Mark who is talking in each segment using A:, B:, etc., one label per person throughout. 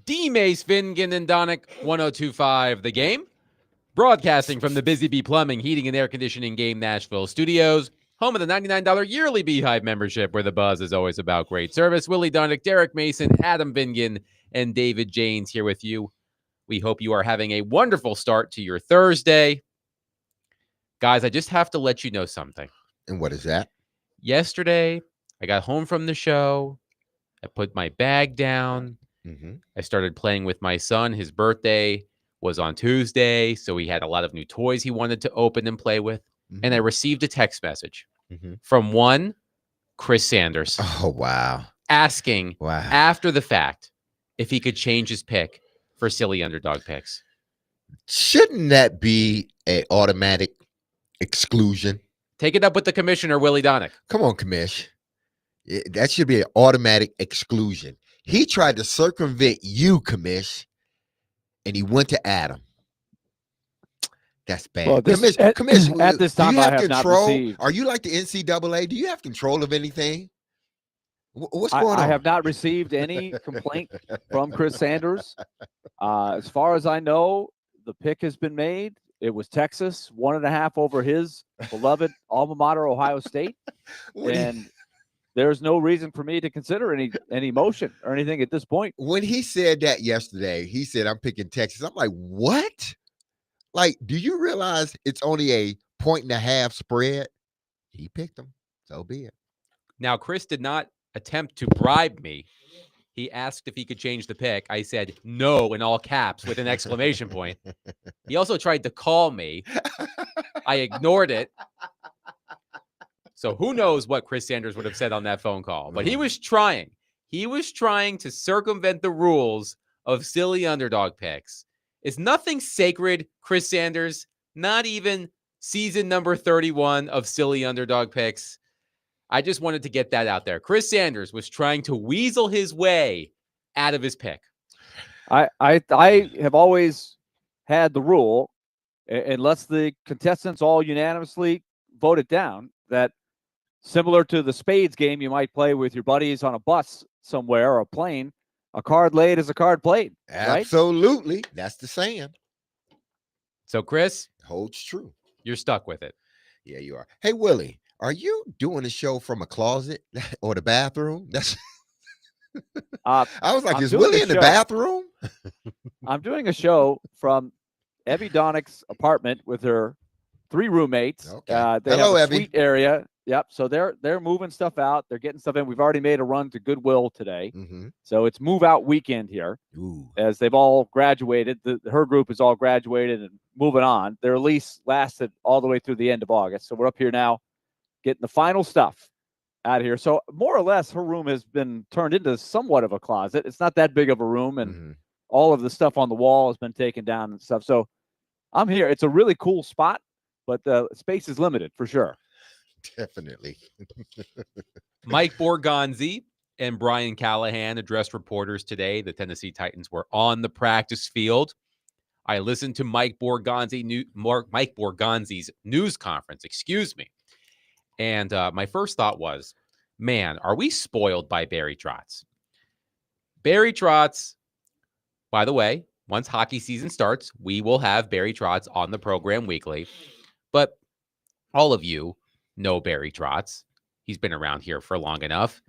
A: D. Mace, Fingan, and Donick, 1025 The Game. Broadcasting from the Busy Bee Plumbing, Heating, and Air Conditioning Game Nashville studios. Home of the $99 yearly Beehive membership, where the buzz is always about great service. Willie Donick, Derek Mason, Adam Vingan, and David Janes here with you. We hope you are having a wonderful start to your Thursday. Guys, I just have to let you know something.
B: And what is that?
A: Yesterday, I got home from the show. I put my bag down. I started playing with my son. His birthday was on Tuesday, so he had a lot of new toys he wanted to open and play with. And I received a text message from one Chris Sanders.
B: Oh, wow.
A: Asking after the fact if he could change his pick for silly underdog picks.
B: Shouldn't that be an automatic exclusion?
A: Take it up with the commissioner, Willie Donick.
B: Come on, commish. That should be an automatic exclusion. He tried to circumvent you, commish, and he went to Adam. That's bad.
C: Well,
B: commish,
C: at this time,
B: do you have
C: I have
B: control?
C: not received.
B: Are you like the NCAA? Do you have control of anything? What's going on?
C: I have not received any complaint from Chris Sanders. As far as I know, the pick has been made. It was Texas, 1.5 over his beloved alma mater, Ohio State. And there's no reason for me to consider any motion or anything at this point.
B: When he said that yesterday, he said, I'm picking Texas. I'm like, what? Like, do you realize it's only a 1.5 spread? He picked them. So be it.
A: Now, Chris did not attempt to bribe me. He asked if he could change the pick. I said no in all caps with an exclamation point. He also tried to call me. I ignored it. So who knows what Chris Sanders would have said on that phone call. But he was trying. He was trying to circumvent the rules of silly underdog picks. Is nothing sacred, Chris Sanders? Not even season number 31 of silly underdog picks. I just wanted to get that out there. Chris Sanders was trying to weasel his way out of his pick.
C: I have always had the rule, unless the contestants all unanimously vote it down, that similar to the spades game you might play with your buddies on a bus somewhere or a plane, a card laid is a card played.
B: Absolutely. Right? That's the saying.
A: So, Chris,
B: holds true.
A: You're stuck with it.
B: Yeah, you are. Hey, Willie, are you doing a show from a closet or the bathroom? That's I was like, is Willie in the bathroom?
C: I'm doing a show from Evie Donick's apartment with her 3 roommates.
B: Okay.
C: They
B: Hello,
C: have a
B: Evie.
C: suite area. Yep. So they're moving stuff out. They're getting stuff in. We've already made a run to Goodwill today. So it's move out weekend here. As they've all graduated. Her group is all graduated and moving on. Their lease lasted all the way through the end of August. So we're up here now getting the final stuff out of here. So more or less her room has been turned into somewhat of a closet. It's not that big of a room, and all of the stuff on the wall has been taken down and stuff. So I'm here. It's a really cool spot, but the space is limited for sure.
B: Definitely.
A: Mike Borgonzi and Brian Callahan addressed reporters today. The Tennessee Titans were on the practice field. I listened to Mike Borgonzi's news conference, and my first thought was, man, are we spoiled by Barry Trotz? Barry Trotz, by the way, once hockey season starts, we will have Barry Trotz on the program weekly. But all of you know Barry Trotz. He's been around here for long enough.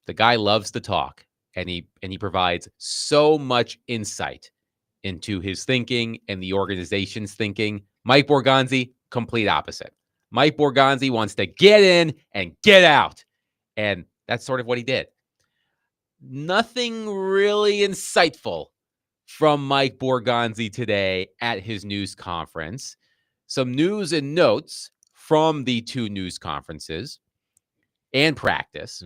A: The guy loves to talk, and he provides so much insight into his thinking and the organization's thinking. Mike Borgonzi, complete opposite. Mike Borgonzi wants to get in and get out. And that's sort of what he did. Nothing really insightful from Mike Borgonzi today at his news conference. Some news and notes from the 2 news conferences and practice.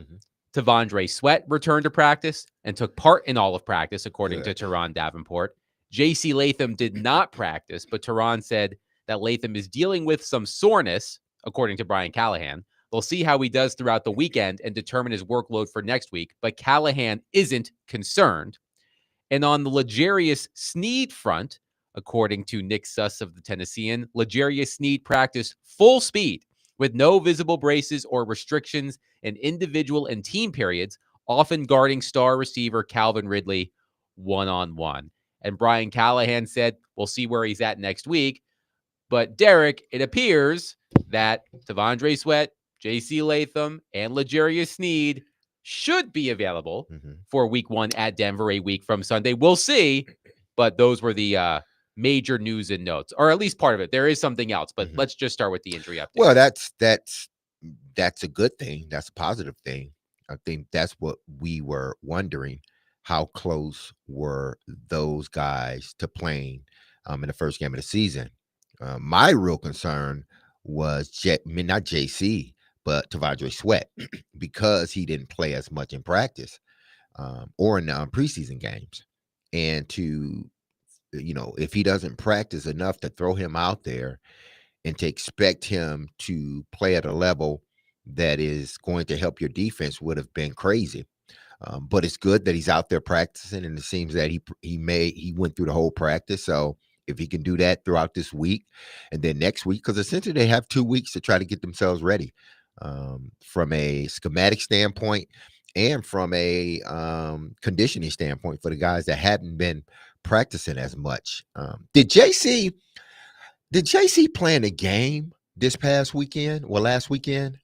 A: T'Vondre Sweat returned to practice and took part in all of practice, according to Teron Davenport. J.C. Latham did not practice, but Teron said that Latham is dealing with some soreness, according to Brian Callahan. They'll see how he does throughout the weekend and determine his workload for next week, but Callahan isn't concerned. And on the L'Jarius Sneed front, according to Nick Suss of the Tennessean, L'Jarius Sneed practiced full speed with no visible braces or restrictions in individual and team periods, often guarding star receiver Calvin Ridley one-on-one. And Brian Callahan said, we'll see where he's at next week. But Derek, it appears that T'Vondre Sweat, J.C. Latham, and L'Jarius Sneed should be available for week 1 at Denver, a week from Sunday. We'll see. But those were the major news and notes, or at least part of it. There is something else, but let's just start with the injury update.
B: Well, that's a good thing. That's a positive thing. I think that's what we were wondering. How close were those guys to playing in the first game of the season? My real concern was not JC, but T'Vondre Sweat, because he didn't play as much in practice or in preseason games. And if he doesn't practice enough, to throw him out there and to expect him to play at a level that is going to help your defense would have been crazy. But it's good that he's out there practicing, and it seems that he went through the whole practice. So if he can do that throughout this week and then next week, because essentially they have 2 weeks to try to get themselves ready from a schematic standpoint and from a conditioning standpoint for the guys that hadn't been practicing as much. Did JC play in a game this past weekend? Well, last weekend?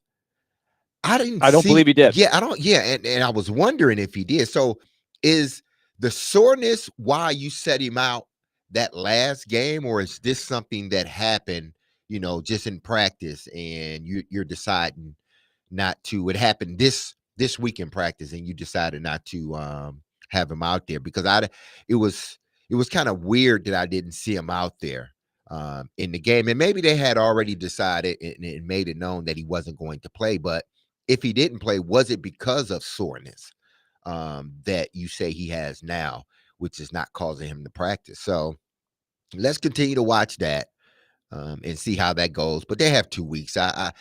B: I don't
C: believe he did.
B: Yeah, and I was wondering if he did. So is the soreness why you set him out that last game, or is this something that happened, just in practice, and you're deciding not to? It happened this week in practice, and you decided not to have him out there, because it was kind of weird that I didn't see him out there in the game, and maybe they had already decided and made it known that he wasn't going to play. But if he didn't play, was it because of soreness that you say he has now, which is not causing him to practice? So let's continue to watch that and see how that goes. But they have 2 weeks. I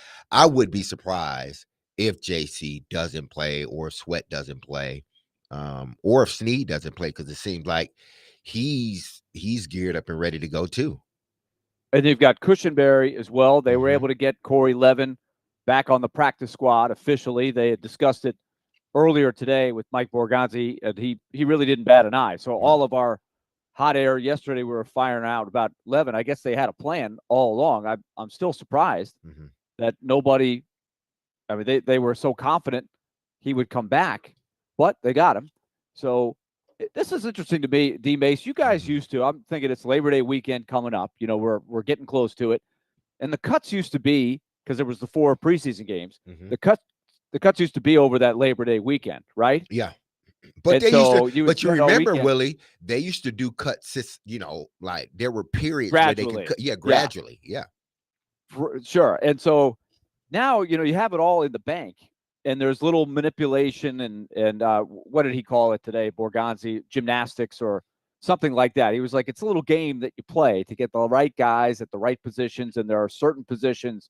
B: would be surprised if JC doesn't play, or Sweat doesn't play, or if Sneed doesn't play, because it seems like he's geared up and ready to go too.
C: And you've got Cushenberry as well. They were able to get Corey Levin back on the practice squad officially. They had discussed it earlier today with Mike Borgonzi, and he really didn't bat an eye. So all of our hot air yesterday, we were firing out about Levin. I guess they had a plan all along. I'm still surprised that nobody, I mean, they were so confident he would come back, but they got him. So this is interesting to me, D. Mace. You guys used to, I'm thinking it's Labor Day weekend coming up. We're getting close to it. And the cuts used to be, because there was the 4 preseason games, the cuts used to be over that Labor Day weekend, right?
B: Yeah. But but you remember, Willie, they used to do cuts, like there were periods
C: gradually.
B: where they could cut. Gradually. Yeah.
C: Sure. And so now, you have it all in the bank, and there's little manipulation and what did he call it today? Borgonzi, gymnastics or something like that. He was like, it's a little game that you play to get the right guys at the right positions. And there are certain positions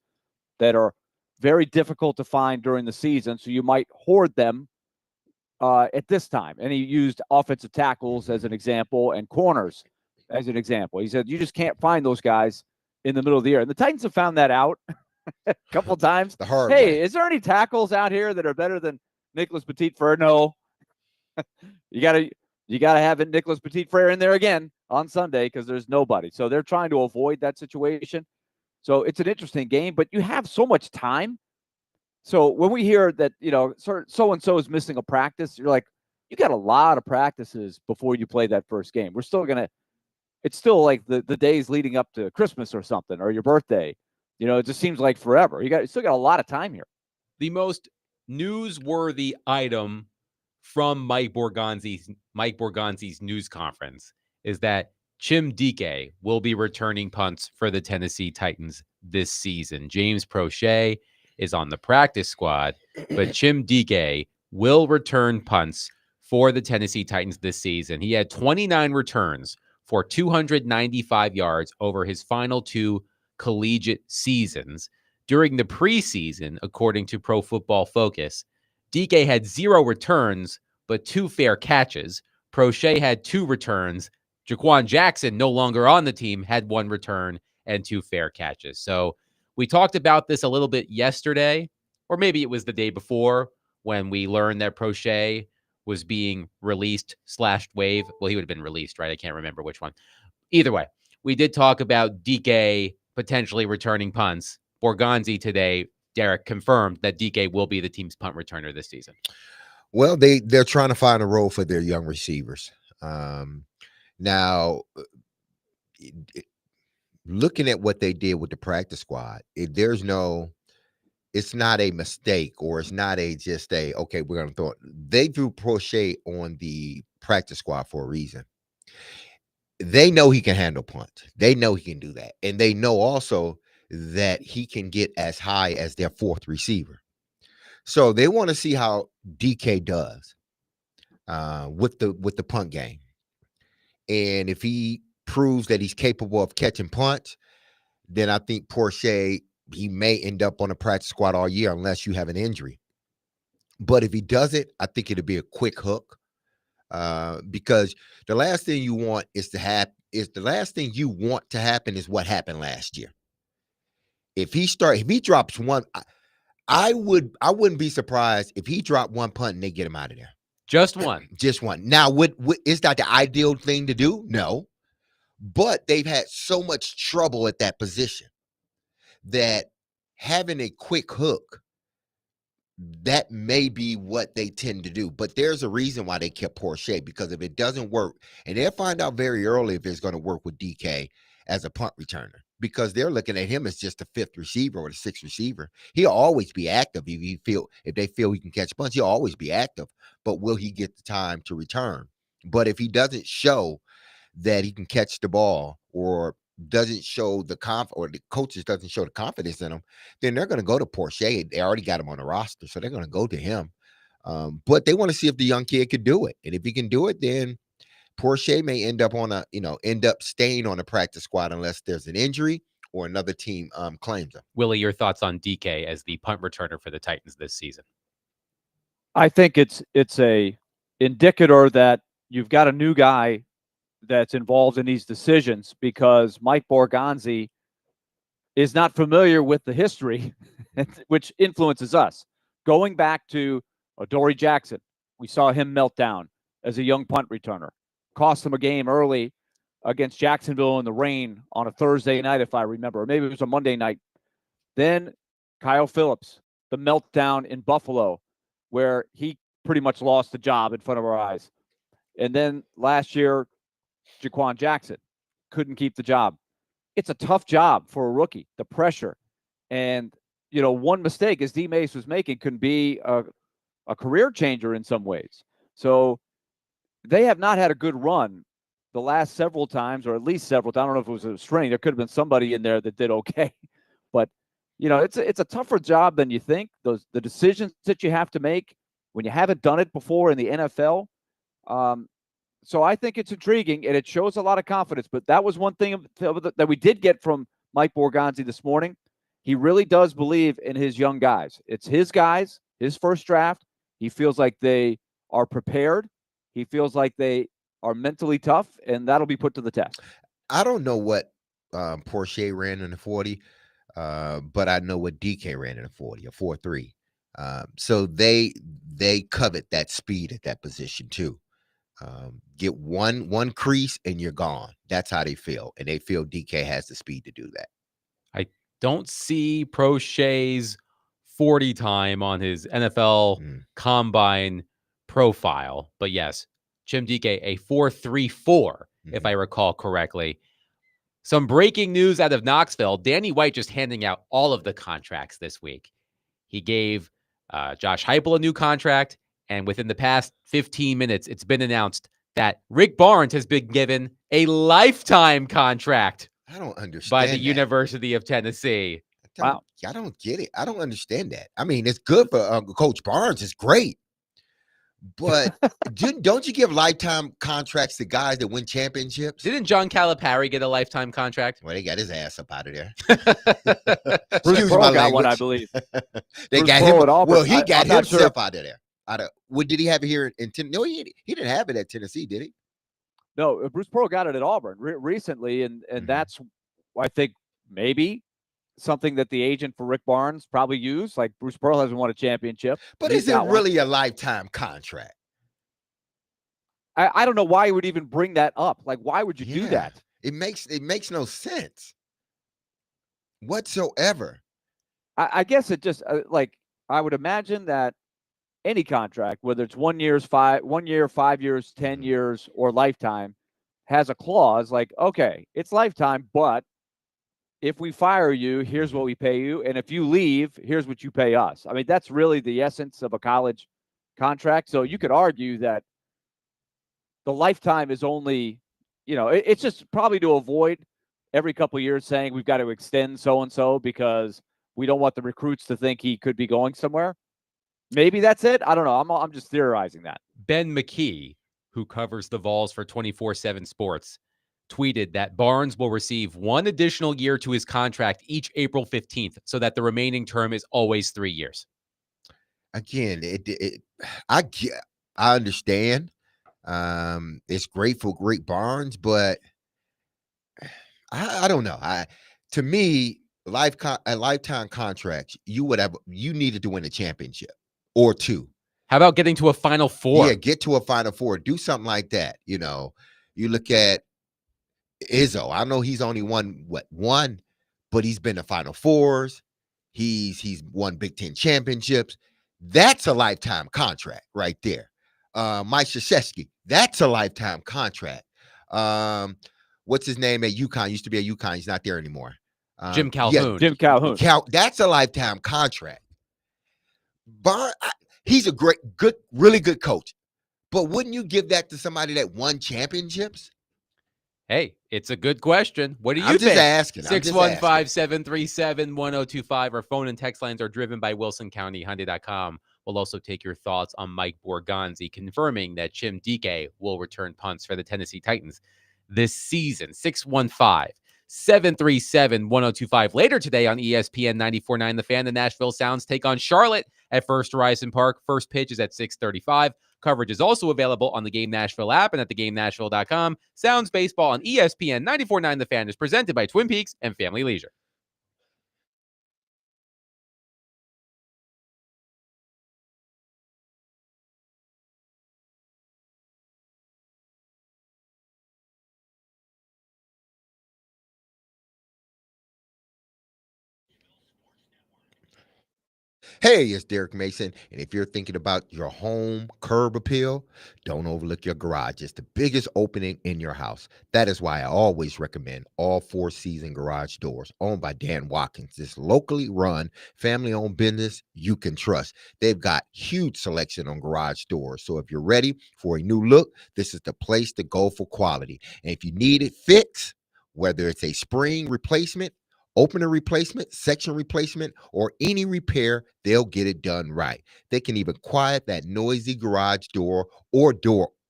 C: that are very difficult to find during the season. So you might hoard them at this time. And he used offensive tackles as an example and corners as an example. He said, you just can't find those guys in the middle of the year. And the Titans have found that out a couple of times.
B: The hard way.
C: Is there any tackles out here that are better than Nicholas Petit-Frere? No. You gotta have it Nicholas Petit-Frere in there again on Sunday, because there's nobody. So they're trying to avoid that situation. So it's an interesting game, but you have so much time. So when we hear that, so-and-so is missing a practice, you're like, you got a lot of practices before you play that first game. It's still like the days leading up to Christmas or something, or your birthday. It just seems like forever. You still got a lot of time here.
A: The most newsworthy item from Mike Borgonzi's news conference is that Chim Dike will be returning punts for the Tennessee Titans this season. James Prochet is on the practice squad, but Chim Dike will return punts for the Tennessee Titans this season. He had 29 returns for 295 yards over his final 2 collegiate seasons. During the preseason, according to Pro Football Focus, Dike had 0 returns, but 2 fair catches. Prochet had 2 returns. Jaquan Jackson, no longer on the team, had 1 return and 2 fair catches. So we talked about this a little bit yesterday, or maybe it was the day before, when we learned that Prochet was being released / waived. Well, he would have been released, right? I can't remember which one. Either way, we did talk about DK potentially returning punts. Borgonzi today, Derek, confirmed that DK will be the team's punt returner this season.
B: Well, they're trying to find a role for their young receivers. Now, looking at what they did with the practice squad, it's not a mistake, or it's not okay, we're going to throw it. They threw Proche on the practice squad for a reason. They know he can handle punts. They know he can do that. And they know also that he can get as high as their fourth receiver. So they want to see how DK does with the punt game. And if he proves that he's capable of catching punts, then I think Proche, he may end up on a practice squad all year unless you have an injury. But if he doesn't, I think it'll be a quick hook, because the last thing you want is what happened last year. If he drops one, I wouldn't be surprised if he dropped one punt and they get him out of there.
A: Just one.
B: Just one. Now, is that the ideal thing to do? No. But they've had so much trouble at that position that having a quick hook, that may be what they tend to do. But there's a reason why they kept Proche, because if it doesn't work, and they'll find out very early if it's going to work with DK as a punt returner, because they're looking at him as just the fifth receiver or the sixth receiver. He'll always be active if they feel he can catch punts. He'll always be active, but will he get the time to return? But if he doesn't show that he can catch the ball, or doesn't show or the coaches doesn't show the confidence in him, then they're going to go to Proche. They already got him on the roster, so they're going to go to him. But they want to see if the young kid could do it, and if he can do it, then Proche may end up staying on the practice squad unless there's an injury or another team claims him.
A: Willie, your thoughts on DK as the punt returner for the Titans this season?
C: I think it's a indicator that you've got a new guy that's involved in these decisions, because Mike Borgonzi is not familiar with the history, which influences us. Going back to Adoree Jackson, we saw him melt down as a young punt returner. Cost him a game early against Jacksonville in the rain on a Thursday night, if I remember, or maybe it was a Monday night. Then Kyle Phillips, the meltdown in Buffalo, where he pretty much lost the job in front of our eyes. And then last year, Jaquan Jackson couldn't keep the job. It's a tough job for a rookie, the pressure. And, one mistake, as D. Mace was making, can be a career changer in some ways. So they have not had a good run the last several times, or at least several times. I don't know if it was a string. There could have been somebody in there that did okay. But, it's a tougher job than you think. The decisions that you have to make when you haven't done it before in the NFL. So I think it's intriguing, and it shows a lot of confidence. But that was one thing that we did get from Mike Borgonzi this morning. He really does believe in his young guys. It's his guys, his first draft. He feels like they are prepared. He feels like they are mentally tough, and that'll be put to the test.
B: I don't know what Proche ran in the 40, but I know what DK ran in the 40, a 4.3. So they covet that speed at that position too. Get one crease and you're gone. That's how they feel, and they feel DK has the speed to do that.
A: I don't see Proche's 40 time on his NFL combine profile, but yes, Jim DK, a 4.34, if I recall correctly. Some breaking news out of Knoxville. Danny White just handing out all of the contracts this week. He gave Josh Heupel a new contract, and within the past 15 minutes, it's been announced that Rick Barnes has been given a lifetime contract.
B: I don't understand
A: by the
B: that.
A: University of Tennessee.
C: Wow.
B: I don't get it. I don't understand that. I mean, it's good for Coach Barnes. It's great. But don't you give lifetime contracts to guys that win championships?
A: Didn't John Calipari get a lifetime contract?
B: Well, they got his ass up out of there.
C: Bruce Pearl got one, I believe.
B: They got him. Well, he got himself out of there. What did he have it here in Tennessee? No, he didn't have it at Tennessee, did he?
C: No, Bruce Pearl got it at Auburn recently, and that's, I think, maybe something that the agent for Rick Barnes probably used. Like, Bruce Pearl hasn't won a championship.
B: But is it really a lifetime contract?
C: I don't know why you would even bring that up. Like, why would you do that?
B: It makes no sense whatsoever.
C: I guess it just like I would imagine that any contract, whether it's 1 year, 5 years, 10 years, or lifetime, has a clause like, okay, it's lifetime, but if we fire you, here's what we pay you, and if you leave, here's what you pay us. I mean, that's really the essence of a college contract. So you could argue that the lifetime is only, it's just probably to avoid every couple of years saying we've got to extend so and so because we don't want the recruits to think he could be going somewhere. Maybe that's it. I don't know. I'm just theorizing that.
A: Ben McKee, who covers the Vols for 24/7 Sports, tweeted that Barnes will receive one additional year to his contract each April 15th, so that the remaining term is always 3 years.
B: Again, I understand. It's great for Great Barnes, but I don't know. To me, a lifetime contract, you needed to win a championship or two.
A: How about getting to a Final Four?
B: Yeah, get to a Final Four. Do something like that. You look at Izzo. I know he's only won one, but he's been to Final Fours. He's won Big Ten championships. That's a lifetime contract right there. Mike Krzyzewski, that's a lifetime contract. What's his name at UConn? Used to be at UConn. He's not there anymore.
A: Jim Calhoun.
C: Yeah, Jim Calhoun.
B: That's a lifetime contract. He's a really good coach. But wouldn't you give that to somebody that won championships?
A: Hey, it's a good question. What do you
B: I'm
A: think?
B: just asking.
A: 615-737-1025. Our phone and text lines are driven by WilsonCountyHyundai.com. We'll also take your thoughts on Mike Borgonzi confirming that Chim Dike will return punts for the Tennessee Titans this season. 615-737-1025. Later today on ESPN 94.9 The Fan, the Nashville Sounds take on Charlotte at First Horizon Park. First pitch is at 6:35. Coverage is also available on the Game Nashville app and at theGameNashville.com. Sounds baseball on ESPN 94.9 The Fan is presented by Twin Peaks and Family Leisure.
B: Hey, it's Derek Mason. And if you're thinking about your home curb appeal, don't overlook your garage. It's the biggest opening in your house. That is why I always recommend All Four Season Garage Doors, owned by Dan Watkins. This locally run, family-owned business you can trust. They've got huge selection on garage doors. So if you're ready for a new look, this is the place to go for quality. And if you need it fixed, whether it's a spring replacement, opener replacement, section replacement, or any repair, they'll get it done right. They can even quiet that noisy garage door or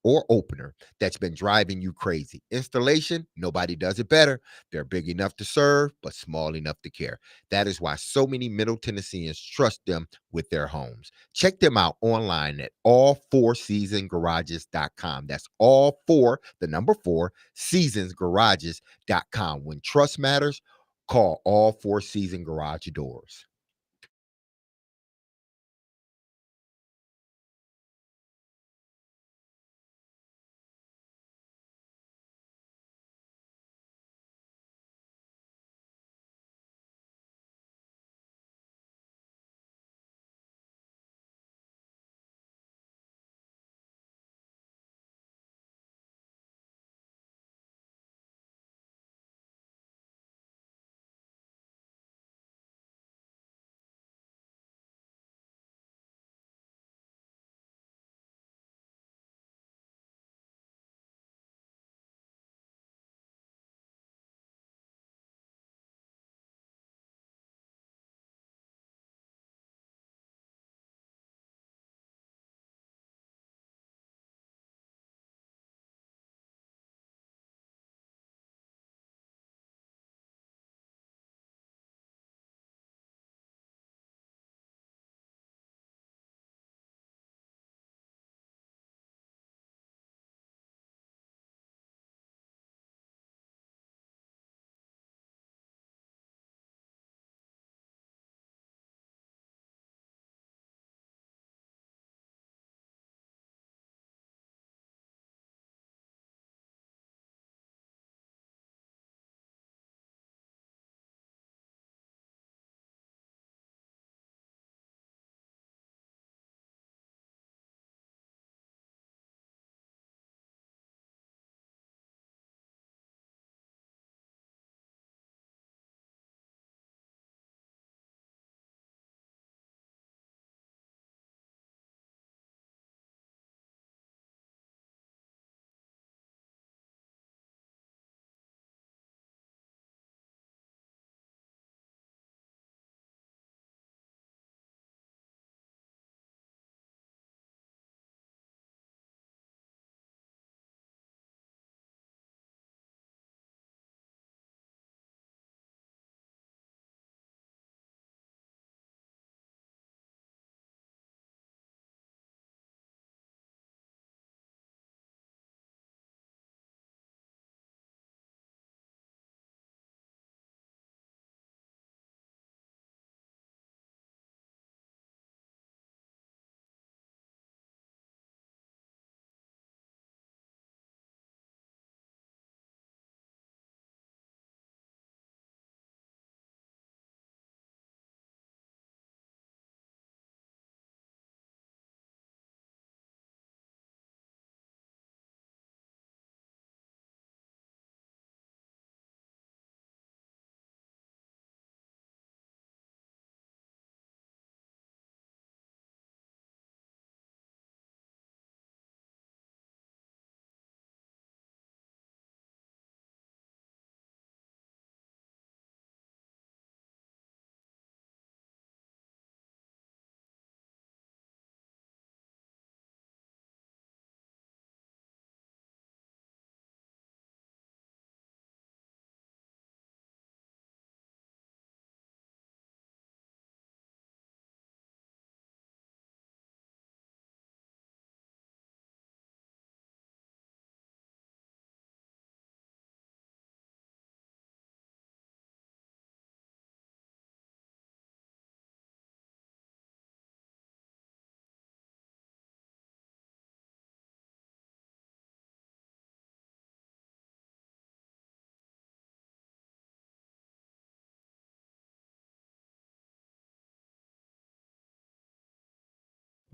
B: opener that's been driving you crazy. Installation, nobody does it better. They're big enough to serve, but small enough to care. That is why so many Middle Tennesseans trust them with their homes. Check them out online at all4seasongarages.com. That's all four, the number 4, seasonsgarages.com. When trust matters, call All Four Season Garage Doors.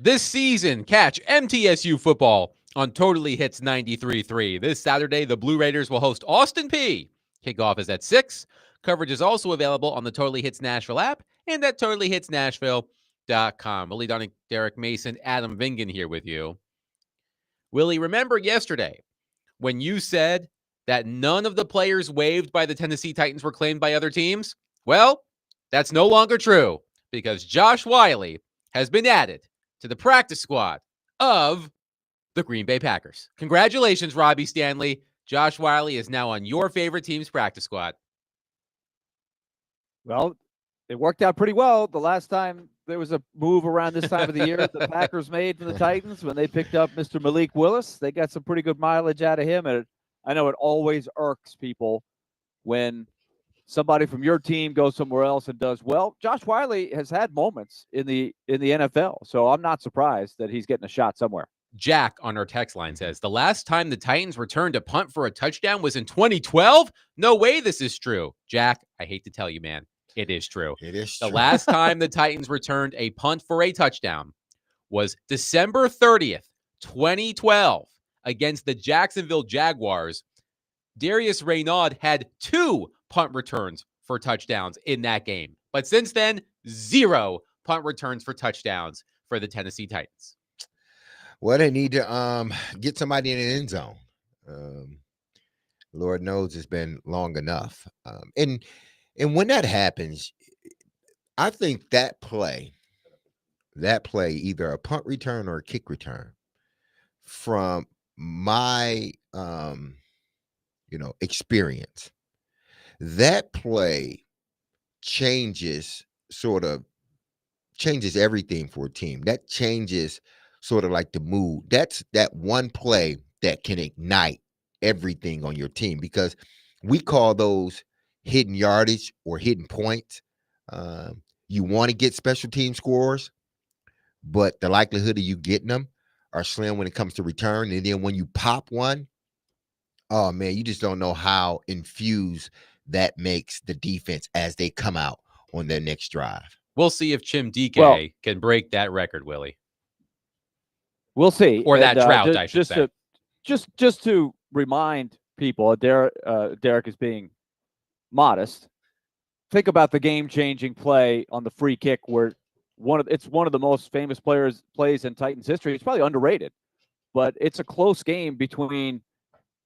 A: This season, catch MTSU football on Totally Hits 93.3. This Saturday, the Blue Raiders will host Austin Peay. Kickoff is at 6. Coverage is also available on the Totally Hits Nashville app and at totallyhitsnashville.com. Willie Dunning, Derek Mason, Adam Vingan here with you. Willie, remember yesterday when you said that none of the players waived by the Tennessee Titans were claimed by other teams? Well, that's no longer true because Josh Whyle has been added to the practice squad of the Green Bay Packers. Congratulations, Robbie Stanley. Josh Whyle is now on your favorite team's practice squad.
C: Well, it worked out pretty well. The last time there was a move around this time of the year the Packers made to the Titans when they picked up Mr. Malik Willis. They got some pretty good mileage out of him. And I know it always irks people when somebody from your team goes somewhere else and does well. Josh Whyle has had moments in the NFL, so I'm not surprised that he's getting a shot somewhere.
A: Jack on our text line says, the last time the Titans returned a punt for a touchdown was in 2012? No way this is true. Jack, I hate to tell you, man, it is true.
B: It is
A: the
B: true.
A: last time the Titans returned a punt for a touchdown was December 30th, 2012 against the Jacksonville Jaguars. Darius Raynaud had 2 punt returns for touchdowns in that game. But since then, 0 punt returns for touchdowns for the Tennessee Titans.
B: Well, they need to get somebody in the end zone. Lord knows it's been long enough. And when that happens, I think that play, either a punt return or a kick return, from my experience, that play changes everything for a team. That changes sort of like the mood. That's that one play that can ignite everything on your team, because we call those hidden yardage or hidden points. You want to get special team scores, but the likelihood of you getting them are slim when it comes to return. And then when you pop one, oh man, you just don't know how infused that makes the defense as they come out on their next drive.
A: We'll see if Chim Dike can break that record, Willie.
C: We'll see.
A: Or that drought, I should say.
C: Just to remind people, Derek is being modest. Think about the game-changing play on the free kick where it's one of the most famous plays in Titans history. It's probably underrated, but it's a close game between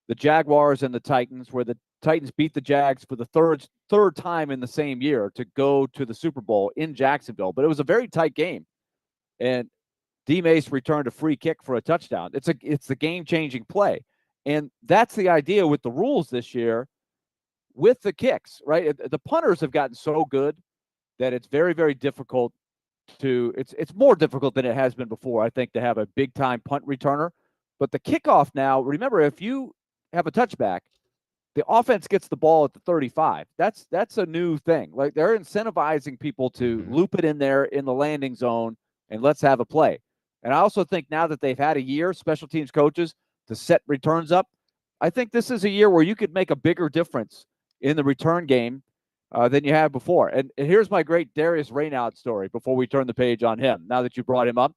C: the Jaguars and the Titans, where the Titans beat the Jags for the third time in the same year to go to the Super Bowl in Jacksonville. But it was a very tight game, and D. Mace returned a free kick for a touchdown. It's the game-changing play, and that's the idea with the rules this year with the kicks, right? The punters have gotten so good that it's very, very difficult to. It's more difficult than it has been before, I think, to have a big-time punt returner. But the kickoff now, remember, if you have a touchback, the offense gets the ball at the 35. That's a new thing. Like, they're incentivizing people to loop it in there in the landing zone and let's have a play. And I also think now that they've had a year, special teams coaches, to set returns up, I think this is a year where you could make a bigger difference in the return game than you have before. And here's my great Darius Raynaud story before we turn the page on him, now that you brought him up.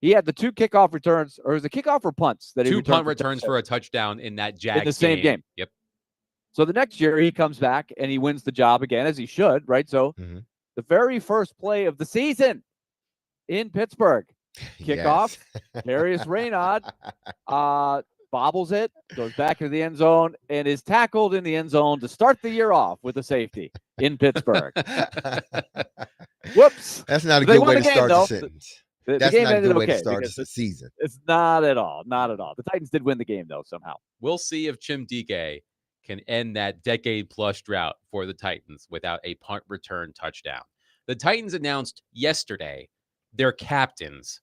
C: He had the 2 kickoff returns, or was it kickoff or punts? That he
A: 2 punt returns for a touchdown in that Jags
C: in the same game.
A: Yep.
C: So the next year he comes back and he wins the job again, as he should, right? So the very first play of the season in Pittsburgh, kickoff, Darius Raynaud bobbles it, goes back into the end zone, and is tackled in the end zone to start the year off with a safety in Pittsburgh. Whoops.
B: That's not a good way to start the sentence.
C: The game ended okay
B: to start the season.
C: It's not at all. Not at all. The Titans did win the game, though, somehow.
A: We'll see if Chim Dike can end that decade-plus drought for the Titans without a punt return touchdown. The Titans announced yesterday their captains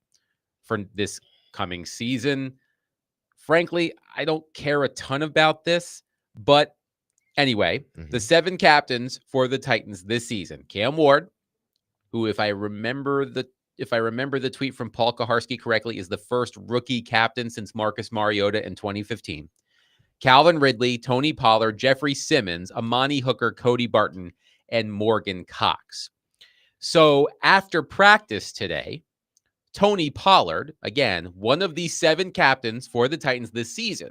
A: for this coming season. Frankly, I don't care a ton about this, but anyway, the 7 captains for the Titans this season: Cam Ward, who, if I remember the tweet from Paul Kaharski correctly, is the first rookie captain since Marcus Mariota in 2015. Calvin Ridley, Tony Pollard, Jeffrey Simmons, Amani Hooker, Cody Barton, and Morgan Cox. So after practice today, Tony Pollard, again, one of the 7 captains for the Titans this season,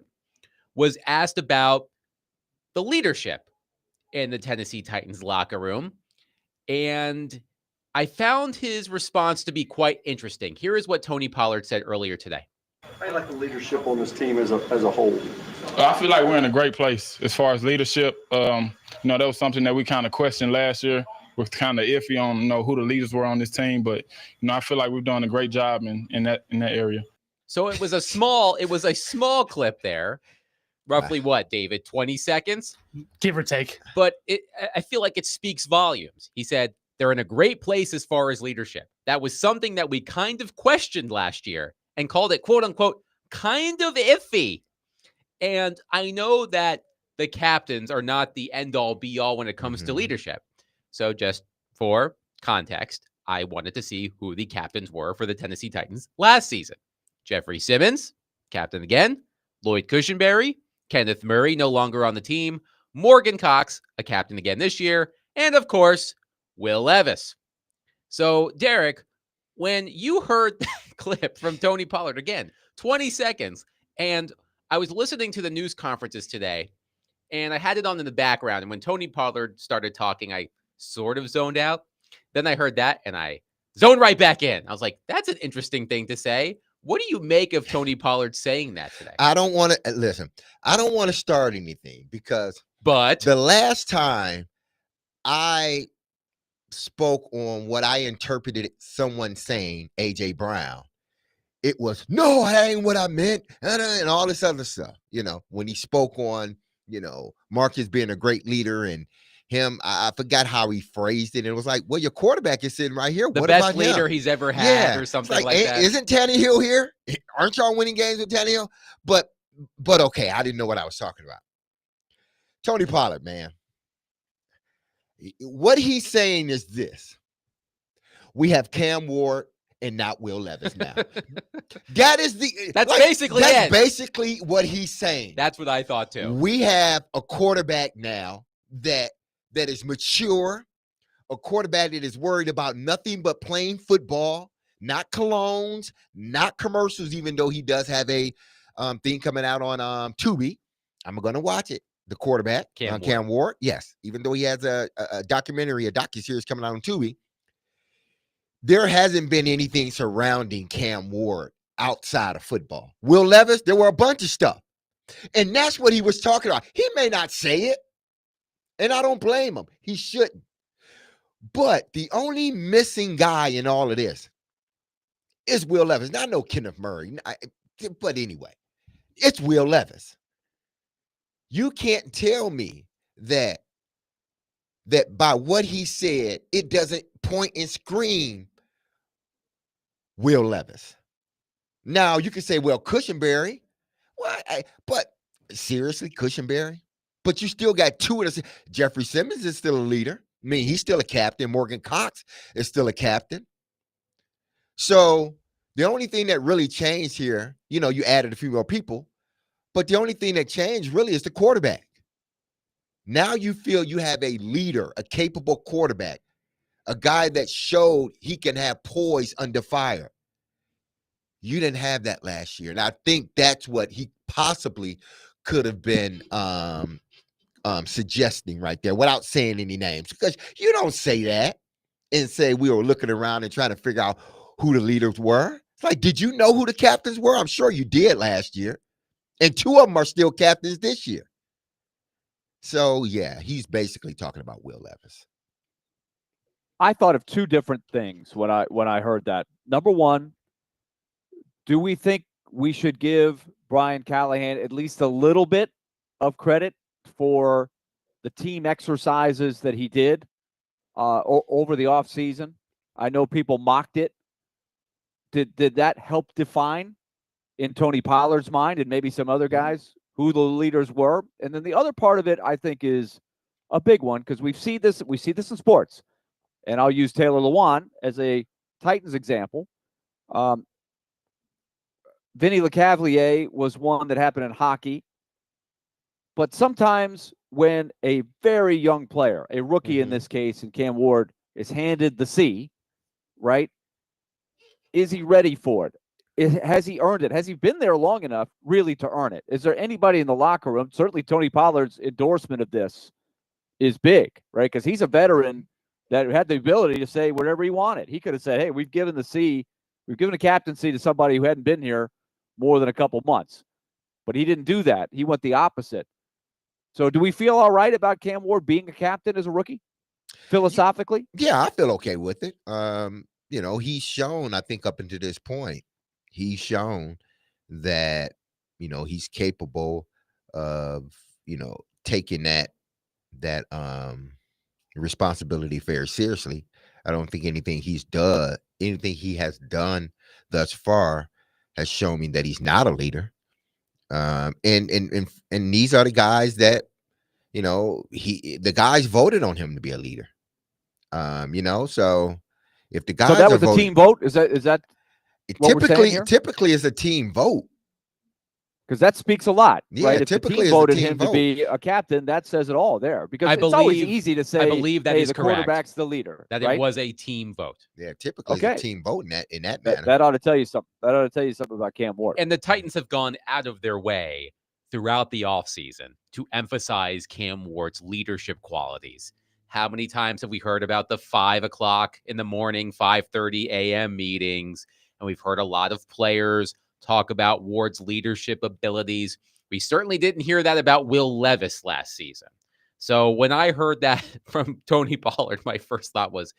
A: was asked about the leadership in the Tennessee Titans locker room. And I found his response to be quite interesting. Here is what Tony Pollard said earlier today.
D: I like the leadership on this team as a whole.
E: I feel like we're in a great place as far as leadership. That was something that we kind of questioned last year. We're kind of iffy on who the leaders were on this team, but I feel like we've done a great job in that area.
A: So it was a small clip there. Roughly what, David? 20 seconds?
F: Give or take.
A: But I feel like it speaks volumes. He said they're in a great place as far as leadership. That was something that we kind of questioned last year and called it, quote unquote, kind of iffy. And I know that the captains are not the end all be all when it comes to leadership. So just for context, I wanted to see who the captains were for the Tennessee Titans last season. Jeffrey Simmons, captain again. Lloyd Cushenberry, Kenneth Murray, no longer on the team. Morgan Cox, a captain again this year. And of course, Will Levis. So, Derek, when you heard that clip from Tony Pollard, again, 20 seconds, and I was listening to the news conferences today, and I had it on in the background. And when Tony Pollard started talking, I sort of zoned out. Then I heard that, and I zoned right back in. I was like, that's an interesting thing to say. What do you make of Tony Pollard saying that today?
B: I don't want to listen. I don't want to start anything because the last time I spoke on what I interpreted someone saying, AJ Brown, it was, no, that ain't what I meant, and all this other stuff. When he spoke on, Marcus being a great leader and him, I forgot how he phrased it. And it was like, well, your quarterback is sitting right here.
A: The
B: what
A: best
B: about
A: leader
B: him?
A: he's ever had, or something like that.
B: Isn't Tannehill here? Aren't y'all winning games with Tannehill? But okay, I didn't know what I was talking about. Tony Pollard, man. What he's saying is this. We have Cam Ward and not Will Levis now. That's basically what he's saying.
A: That's what I thought too.
B: We have a quarterback now that is mature, a quarterback that is worried about nothing but playing football, not colognes, not commercials, even though he does have a thing coming out on Tubi. I'm going to watch it. The quarterback, Cam Ward. Yes, even though he has a documentary, a docuseries coming out on Tubi, there hasn't been anything surrounding Cam Ward outside of football. Will Levis, there were a bunch of stuff. And that's what he was talking about. He may not say it, and I don't blame him. He shouldn't. But the only missing guy in all of this is Will Levis. Now, I know Kenneth Murray, but anyway, it's Will Levis. You can't tell me that by what he said, it doesn't point and scream Will Levis. Now, you can say, well, Cushenberry. But seriously, Cushenberry? But you still got two of the. Jeffrey Simmons is still a leader. I mean, he's still a captain. Morgan Cox is still a captain. So the only thing that really changed here, you added a few more people, but the only thing that changed really is the quarterback. Now you feel you have a leader, a capable quarterback, a guy that showed he can have poise under fire. You didn't have that last year. And I think that's what he possibly could have been suggesting right there without saying any names, because you don't say that and say we were looking around and trying to figure out who the leaders were. It's like, did you know who the captains were? I'm sure you did last year. And two of them are still captains this year. So, yeah, he's basically talking about Will Levis.
C: I thought of two different things when I heard that. Number one, do we think we should give Brian Callahan at least a little bit of credit for the team exercises that he did over the offseason? I know people mocked it. Did that help define in Tony Pollard's mind and maybe some other guys who the leaders were? And then the other part of it, I think, is a big one, because we see this in sports. And I'll use Taylor Lewan as a Titans example. Vinny LeCavalier was one that happened in hockey. But sometimes when a very young player, a rookie in this case, in Cam Ward, is handed the C, right? Is he ready for it? Has he earned it? Has he been there long enough really to earn it? Is there anybody in the locker room? Certainly Tony Pollard's endorsement of this is big, right? Because he's a veteran that had the ability to say whatever he wanted. He could have said, hey, we've given a captaincy to somebody who hadn't been here more than a couple months. But he didn't do that. He went the opposite. So do we feel all right about Cam Ward being a captain as a rookie, philosophically?
B: Yeah, I feel okay with it. He's shown, I think up until this point, he's shown that, he's capable of, taking that responsibility very seriously. I don't think anything he has done thus far has shown me that he's not a leader. And these are the guys that, the guys voted on him to be a leader. So if the guys,
C: so that was a team vote. Is that
B: typically is a team vote?
C: Because that speaks a lot,
B: yeah,
C: right? If the team voted him
B: vote
C: to be a captain, that says it all there. Because it's always easy to say,
A: I believe that is
C: the
A: correct.
C: Quarterback's the leader.
A: That
C: right?
A: it was a team vote.
B: Yeah, typically it's a team vote in that manner.
C: That ought to tell you something. That ought to tell you something about Cam Ward.
A: And the Titans have gone out of their way throughout the offseason to emphasize Cam Ward's leadership qualities. How many times have we heard about the 5 o'clock in the morning, 5:30 a.m. meetings? And we've heard a lot of players talk about Ward's leadership abilities. We certainly didn't hear that about Will Levis last season. So when I heard that from Tony Pollard, my first thought was,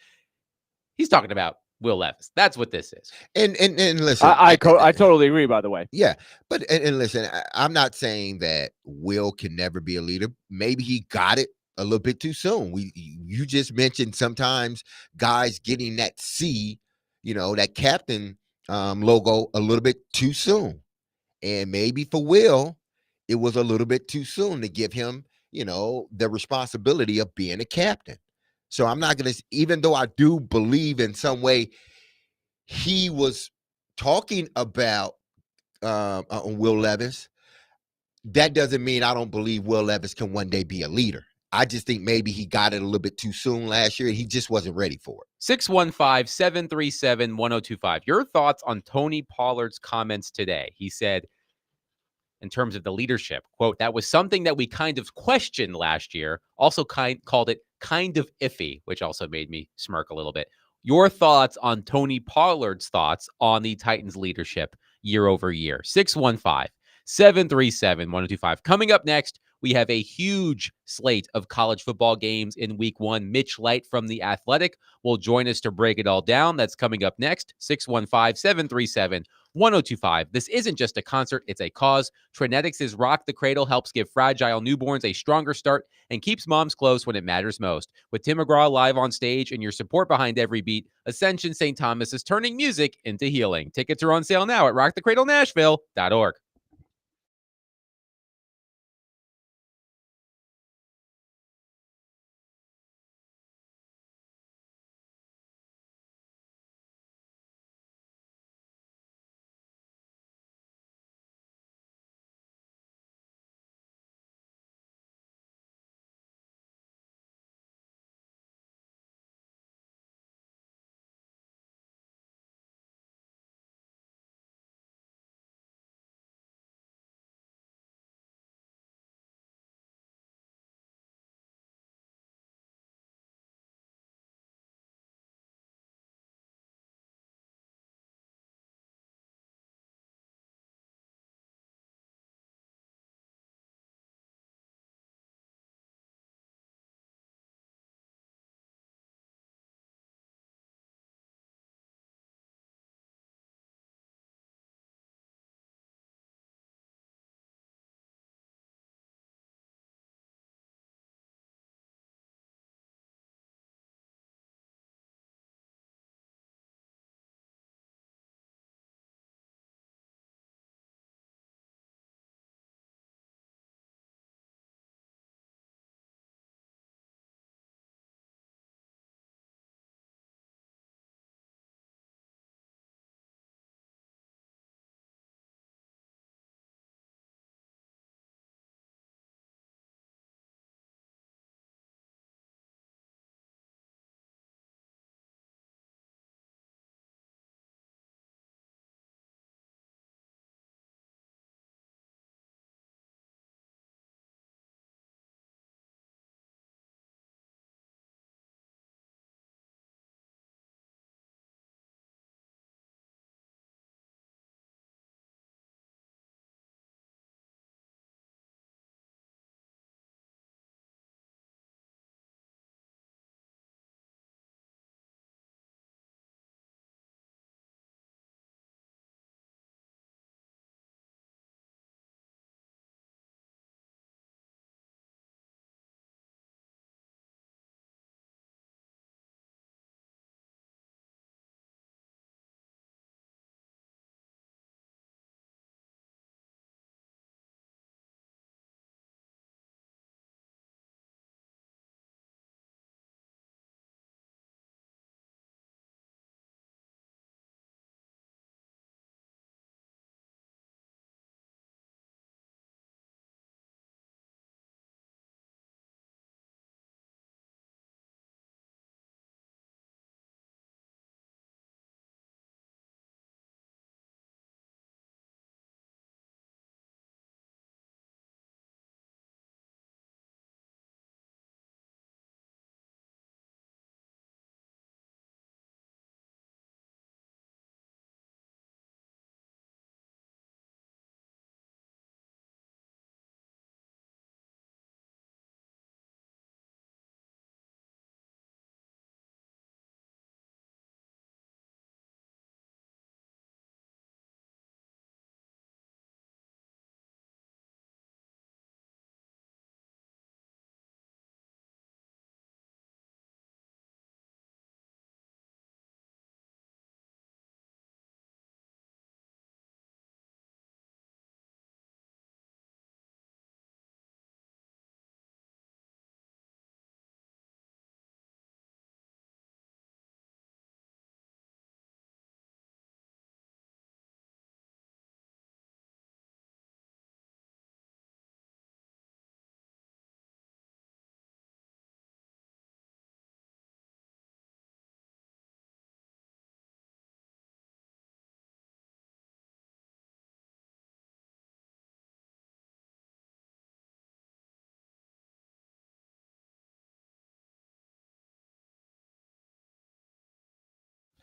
A: he's talking about Will Levis. That's what this is.
B: And listen,
C: I totally agree, by the way.
B: Yeah, but and listen, I'm not saying that Will can never be a leader. Maybe he got it a little bit too soon. You just mentioned sometimes guys getting that C, that captain logo a little bit too soon. And maybe for Will, it was a little bit too soon to give him, the responsibility of being a captain. So I'm not going to, even though I do believe in some way he was talking about Will Levis, that doesn't mean I don't believe Will Levis can one day be a leader. I just think maybe he got it a little bit too soon last year and he just wasn't ready for it.
A: 615-737-1025. Your thoughts on Tony Pollard's comments today? He said, in terms of the leadership, quote, that was something that we kind of questioned last year. Also called it kind of iffy, which also made me smirk a little bit. Your thoughts on Tony Pollard's thoughts on the Titans leadership year over year? 615-737-1025. Coming up next, we have a huge slate of college football games in week 1. Mitch Light from The Athletic will join us to break it all down. That's coming up next. 615-737-1025. This isn't just a concert, it's a cause. Trinetics' Rock the Cradle helps give fragile newborns a stronger start and keeps moms close when it matters most. With Tim McGraw live on stage and your support behind every beat, Ascension St. Thomas is turning music into healing. Tickets are on sale now at rockthecradlenashville.org.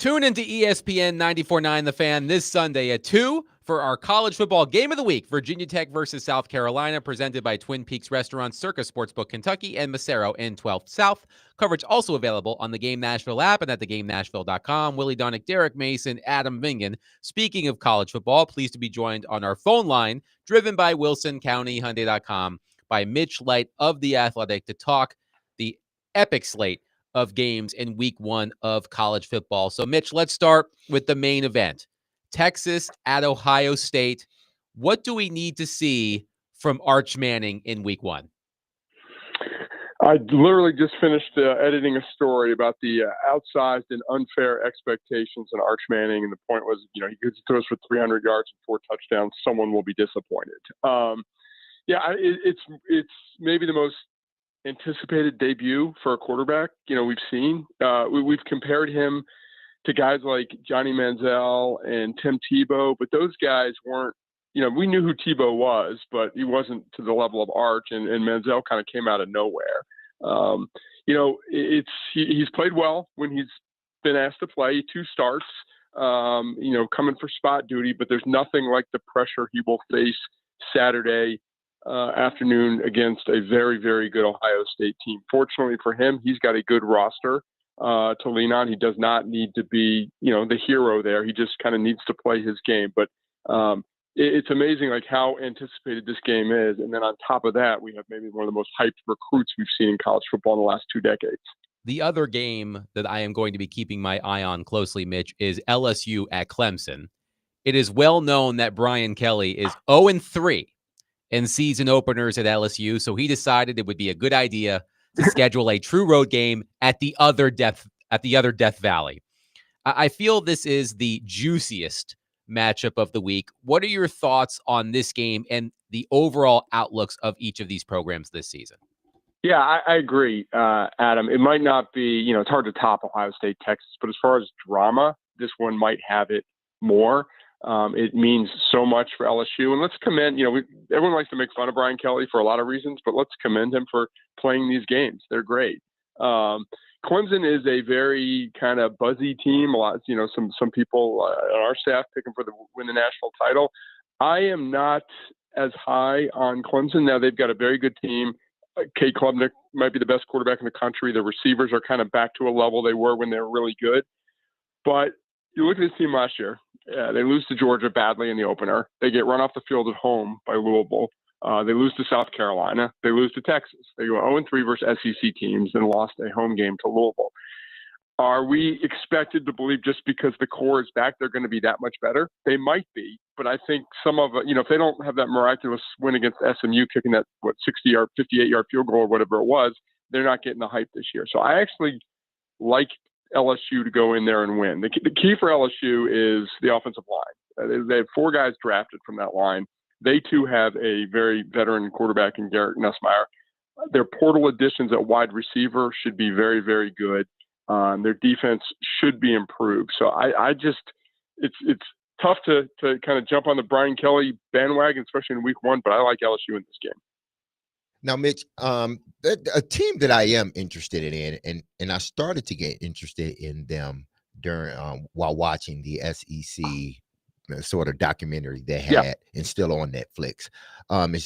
A: Tune into ESPN 94.9 The Fan this Sunday at 2 for our college football game of the week, Virginia Tech versus South Carolina, presented by Twin Peaks Restaurants, Circa Sportsbook Kentucky, and Macero in 12th South. Coverage also available on the Game Nashville app and at theGameNashville.com. Willie Donick, Derek Mason, Adam Vingan. Speaking of college football, pleased to be joined on our phone line, driven by WilsonCountyHyundai.com, by Mitch Light of The Athletic, to talk the epic slate of games in week 1 of college football. So, Mitch, let's start with the main event. Texas at Ohio State. What do we need to see from Arch Manning in week 1?
F: I literally just finished editing a story about the outsized and unfair expectations in Arch Manning. And the point was, he throws for 300 yards and 4 touchdowns. Someone will be disappointed. It's maybe the most anticipated debut for a quarterback, we've seen. We've compared him to guys like Johnny Manziel and Tim Tebow, but those guys weren't, we knew who Tebow was, but he wasn't to the level of Arch, and Manziel kind of came out of nowhere. He's played well when he's been asked to play, 2 starts, coming for spot duty, but there's nothing like the pressure he will face Saturday afternoon against a very, very good Ohio State team. Fortunately for him, he's got a good roster to lean on. He does not need to be, the hero there. He just kind of needs to play his game. But it's amazing like how anticipated this game is. And then on top of that, we have maybe one of the most hyped recruits we've seen in college football in the last 2 decades.
A: The other game that I am going to be keeping my eye on closely, Mitch, is LSU at Clemson. It is well known that Brian Kelly is 0-3 in season openers at LSU, so he decided it would be a good idea to schedule a true road game at the other Death Valley. I feel this is the juiciest matchup of the week. What are your thoughts on this game and the overall outlooks of each of these programs this season?
F: Yeah, I agree, Adam. It might not be, it's hard to top Ohio State, Texas, but as far as drama, this one might have it more. It means so much for LSU. And let's commend, everyone likes to make fun of Brian Kelly for a lot of reasons, but let's commend him for playing these games. They're great. Clemson is a very kind of buzzy team. A lot, some people on our staff pick them for win the national title. I am not as high on Clemson. Now they've got a very good team. Cade Klubnik might be the best quarterback in the country. The receivers are kind of back to a level they were when they were really good. But you look at this team last year. They lose to Georgia badly in the opener. They get run off the field at home by Louisville. They lose to South Carolina. They lose to Texas. They go 0-3 versus SEC teams and lost a home game to Louisville. Are we expected to believe just because the core is back, they're going to be that much better? They might be, but I think some of it, if they don't have that miraculous win against SMU, kicking that 60-yard, 58-yard field goal or whatever it was, they're not getting the hype this year. So I actually like LSU to go in there and win. The key for LSU is the offensive line. They have 4 guys drafted from that line. They too have a very veteran quarterback in Garrett Nussmeier. Their portal additions at wide receiver should be very, very good. Their defense should be improved. So it's tough to kind of jump on the Brian Kelly bandwagon, especially in week 1, but I like LSU in this game.
B: Now, Mitch, a team that I am interested in, and I started to get interested in them during while watching the SEC sort of documentary they had and still on Netflix,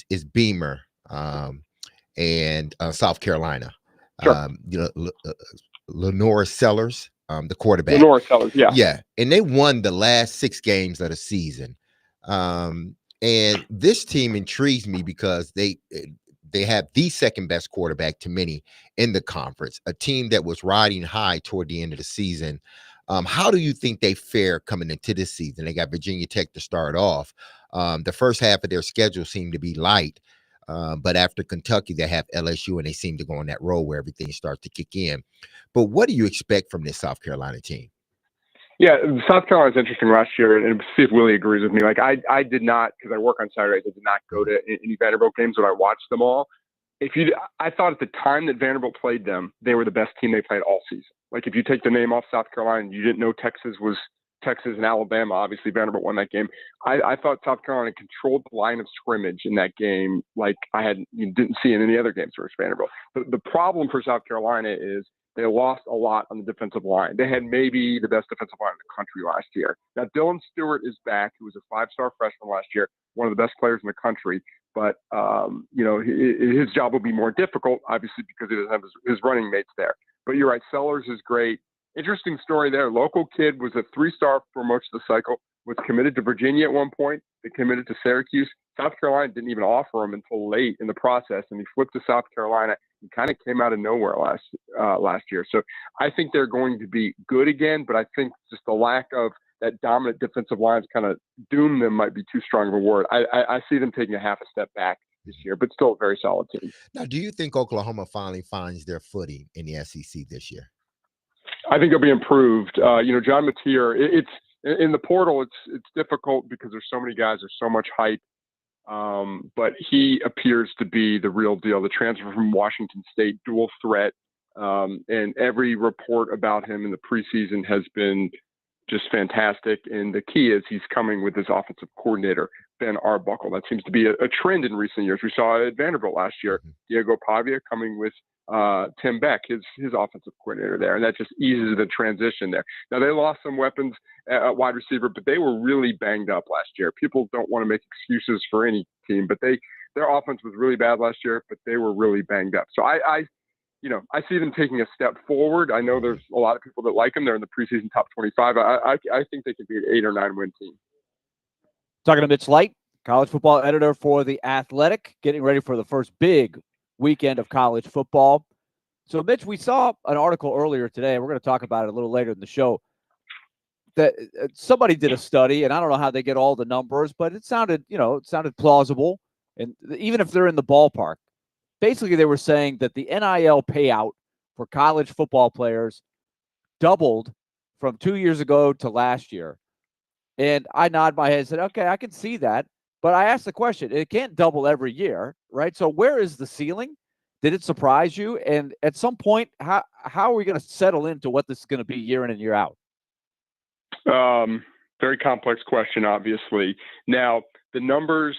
B: is Beamer and South Carolina.
F: Sure.
B: Lenore Sellers, the quarterback.
F: Lenore Sellers, yeah.
B: Yeah, and they won the last 6 games of the season. And this team intrigues me because they have the second best quarterback to many in the conference, a team that was riding high toward the end of the season. How do you think they fare coming into this season? They got Virginia Tech to start off. The first half of their schedule seemed to be light, but after Kentucky, they have LSU, and they seem to go on that roll where everything starts to kick in. But what do you expect from this South Carolina team?
F: Yeah, South Carolina's interesting last year, and see if Willie agrees with me. Like I did not, because I work on Saturdays, I did not go to any Vanderbilt games, but I watched them all. I thought at the time that Vanderbilt played them, they were the best team they played all season. Like if you take the name off South Carolina, you didn't know Texas was Texas and Alabama. Obviously, Vanderbilt won that game. I thought South Carolina controlled the line of scrimmage in that game like didn't see in any other games versus Vanderbilt. The problem for South Carolina is They lost a lot on the defensive line. They had maybe the best defensive line in the country last year. Now, Dylan Stewart is back, who was a 5-star freshman last year, one of the best players in the country. But, his job will be more difficult, obviously, because he doesn't have his running mates there. But you're right, Sellers is great. Interesting story there. Local kid was a 3-star for most of the cycle, was committed to Virginia at one point. They committed to Syracuse. South Carolina didn't even offer him until late in the process, and he flipped to South Carolina. He kind of came out of nowhere last year. So I think they're going to be good again, but I think just the lack of that dominant defensive lines kind of doom them might be too strong of a word. I see them taking a half a step back this year, but still a very solid team.
B: Now, do you think Oklahoma finally finds their footing in the SEC this year?
F: I think it'll be improved. John Mateer, it's in the portal. It's difficult because there's so many guys. There's so much hype. But he appears to be the real deal. The transfer from Washington State, dual threat, and every report about him in the preseason has been just fantastic. And the key is he's coming with his offensive coordinator, Ben Arbuckle. That seems to be a trend in recent years. We saw it at Vanderbilt last year. Diego Pavia coming with Tim Beck, his offensive coordinator there, and that just eases the transition there. Now, they lost some weapons at wide receiver, but they were really banged up last year. People don't want to make excuses for any team, but their offense was really bad last year, but they were really banged up. So I see them taking a step forward. I know there's a lot of people that like them. They're in the preseason top 25. I think they could be an 8 or 9 win team.
C: Talking to Mitch Light, college football editor for The Athletic, getting ready for the first big weekend of college football. So, Mitch, we saw an article earlier today, and we're going to talk about it a little later in the show, that somebody did a study, and I don't know how they get all the numbers, but it sounded plausible, and even if they're in the ballpark. Basically, they were saying that the NIL payout for college football players doubled from 2 years ago to last year. And I nod my head and said, okay, I can see that. But I asked the question, it can't double every year, right? So where is the ceiling? Did it surprise you? And at some point, how are we going to settle into what this is going to be year in and year out?
F: Very complex question, obviously. Now, the numbers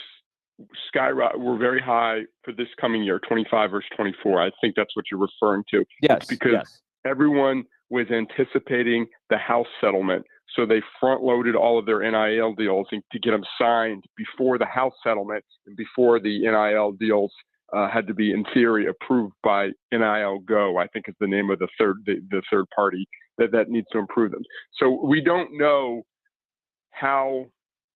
F: were very high for this coming year, 25 versus 24. I think that's what you're referring to.
C: Yes,
F: it's because everyone was anticipating the House settlement. So they front-loaded all of their NIL deals to get them signed before the House settlement and before the NIL deals had to be, in theory, approved by NIL Go, I think is the name of the third party that needs to approve them. So we don't know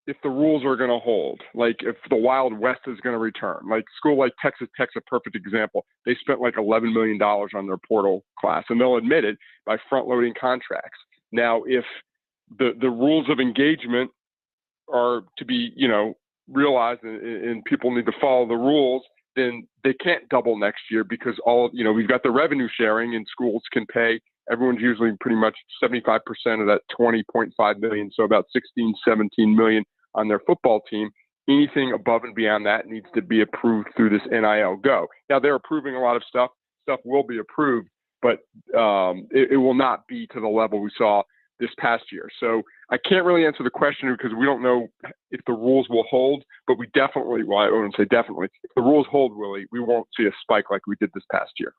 F: if the rules are going to hold, like if the Wild West is going to return. Like school like Texas Tech's a perfect example. They spent like $11 million on their portal class, and they'll admit it by front-loading contracts. Now, if the rules of engagement are to be, realized and people need to follow the rules, then they can't double next year because we've got the revenue sharing and schools can pay. Everyone's usually pretty much 75% of that 20.5 million. So about 16, 17 million on their football team. Anything above and beyond that needs to be approved through this NIL Go. Now they're approving a lot of stuff. Stuff will be approved, but it will not be to the level we saw this past year. So I can't really answer the question because we don't know if the rules will hold, but we definitely, I wouldn't say definitely, if the rules hold, Willie, we won't see a spike like we did this past year.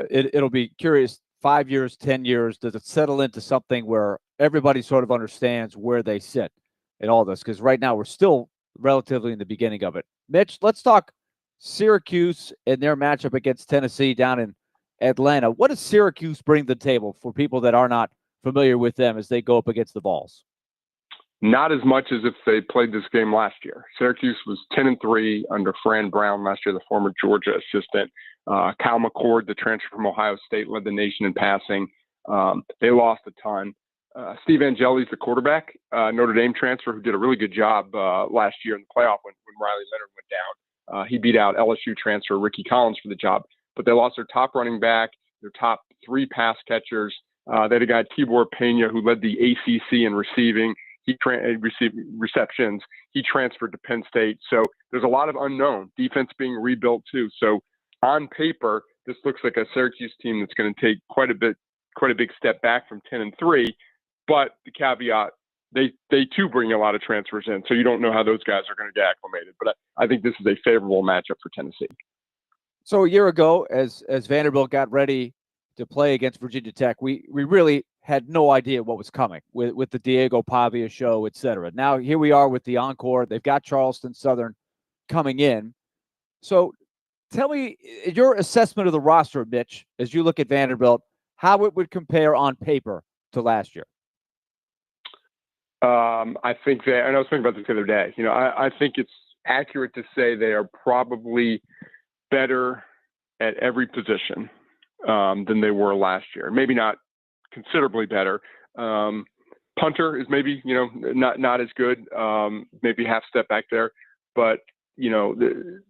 C: It'll be curious, 5 years, 10 years, does it settle into something where everybody sort of understands where they sit in all this? Because right now we're still relatively in the beginning of it. Mitch, let's talk Syracuse and their matchup against Tennessee down in Atlanta. What does Syracuse bring to the table for people that are not familiar with them as they go up against the Vols?
F: Not as much as if they played this game last year. Syracuse was 10-3 under Fran Brown last year, the former Georgia assistant. Kyle McCord, the transfer from Ohio State, led the nation in passing. They lost a ton. Steve Angeli's the quarterback, Notre Dame transfer, who did a really good job last year in the playoff when Riley Leonard went down. He beat out LSU transfer Ricky Collins for the job. But they lost their top running back, their top 3 pass catchers. They had a guy, Tibor Pena, who led the ACC in receiving. He received receptions. He transferred to Penn State. So there's a lot of unknown. Defense being rebuilt too. So on paper, this looks like a Syracuse team that's going to take quite a big step back from 10-3. But the caveat, they too bring a lot of transfers in. So you don't know how those guys are going to get acclimated. But I think this is a favorable matchup for Tennessee.
C: So a year ago, as Vanderbilt got ready to play against Virginia Tech, we really had no idea what was coming with the Diego Pavia show, et cetera. Now here we are with the encore. They've got Charleston Southern coming in. So tell me your assessment of the roster, Mitch, as you look at Vanderbilt, how it would compare on paper to last year.
F: I think that, and I was thinking about this the other day, I think it's accurate to say they are probably better at every position than they were last year. Maybe not considerably better. Punter is maybe, not as good, maybe half step back there, but the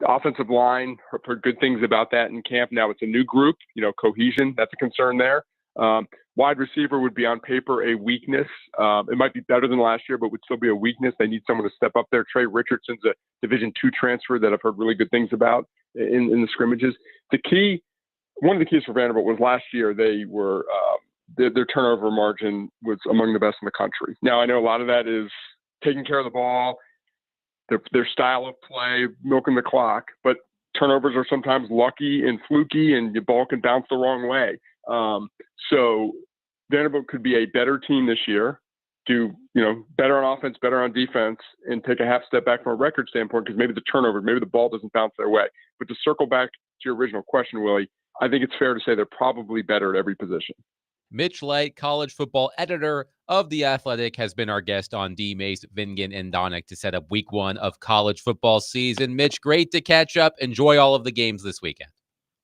F: offensive line, heard good things about that in camp. Now it's a new group, cohesion, that's a concern there. Wide receiver would be on paper a weakness. It might be better than last year, but would still be a weakness. They need someone to step up there. Trey Richardson's a Division II transfer that I've heard really good things about in the scrimmages. One of the keys for Vanderbilt was last year they were their turnover margin was among the best in the country. Now I know a lot of that is taking care of the ball, their style of play, milking the clock, but turnovers are sometimes lucky and fluky, and the ball can bounce the wrong way. So Vanderbilt could be a better team this year, do better on offense, better on defense, and take a half step back from a record standpoint because maybe the ball doesn't bounce their way. But to circle back to your original question, Willie, I think it's fair to say they're probably better at every position.
A: Mitch Light, college football editor of The Athletic, has been our guest on D. Mace, Vingan, and Donick to set up week 1 of college football season. Mitch, great to catch up. Enjoy all of the games this weekend.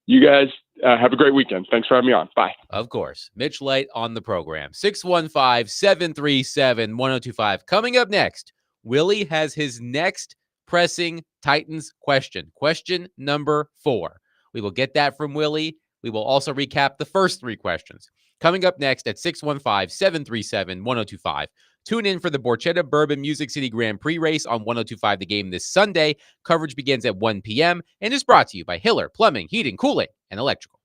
F: You guys have a great weekend. Thanks for having me on. Bye.
A: Of course. Mitch Light on the program. 615-737-1025. Coming up next, Willie has his next pressing Titans question. Question number 4. We will get that from Willie. We will also recap the first 3 questions. Coming up next at 615-737-1025. Tune in for the Borchetta Bourbon Music City Grand Prix race on 1025 The Game this Sunday. Coverage begins at 1 p.m. and is brought to you by Hiller Plumbing, Heating, Cooling, and Electrical.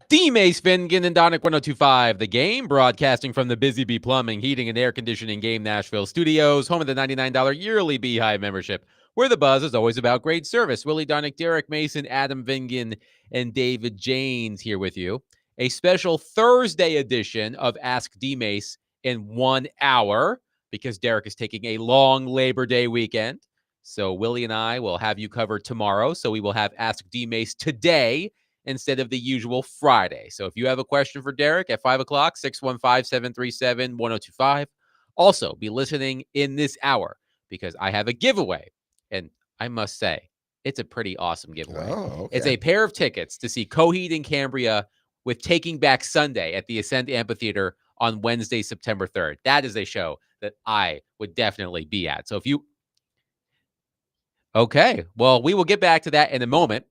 A: D-Mace, Finnegan, and Donick 102.5 The Game, broadcasting from the Busy Bee Plumbing, Heating, and Air Conditioning Game Nashville studios, home of the $99 yearly Beehive membership, where the buzz is always about great service. Willie Donick, Derek Mason, Adam Vingan, and David Janes here with you. A special Thursday edition of Ask D-Mace in 1 hour, because Derek is taking a long Labor Day weekend. So Willie and I will have you covered tomorrow. So we will have Ask D-Mace today instead of the usual Friday. So if you have a question for Derek at 5 o'clock, 615-737-1025. Also, be listening in this hour because I have a giveaway. And I must say, it's a pretty awesome giveaway.
B: Oh, okay.
A: It's a pair of tickets to see Coheed and Cambria with Taking Back Sunday at the Ascend Amphitheater on Wednesday, September 3rd. That is a show that I would definitely be at. So if you... Okay, well, we will get back to that in a moment.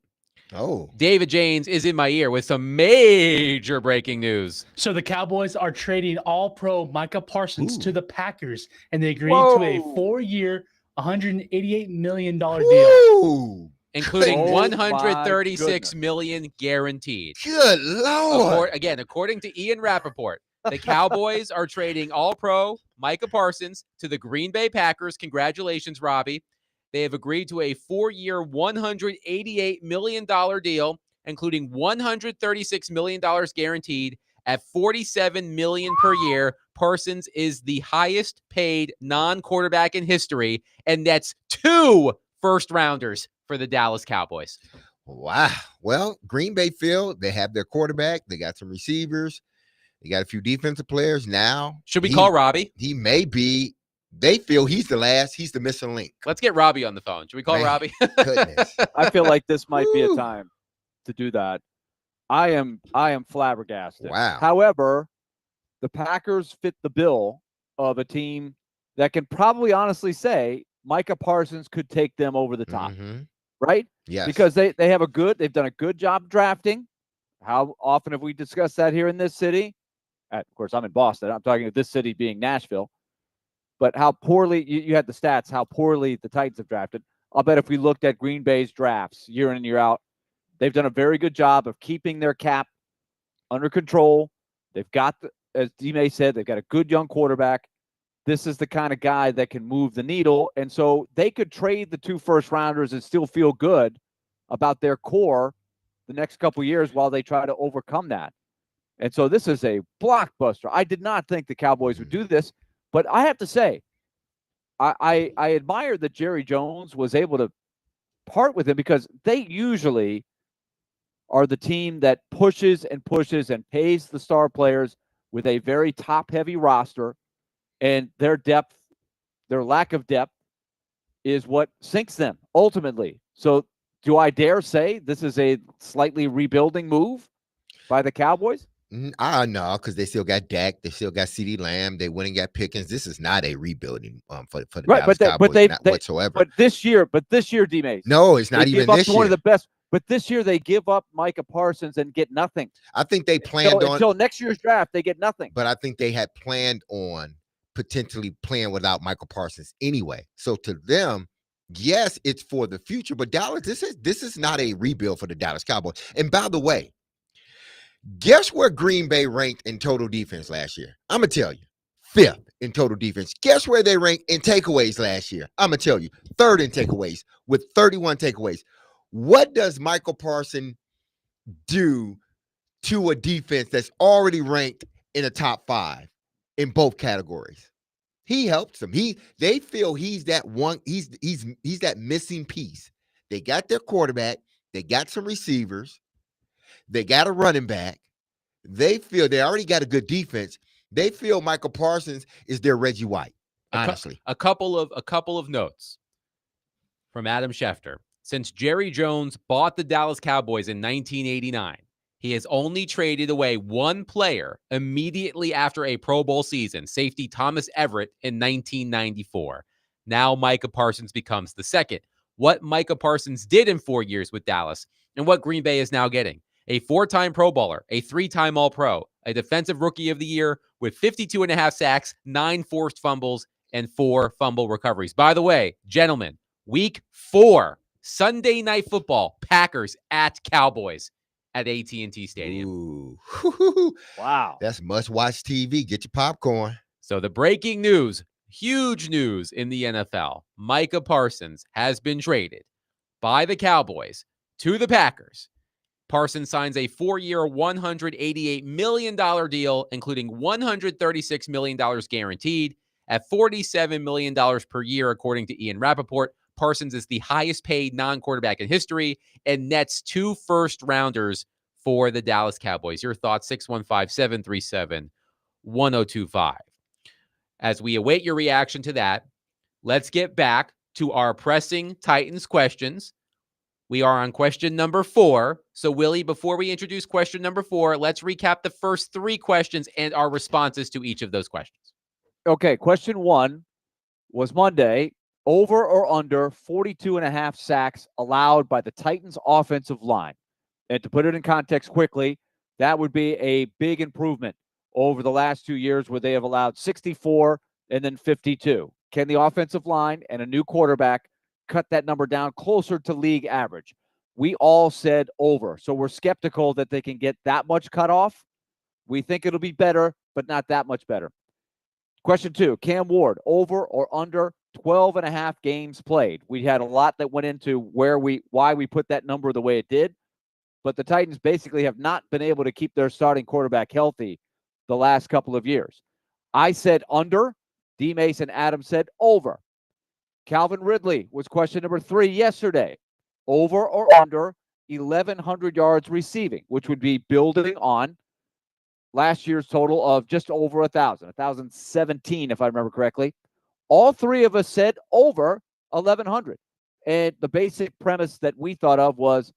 B: Oh,
A: David Janes is in my ear with some major breaking news.
G: So the Cowboys are trading All-Pro Micah Parsons
B: Ooh.
G: to the Packers, and they agreed
C: Whoa.
G: to a 4-year, $188 million deal.
B: Woo!
A: Including
C: Oh my
A: $136 million guaranteed.
B: Good Lord.
A: According to Ian Rappaport, the Cowboys are trading All-Pro Micah Parsons to the Green Bay Packers. Congratulations, Robbie. They have agreed to a 4-year, $188 million deal, including $136 million guaranteed at $47 million per year. Parsons is the highest paid non-quarterback in history, and that's 2 first-rounders for the Dallas Cowboys.
B: Wow. Well, Green Bay Field, they have their quarterback. They got some receivers. They got a few defensive players now.
A: Should we call Robbie?
B: He may be. They feel he's the missing link.
A: Let's get Robbie on the phone. Should we call
B: Man,
A: Robbie?
B: Goodness.
C: I feel like this might be a
B: Woo.
C: time to do that. I am flabbergasted.
B: Wow.
C: However, the Packers fit the bill of a team that can probably honestly say Micah Parsons could take them over the top,
B: Mhm.
C: right?
B: Yes.
C: Because they've done a good job drafting. How often have we discussed that here in this city? Of course, I'm in Boston. I'm talking of this city being Nashville. But how poorly, you had the stats, how poorly the Titans have drafted. I'll bet if we looked at Green Bay's drafts year in and year out, they've done a very good job of keeping their cap under control. They've got, as D-May said, they've got a good young quarterback. This is the kind of guy that can move the needle. And so they could trade the 2 first-rounders and still feel good about their core the next couple of years while they try to overcome that. And so this is a blockbuster. I did not think the Cowboys would do this. But I have to say, I admire that Jerry Jones was able to part with him because they usually are the team that pushes and pays the star players with a very top-heavy roster, and their depth, their lack of depth, is what sinks them ultimately. So do I dare say this is a slightly rebuilding move by the Cowboys?
B: No, because they still got Dak, they still got CeeDee Lamb, they went and got Pickens. This is not a rebuilding for the Dallas Cowboys, not whatsoever.
C: But this year, D-Mace.
B: No, it's not even this year.
C: One of the best. But this year they give up Micah Parsons and get nothing.
B: I think they planned
C: until next year's draft, they get nothing.
B: But I think they had planned on potentially playing without Michael Parsons anyway. So to them, yes, it's for the future. But Dallas, this is not a rebuild for the Dallas Cowboys. And by the way, guess where Green Bay ranked in total defense last year? I'm going to tell you. 5th in total defense. Guess where they ranked in takeaways last year? I'm going to tell you. 3rd in takeaways with 31 takeaways. What does Michael Parsons do to a defense that's already ranked in the top 5 in both categories? He helps them. They feel he's that one. He's that missing piece. They got their quarterback. They got some receivers. They got a running back. They feel they already got a good defense. They feel Michael Parsons is their Reggie White. Honestly,
A: a couple of notes from Adam Schefter. Since Jerry Jones bought the Dallas Cowboys in 1989, he has only traded away one player immediately after a Pro Bowl season, safety Thomas Everett in 1994. Now Micah Parsons becomes the second. What Micah Parsons did in 4 years with Dallas and what Green Bay is now getting. A 4-time Pro Bowler, a 3-time All-Pro, a Defensive Rookie of the Year with 52.5 sacks, 9 forced fumbles, and 4 fumble recoveries. By the way, gentlemen, week 4, Sunday Night Football, Packers at Cowboys. at AT&T Stadium.
B: Ooh.
C: Wow.
B: That's must-watch TV. Get your popcorn.
A: So the breaking news, huge news in the NFL. Micah Parsons has been traded by the Cowboys to the Packers. Parsons signs a 4-year, $188 million deal, including $136 million guaranteed at $47 million per year, according to Ian Rappaport. Parsons is the highest paid non-quarterback in history and nets 2 first-rounders for the Dallas Cowboys. Your thoughts, 615-737-1025. As we await your reaction to that, let's get back to our pressing Titans questions. We are on question number 4. So, Willie, before we introduce question number 4, let's recap the first 3 questions and our responses to each of those questions.
C: Okay, question 1 was Monday. Over or under 42.5 sacks allowed by the Titans offensive line. And to put it in context quickly, that would be a big improvement over the last 2 years where they have allowed 64 and then 52. Can the offensive line and a new quarterback cut that number down closer to league average? We all said over. So we're skeptical that they can get that much cut off. We think it'll be better, but not that much better. Question 2, Cam Ward, over or under 12.5 games played. We had a lot that went into why we put that number the way it did, but the Titans basically have not been able to keep their starting quarterback healthy the last couple of years. I said under. D. Mason Adams said over. Calvin Ridley was question number 3 yesterday. Over or under 1,100 yards receiving, which would be building on last year's total of just over 1,017, if I remember correctly. All 3 of us said over 1,100. And the basic premise that we thought of was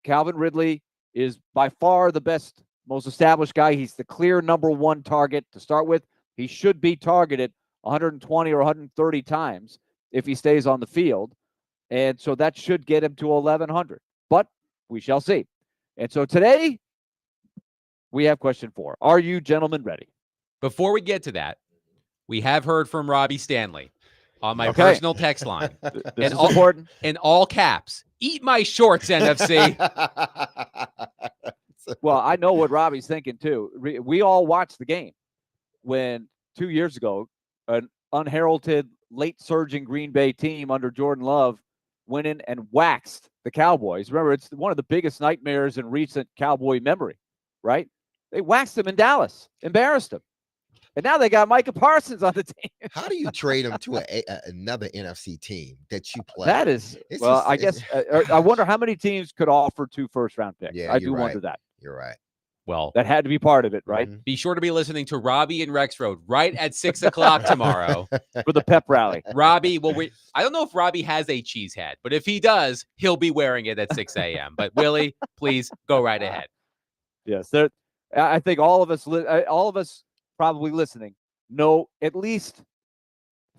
C: Calvin Ridley is by far the best, most established guy. He's the clear number 1 target to start with. He should be targeted 120 or 130 times if he stays on the field. And so that should get him to 1,100. But we shall see. And so today, we have question 4. Are you gentlemen ready?
A: Before we get to that, we have heard from Robbie Stanley on my personal text line.
C: This is important.
A: In all caps, eat my shorts, NFC.
C: Well, I know what Robbie's thinking, too. We all watched the game when 2 years ago, an unheralded, late-surging Green Bay team under Jordan Love went in and waxed the Cowboys. Remember, it's one of the biggest nightmares in recent Cowboy memory, right? They waxed them in Dallas, embarrassed them. And now they got Micah Parsons on the team.
B: How do you trade him to another NFC team that you play?
C: That is, I guess, I wonder how many teams could offer 2 first-round picks.
B: Yeah,
C: I do wonder that.
B: You're right.
A: Well,
C: that had to be part of it, right?
B: Mm-hmm.
A: Be sure to be listening to Robbie and Rex Road right at 6 o'clock tomorrow
C: for the pep rally.
A: Robbie, I don't know if Robbie has a cheese hat, but if he does, he'll be wearing it at 6 a.m. But Willie, please go right ahead.
C: Yes, I think all of us probably listening know at least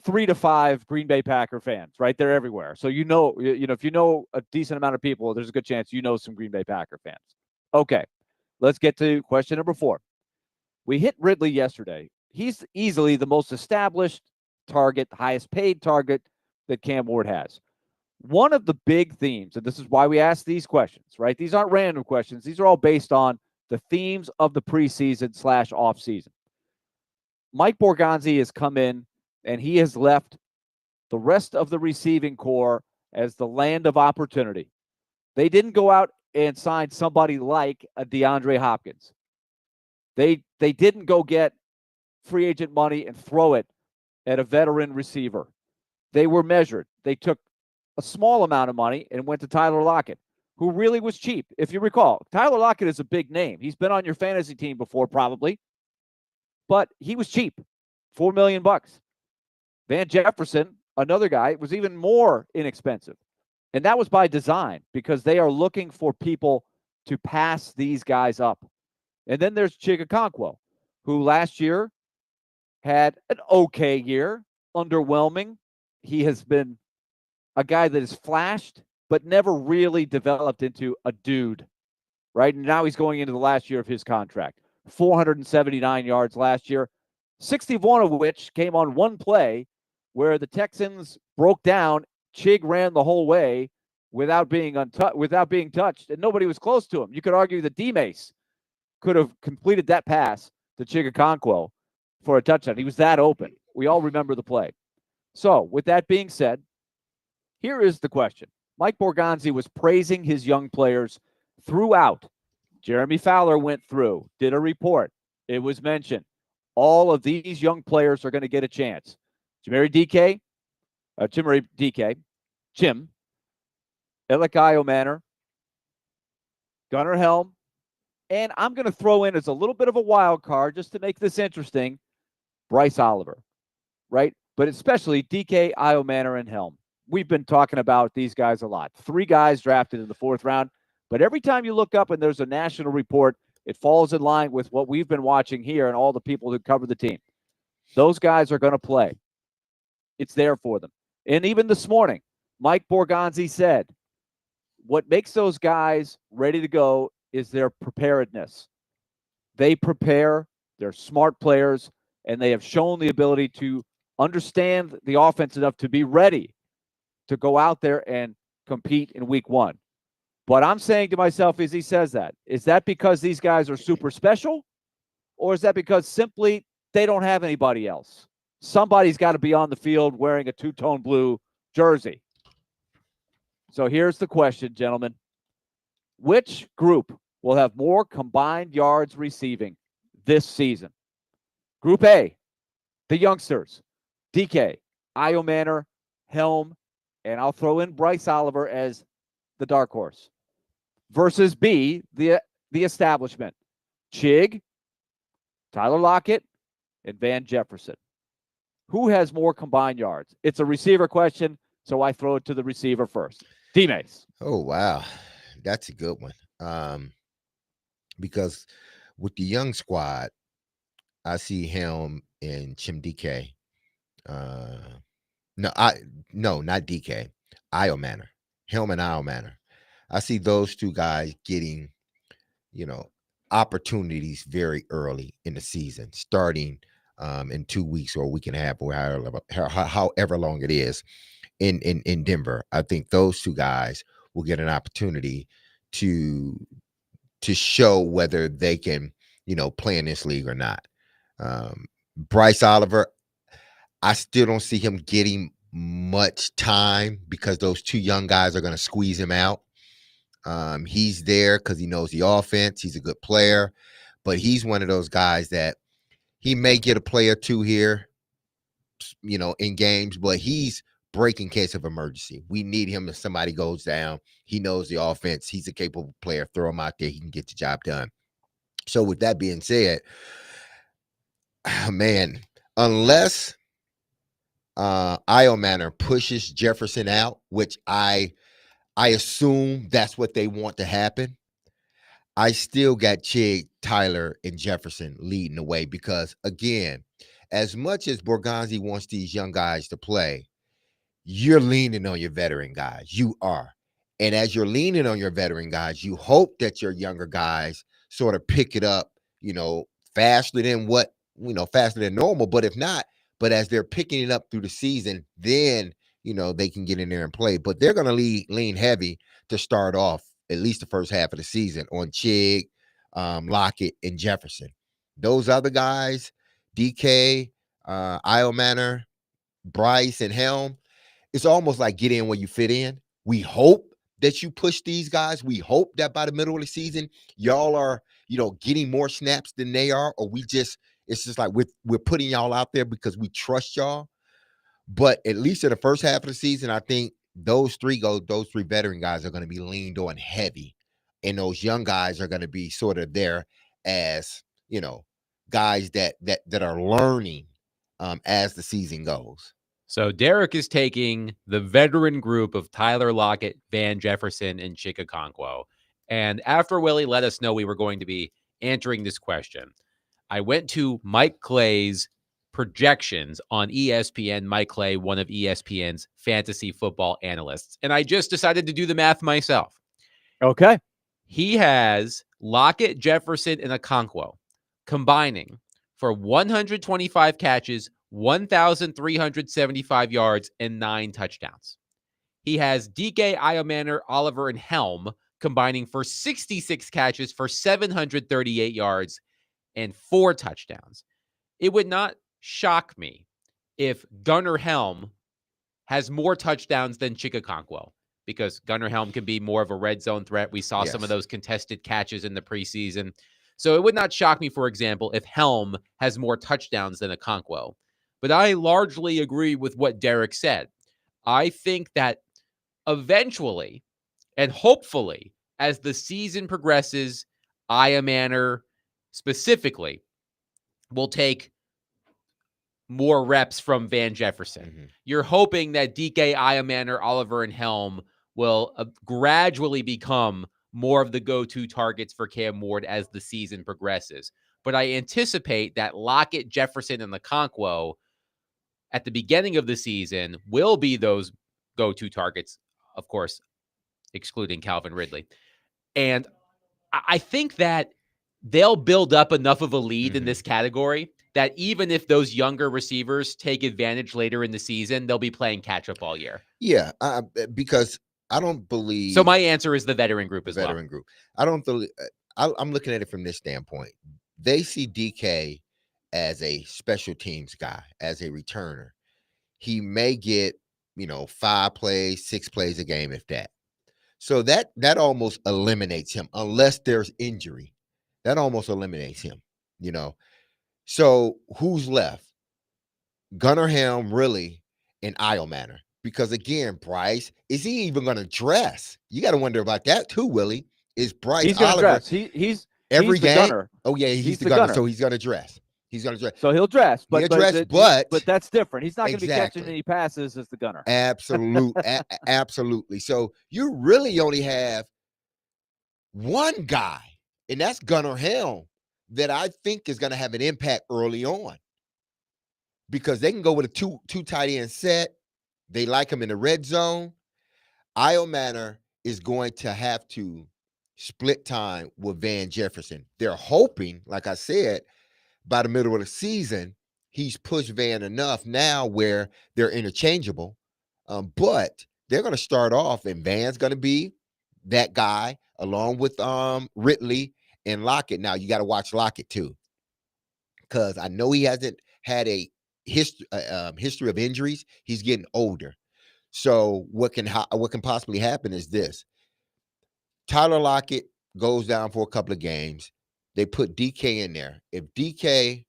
C: 3 to 5 Green Bay Packer fans, right? They're everywhere. So you know, if you know a decent amount of people, there's a good chance you know some Green Bay Packer fans. Okay. Let's get to question number 4. We hit Ridley yesterday. He's easily the most established target, highest paid target that Cam Ward has. One of the big themes, and this is why we ask these questions, right? These aren't random questions. These are all based on the themes of the preseason / offseason. Mike Borgonzi has come in and he has left the rest of the receiving core as the land of opportunity. They didn't go out and sign somebody like a DeAndre Hopkins. They didn't go get free agent money and throw it at a veteran receiver. They were measured. They took a small amount of money and went to Tyler Lockett, who really was cheap. If you recall, Tyler Lockett is a big name. He's been on your fantasy team before, probably, but he was cheap, $4 million. Van Jefferson, another guy, was even more inexpensive. And that was by design because they are looking for people to pass these guys up. And then there's Chig Okonkwo, who last year had an okay year, underwhelming. He has been a guy that has flashed, but never really developed into a dude, right? And now he's going into the last year of his contract. 479 yards last year, 61 of which came on one play where the Texans broke down. Chig ran the whole way, without being touched, and nobody was close to him. You could argue that D-Mace could have completed that pass to Chigakonkwo for a touchdown. He was that open. We all remember the play. So, with that being said, here is the question. Mike Borgonzi was praising his young players throughout. Jeremy Fowler went through, did a report. It was mentioned. All of these young players are going to get a chance. Chimere Dike, Elikai Omanor, Gunnar Helm, and I'm going to throw in as a little bit of a wild card just to make this interesting, Bryce Oliver, right? But especially DK, Iomanor, and Helm. We've been talking about these guys a lot. 3 guys drafted in the 4th round. But every time you look up and there's a national report, it falls in line with what we've been watching here and all the people who cover the team. Those guys are going to play. It's there for them. And even this morning, Mike Borgonzi said, what makes those guys ready to go is their preparedness. They prepare, they're smart players, and they have shown the ability to understand the offense enough to be ready to go out there and compete in week 1. But I'm saying to myself as he says that, is that because these guys are super special? Or is that because simply they don't have anybody else? Somebody's got to be on the field wearing a 2-tone blue jersey. So here's the question, gentlemen. Which group will have more combined yards receiving this season? Group A, the youngsters, DK, Iomanor, Helm, and I'll throw in Bryce Oliver as the dark horse. Versus B, the establishment, Chig, Tyler Lockett, and Van Jefferson. Who has more combined yards? It's a receiver question, so I throw it to the receiver first. D-Mace.
B: Oh, wow. That's a good one. Because with the young squad, I see Helm and Chimdike. Not DK. Iomanor. Helm and Iomanor. I see those 2 guys getting, opportunities very early in the season, starting in 2 weeks or a week and a half, or however long it is in Denver. I think those 2 guys will get an opportunity to show whether they can, play in this league or not. Bryce Oliver, I still don't see him getting much time because those 2 young guys are going to squeeze him out. He's there because he knows the offense. He's a good player, but he's one of those guys that he may get a play or 2 here, in games, but he's break in case of emergency. We need him if somebody goes down. He knows the offense. He's a capable player. Throw him out there. He can get the job done. So with that being said, man, unless Iomanor pushes Jefferson out, which I assume that's what they want to happen, I still got Chig, Tyler, and Jefferson leading the way because, again, as much as Borgonzi wants these young guys to play, you're leaning on your veteran guys. You are. And as you're leaning on your veteran guys, you hope that your younger guys sort of pick it up, faster than normal. But if not, but as they're picking it up through the season, then, they can get in there and play. But they're going to lean heavy to start off at least the first half of the season on Chig, Lockett, and Jefferson. Those other guys, DK, Iomanor, Bryce, and Helm, it's almost like get in where you fit in. We hope that you push these guys. We hope that by the middle of the season, y'all are, getting more snaps than they are, or it's just like we're putting y'all out there because we trust y'all. But at least in the first half of the season, I think those 3 veteran guys are going to be leaned on heavy, and those young guys are going to be sort of there as, guys that are learning as the season goes.
A: So Derek is taking the veteran group of Tyler Lockett, Van Jefferson, and Chigakonkwo. And after Willie let us know we were going to be answering this question, I went to Mike Clay's projections on ESPN. Mike Clay, one of ESPN's fantasy football analysts. And I just decided to do the math myself.
C: Okay.
A: He has Lockett, Jefferson, and Okonkwo combining for 125 catches, 1,375 yards, and 9 touchdowns. he has DK, Iomanner, Oliver, and Helm combining for 66 catches for 738 yards and 4 touchdowns. It would not shock me if Gunnar Helm has more touchdowns than Chig Okonkwo, because Gunnar Helm can be more of a red zone threat. We saw some of those contested catches in the preseason. So it would not shock me, for example, if Helm has more touchdowns than Okonkwo. But I largely agree with what Derek said. I think that eventually and hopefully, as the season progresses, Iomanner specifically will take more reps from Van Jefferson.
B: Mm-hmm.
A: You're hoping that DK, Iomanner, Oliver, and Helm will gradually become more of the go-to targets for Cam Ward as the season progresses. But I anticipate that Lockett, Jefferson, and Okonkwo at the beginning of the season will be those go-to targets, of course, excluding Calvin Ridley. And I think that they'll build up enough of a lead in this category that even if those younger receivers take advantage later in the season, they'll be playing catch up all year.
B: Yeah, because I don't believe.
A: So my answer is the veteran group as well.
B: Veteran group. I don't believe. I'm looking at it from this standpoint. They see DK as a special teams guy, as a returner. He may get 5 plays, 6 plays a game, if that. So that almost eliminates him, unless there's injury. That almost eliminates him. So who's left? Gunnar Helm, really, and Iomanner. Because again, Bryce, is he even going to dress? You got to wonder about that too, Willie. Is Bryce
C: He's going to
B: Oliver
C: dress. He's
B: every
C: he's the
B: game?
C: gunner.
B: Oh yeah, he's the
C: gunner.
B: So he's going to dress. He's going to dress.
C: So he'll dress, but
B: but
C: that's different. He's not going to be catching
B: Exactly.
C: any passes as the gunner.
B: Absolutely. So you really only have one guy, and that's Gunnar Helm, that I think is going to have an impact early on, because they can go with a two tight end set. They like him in the red zone. Iomanner is going to have to split time with Van Jefferson. They're hoping, like I said, by the middle of the season, he's pushed Van enough now where they're interchangeable. But they're going to start off, and Van's going to be that guy along with Ridley and Lockett. Now you got to watch Lockett too, because I know he hasn't had a history of injuries. He's getting older. So what can possibly happen is this: Tyler Lockett goes down for a couple of games. They put DK in there. If DK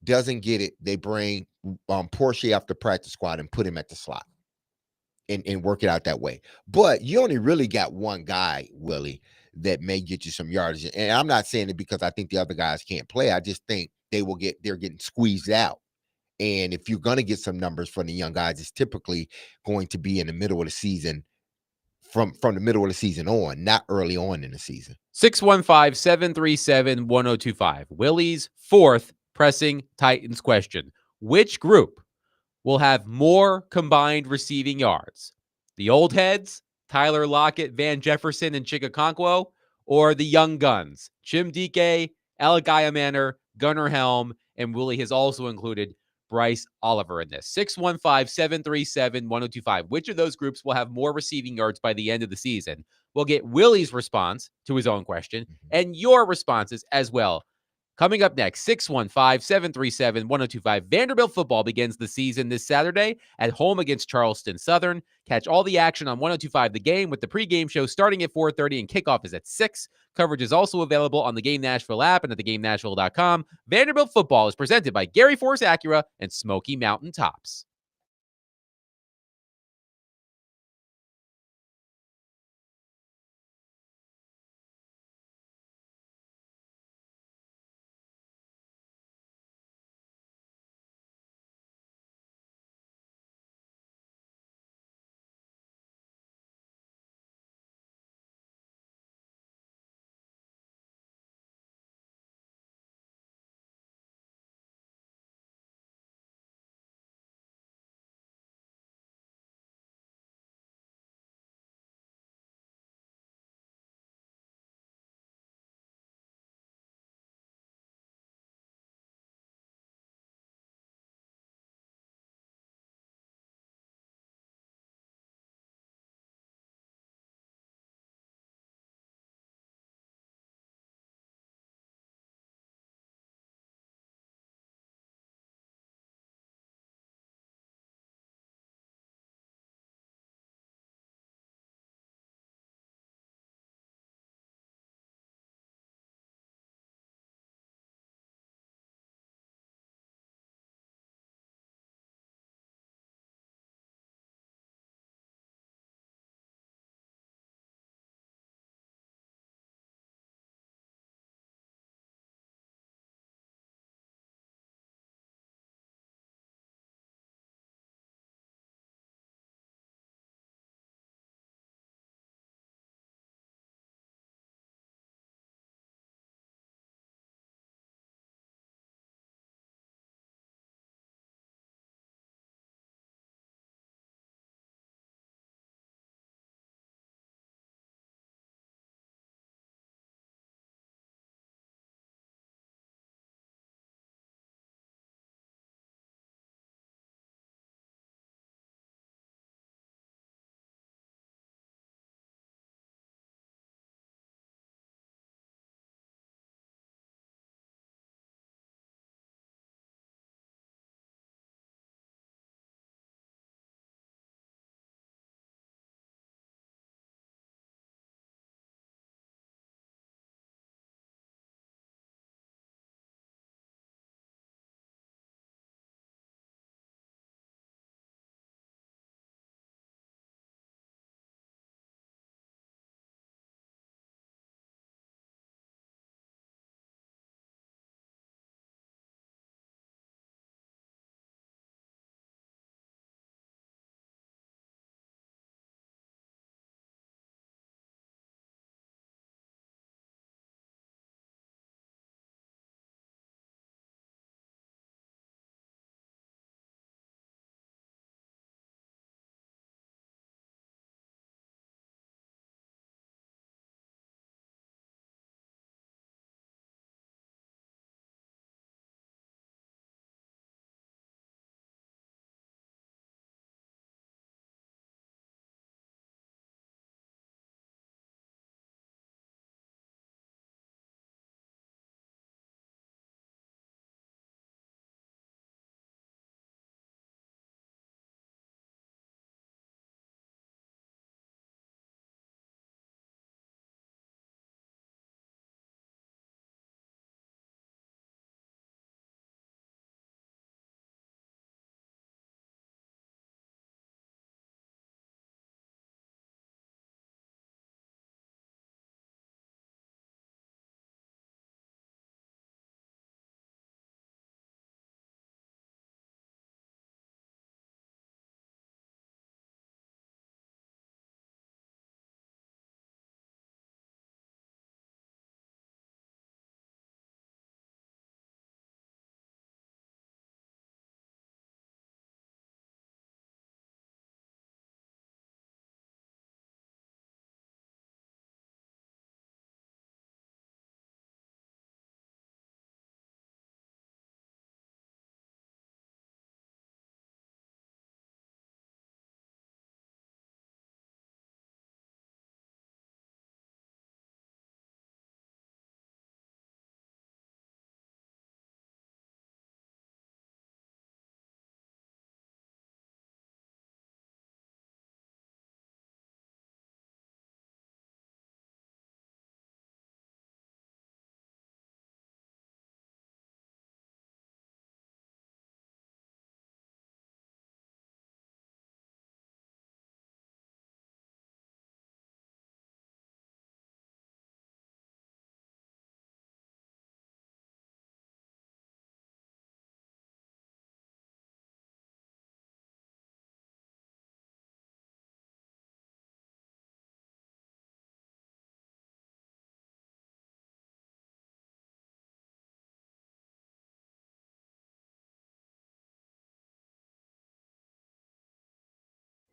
B: doesn't get it, they bring Porsche off the practice squad and put him at the slot and work it out that way. But you only really got one guy, Willie, that may get you some yardage. And I'm not saying it because I think the other guys can't play. I just think they're getting squeezed out. And if you're going to get some numbers from the young guys, it's typically going to be in the middle of the season, from the middle of the season on, not early on in the season.
A: 615-737-1025. Willie's fourth pressing Titans question. Which group will have more combined receiving yards? The old heads, Tyler Lockett, Van Jefferson, and Chig Okonkwo, or the young guns, Jim DK, Alec Iomanner, Gunnar Helm, and Willie has also included Bryce Oliver in this. 615-737-1025. Which of those groups will have more receiving yards by the end of the season? We'll get Willie's response to his own question and your responses as well. Coming up next, 615-737-1025. Vanderbilt football begins the season this Saturday at home against Charleston Southern. Catch all the action on 1025 The Game, with the pregame show starting at 4:30 and kickoff is at 6. Coverage is also available on the Game Nashville app and at theGameNashville.com. Vanderbilt football is presented by Gary Force Acura and Smoky Mountain Tops.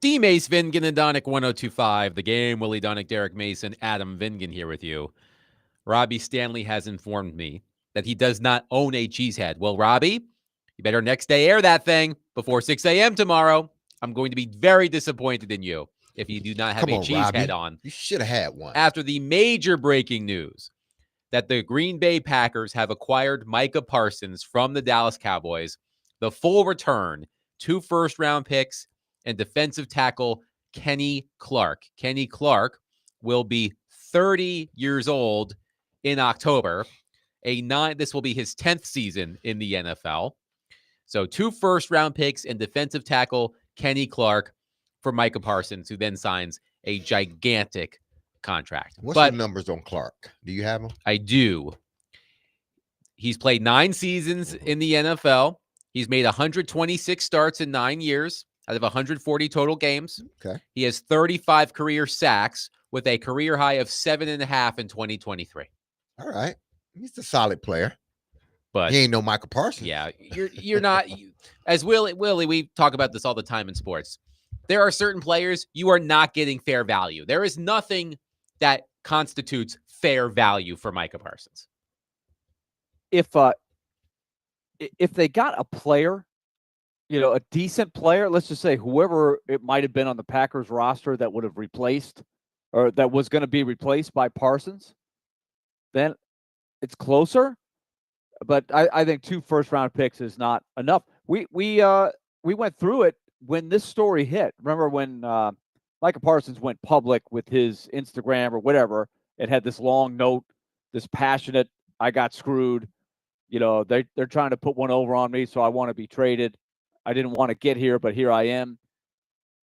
A: D. Mace, Vingan, and Donick 1025. The Game. Willie Donick, Derek Mason, Adam Vingan here with you. Robbie Stanley has informed me that he does not own a cheesehead. Well, Robbie, you better next day air that thing before 6 a.m. tomorrow. I'm going to be very disappointed in you if you do not have a cheesehead on.
B: You should have had one.
A: After the major breaking news that the Green Bay Packers have acquired Micah Parsons from the Dallas Cowboys, the full return, 2 first-round picks, and defensive tackle Kenny Clark. Kenny Clark will be 30 years old in October. This will be his 10th season in the NFL. So 2 first-round picks and defensive tackle Kenny Clark for Micah Parsons, who then signs a gigantic contract.
B: What's the numbers on Clark? Do you have them?
A: I do. He's played 9 seasons in the NFL. He's made 126 starts in 9 years out of 140 total games.
B: Okay.
A: He has 35 career sacks with a career high of 7.5 in 2023.
B: All right. He's a solid player.
A: But
B: he ain't no Michael Parsons.
A: Yeah, you're not. As Willie, we talk about this all the time in sports. There are certain players you are not getting fair value. There is nothing that constitutes fair value for Micah Parsons.
C: If they got a player, a decent player, let's just say whoever it might have been on the Packers roster that would have replaced or that was going to be replaced by Parsons, then it's closer. But I think 2 first-round picks is not enough. We went through it when this story hit. Remember when Micah Parsons went public with his Instagram or whatever? It had this long note, this passionate, I got screwed. They're trying to put one over on me, so I want to be traded. I didn't want to get here, but here I am.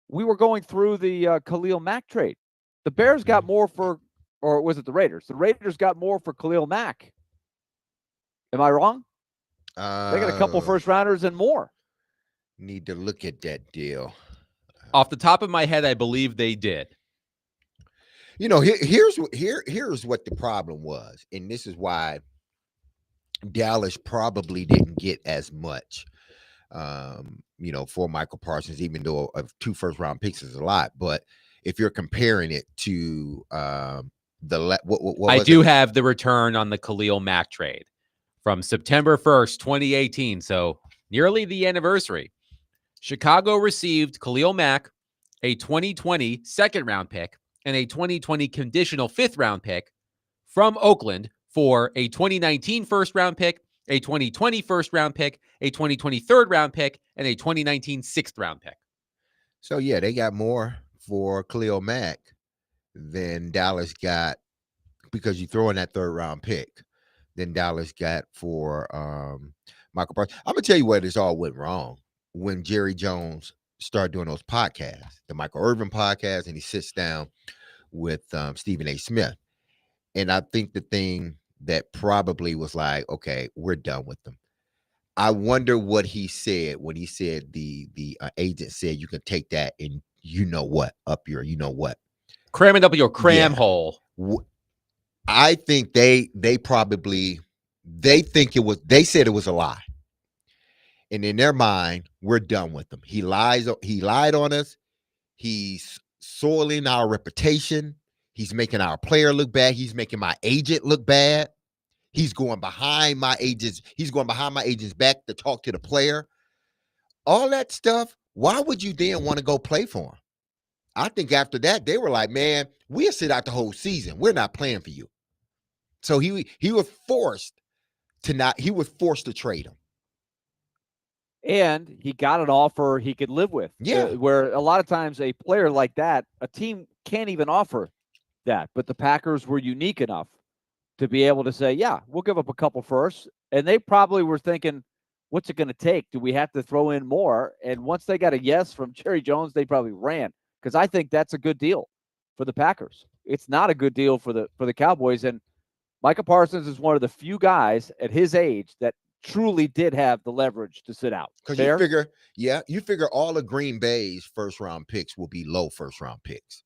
C: We were going through the Khalil Mack trade. The Bears got more for, or was it the Raiders? The Raiders got more for Khalil Mack. Am I wrong? They got a couple first rounders and more.
B: Need to look at that deal.
A: Off the top of my head, I believe they did.
B: Here's what the problem was, and this is why Dallas probably didn't get as much, for Michael Parsons, even though 2 first-round picks is a lot. But if you're comparing it to I
A: do have the return on the Khalil Mack trade from September 1st, 2018. So nearly the anniversary. Chicago received Khalil Mack, a 2020 second-round pick, and a 2020 conditional 5th-round pick from Oakland for a 2019 first-round pick, a 2020 first-round pick, a 2020 third-round pick, and a 2019 6th-round pick.
B: So, yeah, they got more for Khalil Mack than Dallas got because you throw in that 3rd-round pick than Dallas got for Michael Parsons. I'm going to tell you where this all went wrong. When Jerry Jones started doing those podcasts, the Michael Irvin podcast, and he sits down with Stephen A. Smith. And I think the thing that probably was like, okay, we're done with them. I wonder what he said when he said the agent said you can take that and
A: cram it up your cram hole.
B: I think they said it was a lie. And in their mind, we're done with him. He lied on us. He's soiling our reputation. He's making our player look bad. He's making my agent look bad. He's going behind my agents. He's going behind my agent's back to talk to the player. All that stuff. Why would you then want to go play for him? I think after that, they were like, man, we'll sit out the whole season. We're not playing for you. So he was forced to trade him.
C: And he got an offer he could live with.
B: Yeah.
C: Where a lot of times a player like that, a team can't even offer that. But the Packers were unique enough to be able to say, yeah, we'll give up a couple first. And they probably were thinking, what's it going to take? Do we have to throw in more? And once they got a yes from Jerry Jones, they probably ran. Because I think that's a good deal for the Packers. It's not a good deal for the Cowboys. And Micah Parsons is one of the few guys at his age that truly did have the leverage to sit out.
B: Because you figure all of Green Bay's first-round picks will be low first-round picks.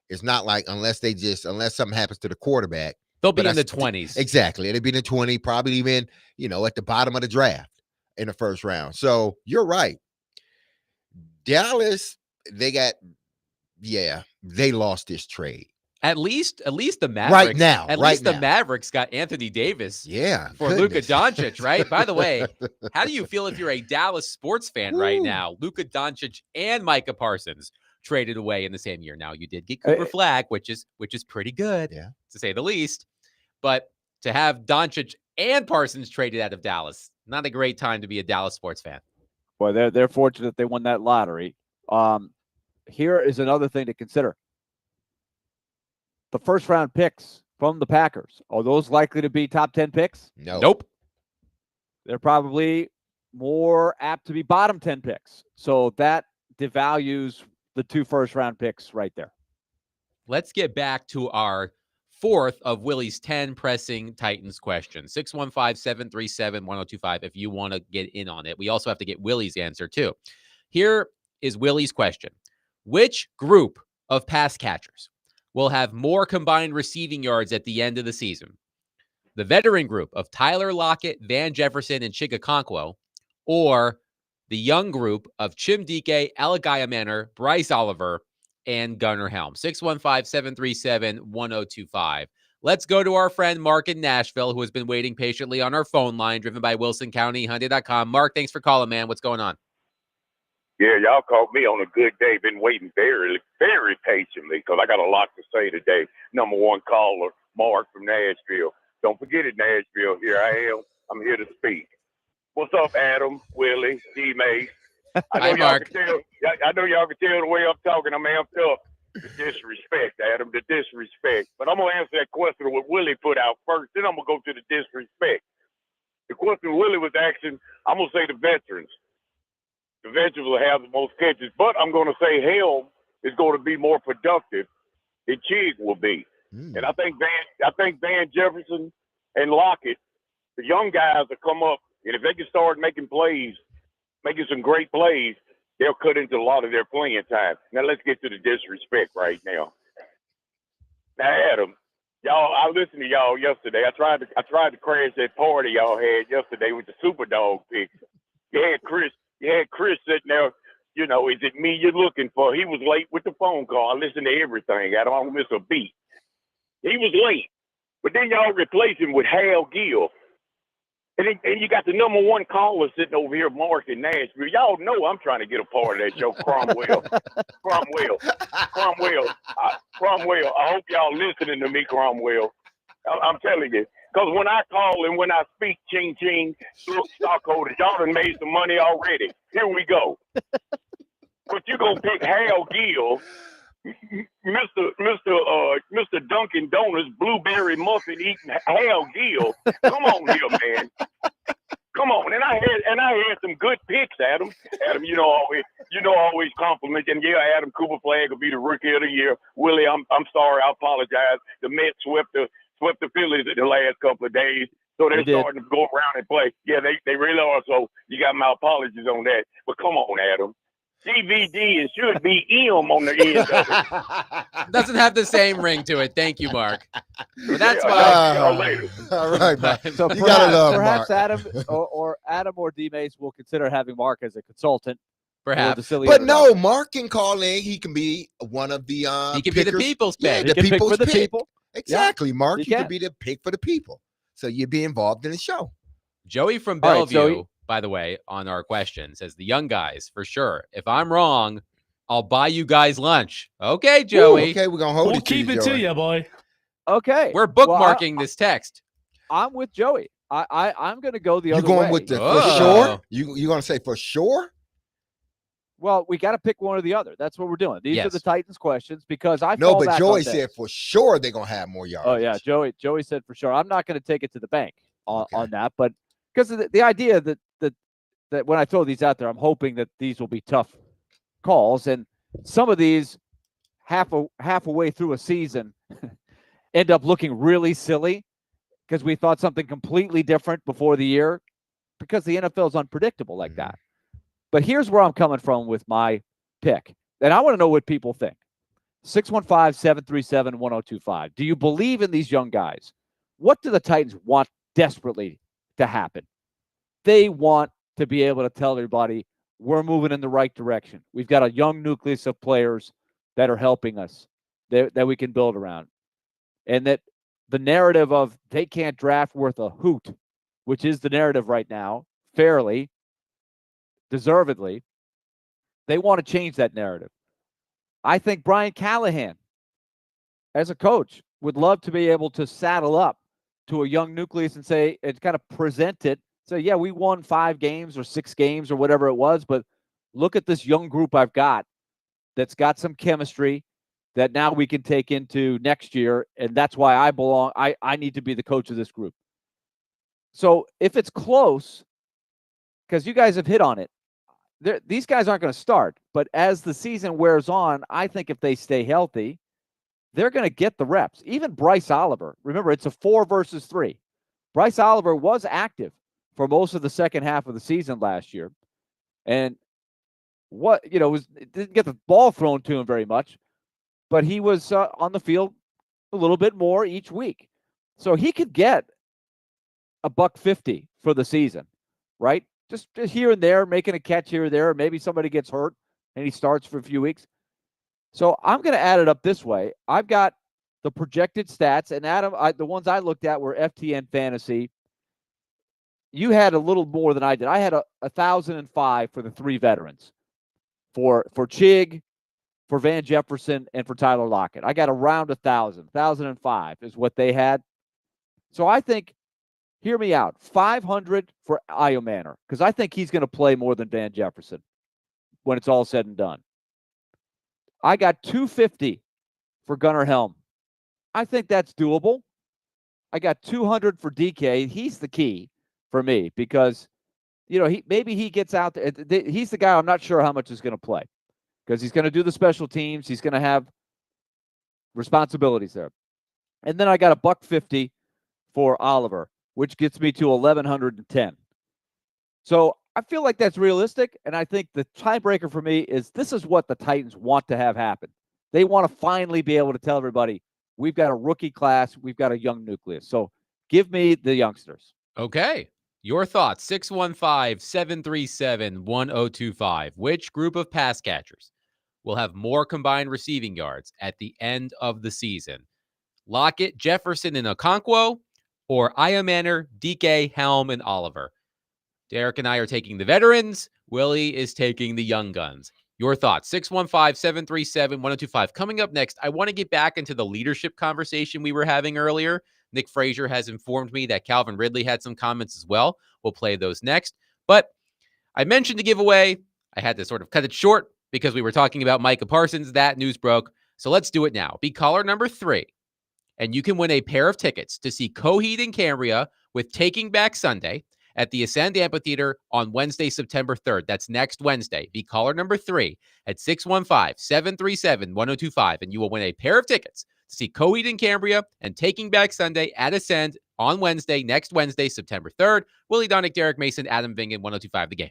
B: It's not like unless something happens to the quarterback.
A: They'll be in the 20s.
B: Exactly. It'll be in the 20, probably even, at the bottom of the draft in the first round. So you're right. Dallas they lost this trade.
A: At least the Mavericks
B: Right now.
A: the Mavericks got Anthony Davis
B: Yeah.
A: for Luka Doncic, right? By the way, how do you feel if you're a Dallas sports fan right now? Luka Doncic and Micah Parsons traded away in the same year. Now you did get Cooper Flag, which is pretty good, to say the least. But to have Doncic and Parsons traded out of Dallas, not a great time to be a Dallas sports fan.
C: Well, they're fortunate they won that lottery. Here is another thing to consider. The first round picks from the Packers, are those likely to be top 10 picks?
B: No.
A: Nope.
C: They're probably more apt to be bottom 10 picks. So that devalues the 2 first round picks right there.
A: Let's get back to our fourth of Willie's 10 pressing Titans questions. 615-737-1025 if you want to get in on it. We also have to get Willie's answer too. Here is Willie's question. Which group of pass catchers will have more combined receiving yards at the end of the season? The veteran group of Tyler Lockett, Van Jefferson, and Chig Okonkwo, or the young group of Chimdike, Alagai Manor, Bryce Oliver, and Gunnar Helm? 615-737-1025. Let's go to our friend Mark in Nashville, who has been waiting patiently on our phone line, driven by WilsonCountyHyundai.com. Mark, thanks for calling, man. What's going on?
H: Yeah, y'all caught me on a good day. Been waiting very, very patiently because I got a lot to say today. Number one caller, Mark from Nashville. Don't forget it, Nashville. Here I am. I'm here to speak. What's up, Adam, Willie, D-Mace?
A: Hi, Mark.
H: I know y'all can tell the way I'm talking. I'm amped up. The disrespect, Adam, the disrespect. But I'm going to answer that question what Willie put out first. Then I'm going to go to the disrespect. The question Willie was asking, I'm going to say the veterans. The veterans will have the most catches. But I'm going to say Helm is going to be more productive than Chig will be. And I think Van Jefferson and Lockett, the young guys that come up, and if they can start making plays, making some great plays, they'll cut into a lot of their playing time. Now let's get to the disrespect right now. Now, Adam, y'all, I listened to y'all yesterday. I tried to crash that party y'all had yesterday with the Superdog pick. You had Chris sitting there. You know, is it me you're looking for? He was late with the phone call. I listened to everything. I don't miss a beat. He was late, but then y'all replace him with Hal Gill. And you got the number one caller sitting over here, Mark in Nashville. Y'all know I'm trying to get a part of that show, Cromwell. Cromwell. I hope y'all listening to me, Cromwell. I'm telling you. Because when I call and when I speak, ching, ching, look, stockholders, y'all done made some money already. Here we go. But you're going to pick Hal Gill, Mr. Dunkin' Donuts, blueberry muffin eating Hal Gill. Come on here, man. Come on. And I had some good picks, Adam. Adam, always compliment. And yeah, Adam, Cooper Flag will be the rookie of the year. Willie, I'm sorry, I apologize. The Mets swept the Phillies the last couple of days. So they're starting to go around and play. Yeah, they really are. So you got my apologies on that. But come on, Adam. DVD and should be M on the end of it.
A: Doesn't have the same ring to it. Thank you, Mark. But that's why.
B: All right, Mark.
C: So perhaps Adam or Adam or D-Mace will consider having Mark as a consultant.
A: Perhaps.
B: But no, Mark can call in. He can be one of the
A: he can pickers. Be the people's pick.
B: Yeah, the people's pick.
C: People.
B: Exactly, Mark. You can be the pick for the people. So you'd be involved in the show.
A: Joey from Bellevue, by the way, on our question says the young guys for sure. If I'm wrong, I'll buy you guys lunch. Okay, Joey.
B: Ooh, okay, we're gonna hold
G: we'll
B: it to
G: keep
B: you,
G: it
B: Joey.
G: to you, boy.
C: Okay,
A: we're bookmarking this text.
C: I'm with Joey. I'm gonna go the other way.
B: You going with the for sure? You gonna say for sure?
C: Well, we got to pick one or the other. That's what we're doing. These are the Titans questions because I
B: no, but Joey said for sure they're gonna have more yards.
C: Oh yeah, Joey said for sure. I'm not gonna take it to the bank on that, but because of the idea that when I throw these out there, I'm hoping that these will be tough calls, and some of these half a way through a season end up looking really silly because we thought something completely different before the year because the NFL is unpredictable like that. But here's where I'm coming from with my pick, and I want to know what people think. 615-737-1025. Do you believe in these young guys? What do the Titans want desperately to happen? They want to be able to tell everybody, we're moving in the right direction. We've got a young nucleus of players that are helping us that we can build around. And that the narrative of they can't draft worth a hoot, which is the narrative right now, fairly, deservedly, they want to change that narrative. I think Brian Callahan, as a coach, would love to be able to saddle up to a young nucleus and say, and kind of present it. So, yeah, we won 5 games or 6 games or whatever it was, but look at this young group I've got that's got some chemistry that now we can take into next year. And that's why I belong. I need to be the coach of this group. So if it's close, because you guys have hit on it, these guys aren't going to start. But as the season wears on, I think if they stay healthy, they're going to get the reps. Even Bryce Oliver. Remember, it's a 4 versus 3. Bryce Oliver was active for most of the second half of the season last year. And didn't get the ball thrown to him very much, but he was on the field a little bit more each week. So he could get $150 for the season, right? Just here and there, making a catch here or there. Maybe somebody gets hurt and he starts for a few weeks. So I'm going to add it up this way. I've got the projected stats, and Adam, the ones I looked at were FTN Fantasy. You had a little more than I did. I had 1,005 for the 3 veterans, for Chig, for Van Jefferson, and for Tyler Lockett. I got around 1,000. 1,005 is what they had. So I think, hear me out, 500 for Io Manor, because I think he's going to play more than Van Jefferson when it's all said and done. I got 250 for Gunnar Helm. I think that's doable. I got 200 for DK. He's the key for me because, maybe he gets out there. He's the guy I'm not sure how much is going to play because he's going to do the special teams. He's going to have responsibilities there. And then I got $150 for Oliver, which gets me to 1,110. So I feel like that's realistic, and I think the tiebreaker for me is this is what the Titans want to have happen. They want to finally be able to tell everybody, we've got a rookie class, we've got a young nucleus. So give me the youngsters.
A: Okay. Your thoughts, 615-737-1025. Which group of pass catchers will have more combined receiving yards at the end of the season? Lockett, Jefferson, and Okonkwo, or Io Manor, DK, Helm, and Oliver? Derek and I are taking the veterans. Willie is taking the young guns. Your thoughts, 615-737-1025. Coming up next, I want to get back into the leadership conversation we were having earlier. Nick Frazier has informed me that Calvin Ridley had some comments as well. We'll play those next. But I mentioned the giveaway. I had to sort of cut it short because we were talking about Micah Parsons. That news broke. So let's do it now. Be caller number 3, and you can win a pair of tickets to see Coheed and Cambria with Taking Back Sunday at the Ascend Amphitheater on Wednesday, September 3rd. That's next Wednesday. Be caller number 3 at 615-737-1025, and you will win a pair of tickets to see Coheed and Cambria and Taking Back Sunday at Ascend on Wednesday, next Wednesday, September 3rd. Willie Donick, Derek Mason, Adam Vingan, 1025 The Game.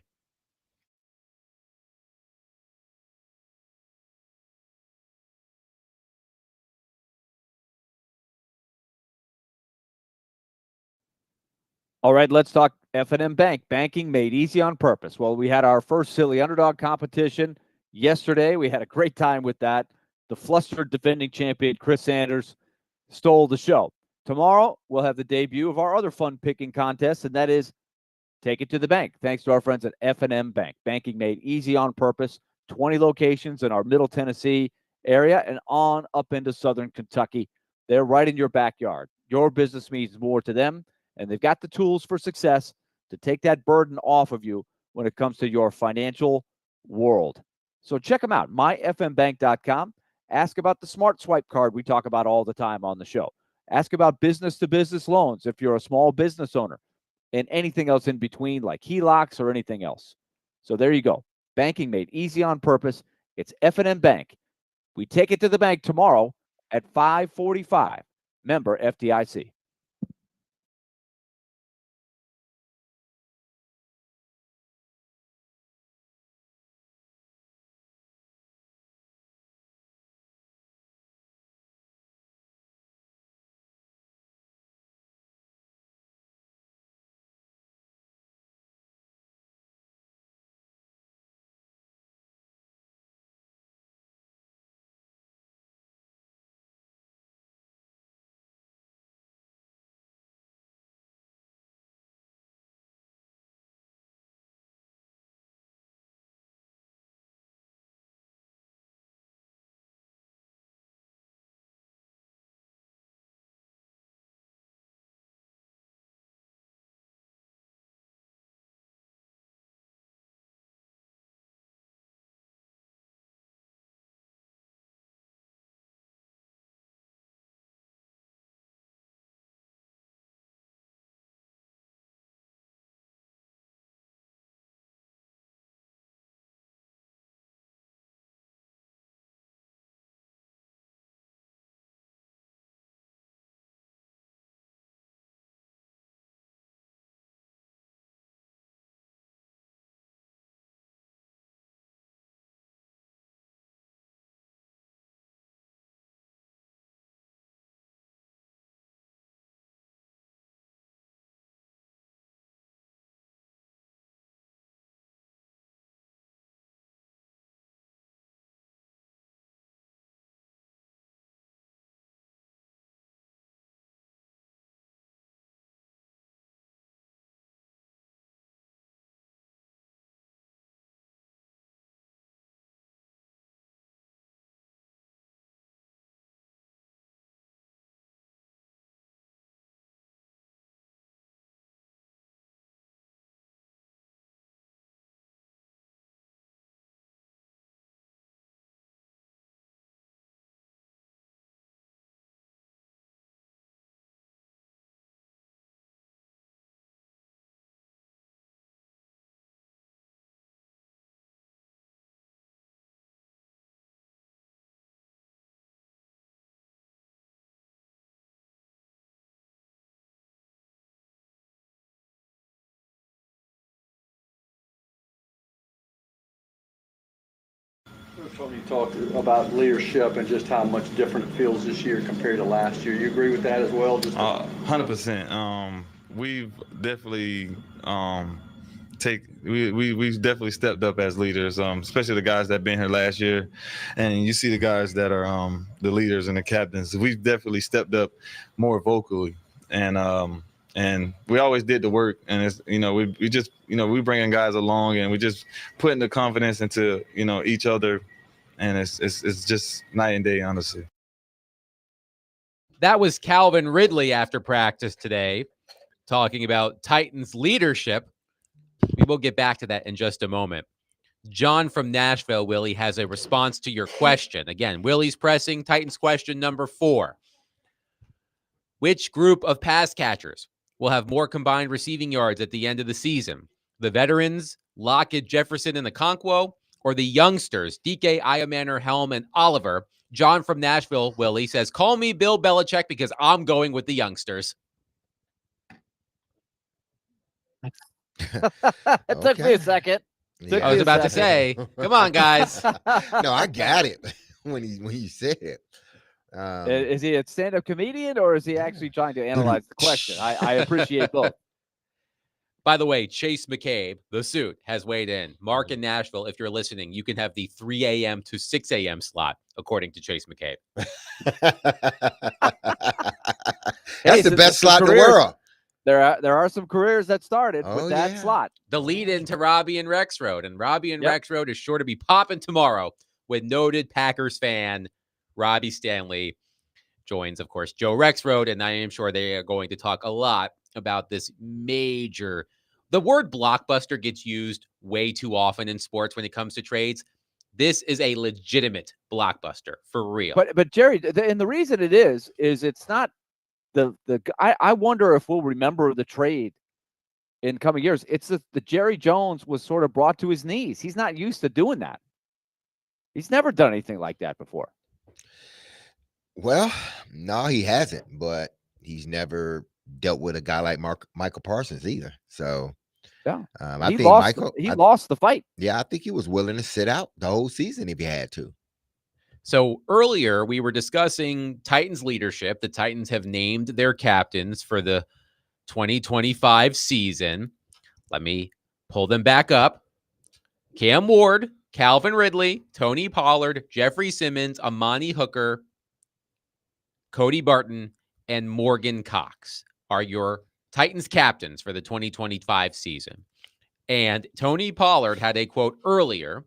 C: All right, let's talk F&M Bank. Banking made easy on purpose. Well, we had our first Silly Underdog competition yesterday. We had a great time with that. The flustered defending champion, Chris Sanders, stole the show. Tomorrow, we'll have the debut of our other fun picking contest, and that is Take It to the Bank. Thanks to our friends at F&M Bank. Banking made easy on purpose. 20 locations in our Middle Tennessee area and on up into Southern Kentucky. They're right in your backyard. Your business means more to them, and they've got the tools for success to take that burden off of you when it comes to your financial world. So check them out, myfmbank.com. Ask about the Smart Swipe card we talk about all the time on the show. Ask about business-to-business loans if you're a small business owner, and anything else in between like HELOCs or anything else. So there you go. Banking made easy on purpose. It's F&M Bank. We take it to the bank tomorrow at 5:45. Member FDIC.
D: Tony talked about leadership and just how much different it feels this year compared to last year. You agree with that as well?
I: 100%. We've definitely we've definitely stepped up as leaders, especially the guys that been here last year, and you see the guys that are the leaders and the captains. We've definitely stepped up more vocally, and we always did the work. And it's we just we bringing guys along, and we just putting the confidence into each other, and it's just night and day, honestly.
A: That was Calvin Ridley after practice today, talking about Titans leadership. We will get back to that in just a moment. John from Nashville, Willie, has a response to your question. Again, Willie's pressing Titans question number 4. Which group of pass catchers will have more combined receiving yards at the end of the season? The veterans, Lockett, Jefferson, and Okonkwo, or the youngsters, DK, Iomanair, Helm, and Oliver? John from Nashville, Willie, says, call me Bill Belichick because I'm going with the youngsters.
C: It took me a second.
A: I was about to say, come on, guys.
B: No, I got it when you said it.
C: Is he a stand-up comedian or is he actually trying to analyze the question? I appreciate both.
A: By the way, Chase McCabe, the suit, has weighed in. Mark in Nashville, if you're listening, you can have the 3 a.m. to 6 a.m. slot, according to Chase McCabe.
B: That's the best slot in the world.
C: There are some careers that started with that slot.
A: The lead into Robbie and Rexroad. And Robbie and Rexroad is sure to be popping tomorrow with noted Packers fan Robbie Stanley. Joins, of course, Joe Rexroad. And I am sure they are going to talk a lot about this major. The word blockbuster gets used way too often in sports when it comes to trades. This is a legitimate blockbuster for real.
C: But Jerry, and the reason it is it's not I wonder if we'll remember the trade in coming years. It's the Jerry Jones was sort of brought to his knees. He's not used to doing that. He's never done anything like that before.
B: Well, no, he hasn't, but he's never dealt with a guy like Michael Parsons either. So
C: yeah,
B: I think
C: he lost the fight.
B: Yeah, I think he was willing to sit out the whole season if he had to.
A: So earlier we were discussing Titans leadership. The Titans have named their captains for the 2025 season. Let me pull them back up. Cam Ward, Calvin Ridley, Tony Pollard, Jeffrey Simmons, Amani Hooker, Cody Barton, and Morgan Cox are your Titans captains for the 2025 season. And Tony Pollard had a quote earlier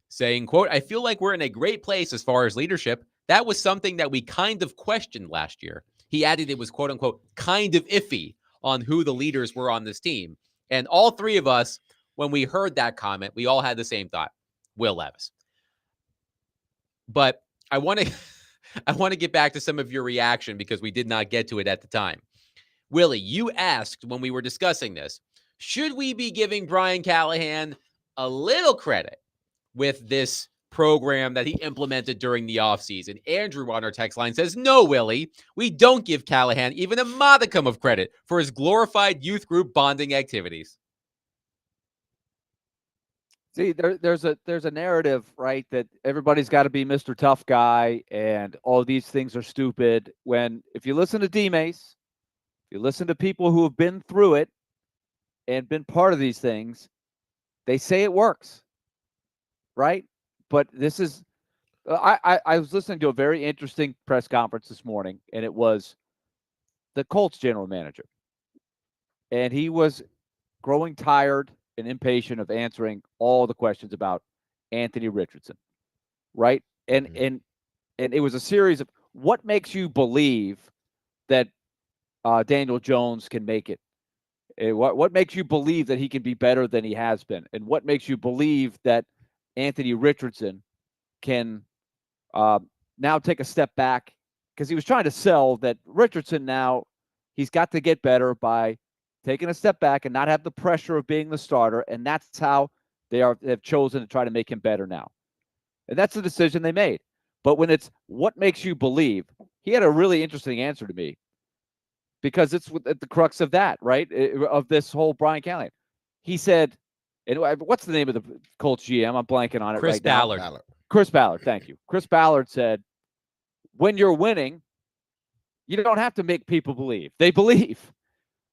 A: saying, quote, I feel like we're in a great place as far as leadership. That was something that we kind of questioned last year. He added it was, quote unquote, kind of iffy on who the leaders were on this team. And all three of us, when we heard that comment, we all had the same thought, Will Levis. But I want to get back to some of your reaction because we did not get to it at the time. Willie, you asked when we were discussing this, should we be giving Brian Callahan a little credit with this program that he implemented during the offseason? Andrew on our text line says, no, Willie, we don't give Callahan even a modicum of credit for his glorified youth group bonding activities.
C: See, there's a narrative, right, that everybody's got to be Mr. Tough Guy and all these things are stupid. When if you listen to D-Mace, if you listen to people who have been through it and been part of these things, they say it works. Right. But this is I was listening to a very interesting press conference this morning, and it was the Colts general manager. And he was growing tired and impatient of answering all the questions about Anthony Richardson. Right. And it was a series of what makes you believe that Daniel Jones can make it? What makes you believe that he can be better than he has been? And what makes you believe that Anthony Richardson can now take a step back? Because he was trying to sell that Richardson now, he's got to get better by taking a step back and not have the pressure of being the starter. And that's how they've chosen to try to make him better now. And that's the decision they made. But when it's what makes you believe, he had a really interesting answer to me. Because it's at the crux of that, right? Of this whole Brian Callahan. He said, and what's the name of the Colts GM? I'm blanking on it
A: Chris
C: right
A: Ballard.
C: now. Chris Ballard, thank you. Chris Ballard said, when you're winning, you don't have to make people believe. They believe.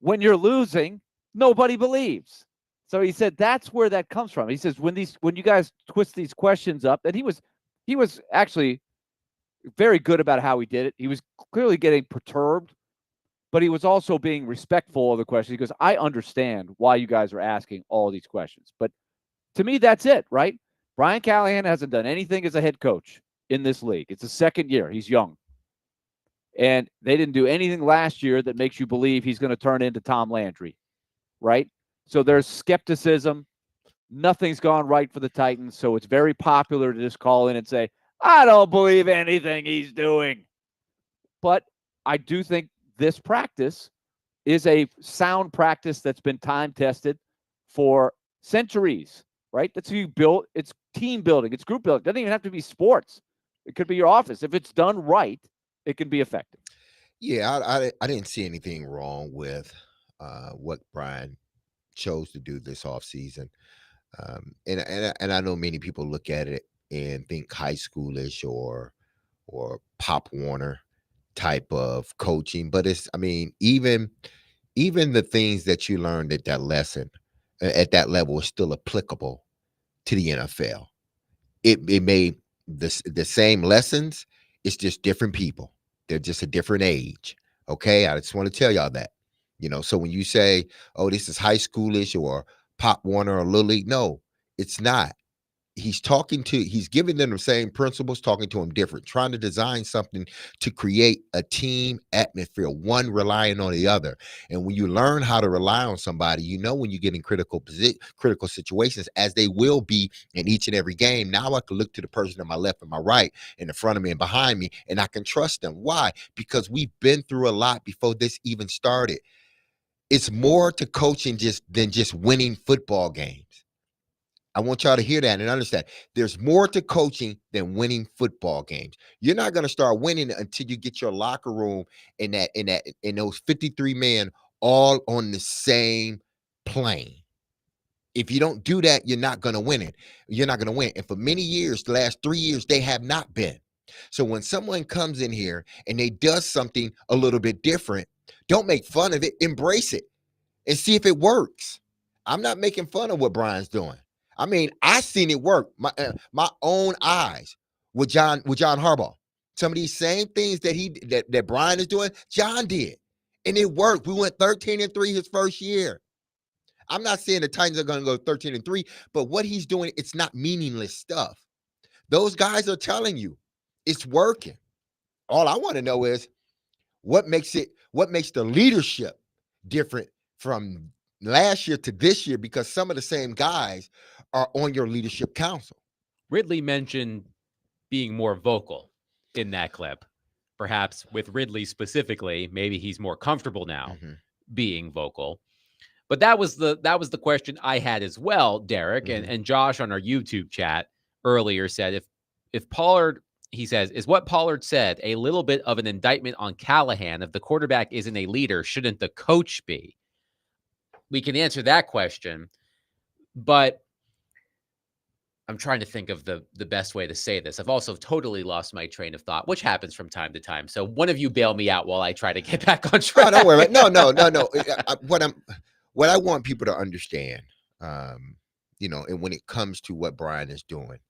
C: When you're losing, nobody believes. So he said that's where that comes from. He says when you guys twist these questions up, and he was actually very good about how he did it. He was clearly getting perturbed, but he was also being respectful of the question. He goes, I understand why you guys are asking all these questions. But to me, that's it, right? Brian Callahan hasn't done anything as a head coach in this league. It's his second year. He's young. And they didn't do anything last year that makes you believe he's going to turn into Tom Landry, right? So there's skepticism. Nothing's gone right for the Titans. So it's very popular to just call in and say, I don't believe anything he's doing. But I do think this practice is a sound practice that's been time tested for centuries, right? That's how you build. It's team building. It's group building. It doesn't even have to be sports. It could be your office. If it's done right, it can be effective.
B: Yeah, I didn't see anything wrong with what Brian chose to do this offseason. And I know many people look at it and think high schoolish or Pop Warner type of coaching, but even the things that you learned at that at that level is still applicable to the NFL. It may the same lessons. It's just different people. They're just a different age. Okay, I just want to tell y'all that. So when you say, "Oh, this is high schoolish or Pop Warner or Little League," no, it's not. He's giving them the same principles, talking to them different, trying to design something to create a team atmosphere, one relying on the other. And when you learn how to rely on somebody, when you get in critical situations, as they will be in each and every game, now I can look to the person to my left and my right, in the front of me and behind me, and I can trust them. Why? Because we've been through a lot before this even started. It's more to coaching than just winning football games. I want y'all to hear that and understand. There's more to coaching than winning football games. You're not going to start winning until you get your locker room in those 53 men all on the same plane. If you don't do that, you're not going to win it. You're not going to win. And for many years, the last 3 years, they have not been. So when someone comes in here and they does something a little bit different, don't make fun of it. Embrace it and see if it works. I'm not making fun of what Brian's doing. I seen it work. My own eyes with John Harbaugh. Some of these same things that Brian is doing, John did, and it worked. We went 13-3 his first year. I'm not saying the Titans are going to go 13-3, but what he's doing, it's not meaningless stuff. Those guys are telling you it's working. All I want to know is what makes the leadership different from last year to this year, because some of the same guys are on your leadership council.
A: Ridley mentioned being more vocal in that clip. Perhaps with Ridley specifically, maybe he's more comfortable now being vocal. But that was the question I had as well, Derek. And Josh on our YouTube chat earlier said, if Pollard, he says, is what Pollard said a little bit of an indictment on Callahan? If the quarterback isn't a leader, shouldn't the coach be? We can answer that question, but I'm trying to think of the best way to say this. I've also totally lost my train of thought, which happens from time to time. So one of you bail me out while I try to get back on track.
B: No, don't worry. No. What I want people to understand, and when it comes to what Brian is doing,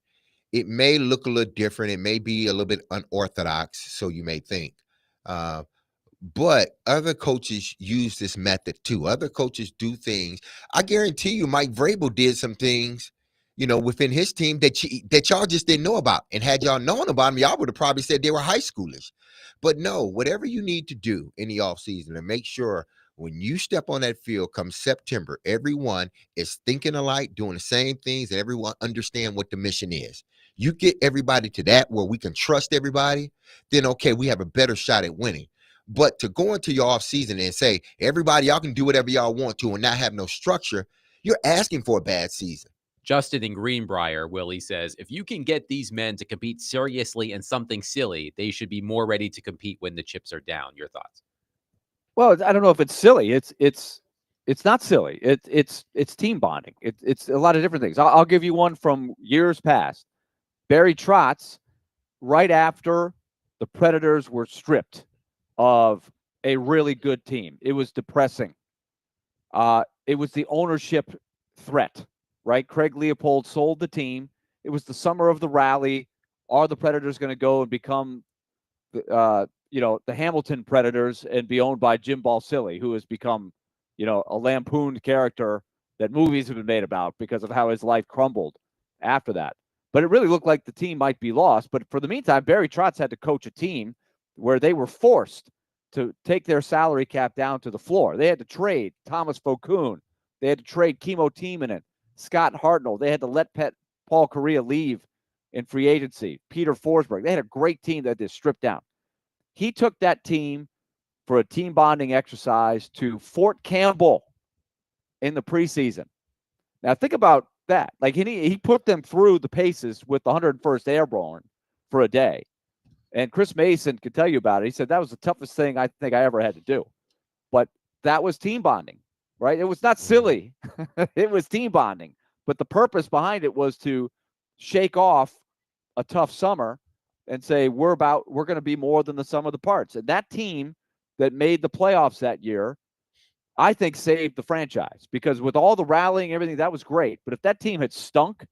B: it may look a little different. It may be a little bit unorthodox, so you may think. But other coaches use this method too. Other coaches do things. I guarantee you, Mike Vrabel did some things, within his team that y'all just didn't know about. And had y'all known about them, y'all would have probably said they were high schoolish. But no, whatever you need to do in the offseason to make sure when you step on that field come September, everyone is thinking alike, doing the same things, and everyone understand what the mission is. You get everybody to that where we can trust everybody, then okay, we have a better shot at winning. But to go into your offseason and say, everybody, y'all can do whatever y'all want to and not have no structure, you're asking for a bad season.
A: Justin in Greenbrier, Willie says, if you can get these men to compete seriously in something silly, they should be more ready to compete when the chips are down. Your thoughts?
C: Well, I don't know if it's silly. It's not silly. It's team bonding. It's a lot of different things. I'll give you one from years past. Barry Trotz, right after the Predators were stripped of a really good team. It was depressing. It was the ownership threat, right? Craig Leopold sold the team. It was the summer of the rally. Are the Predators going to go and become, the Hamilton Predators and be owned by Jim Balsillie, who has become, a lampooned character that movies have been made about because of how his life crumbled after that. But it really looked like the team might be lost. But for the meantime, Barry Trotz had to coach a team where they were forced to take their salary cap down to the floor. They had to trade Thomas Foucault. They had to trade Kimmo Timonen, Scott Hartnell. They had to let Paul Kariya leave in free agency. Peter Forsberg. They had a great team that they stripped down. He took that team for a team bonding exercise to Fort Campbell in the preseason. Now think about that. Like he put them through the paces with the 101st Airborne for a day. And Chris Mason could tell you about it. He said that was the toughest thing I think I ever had to do. But that was team bonding, right? It was not silly. It was team bonding. But the purpose behind it was to shake off a tough summer and say, we're going to be more than the sum of the parts. And that team that made the playoffs that year, I think saved the franchise, because with all the rallying, everything, that was great. But if that team had stunk,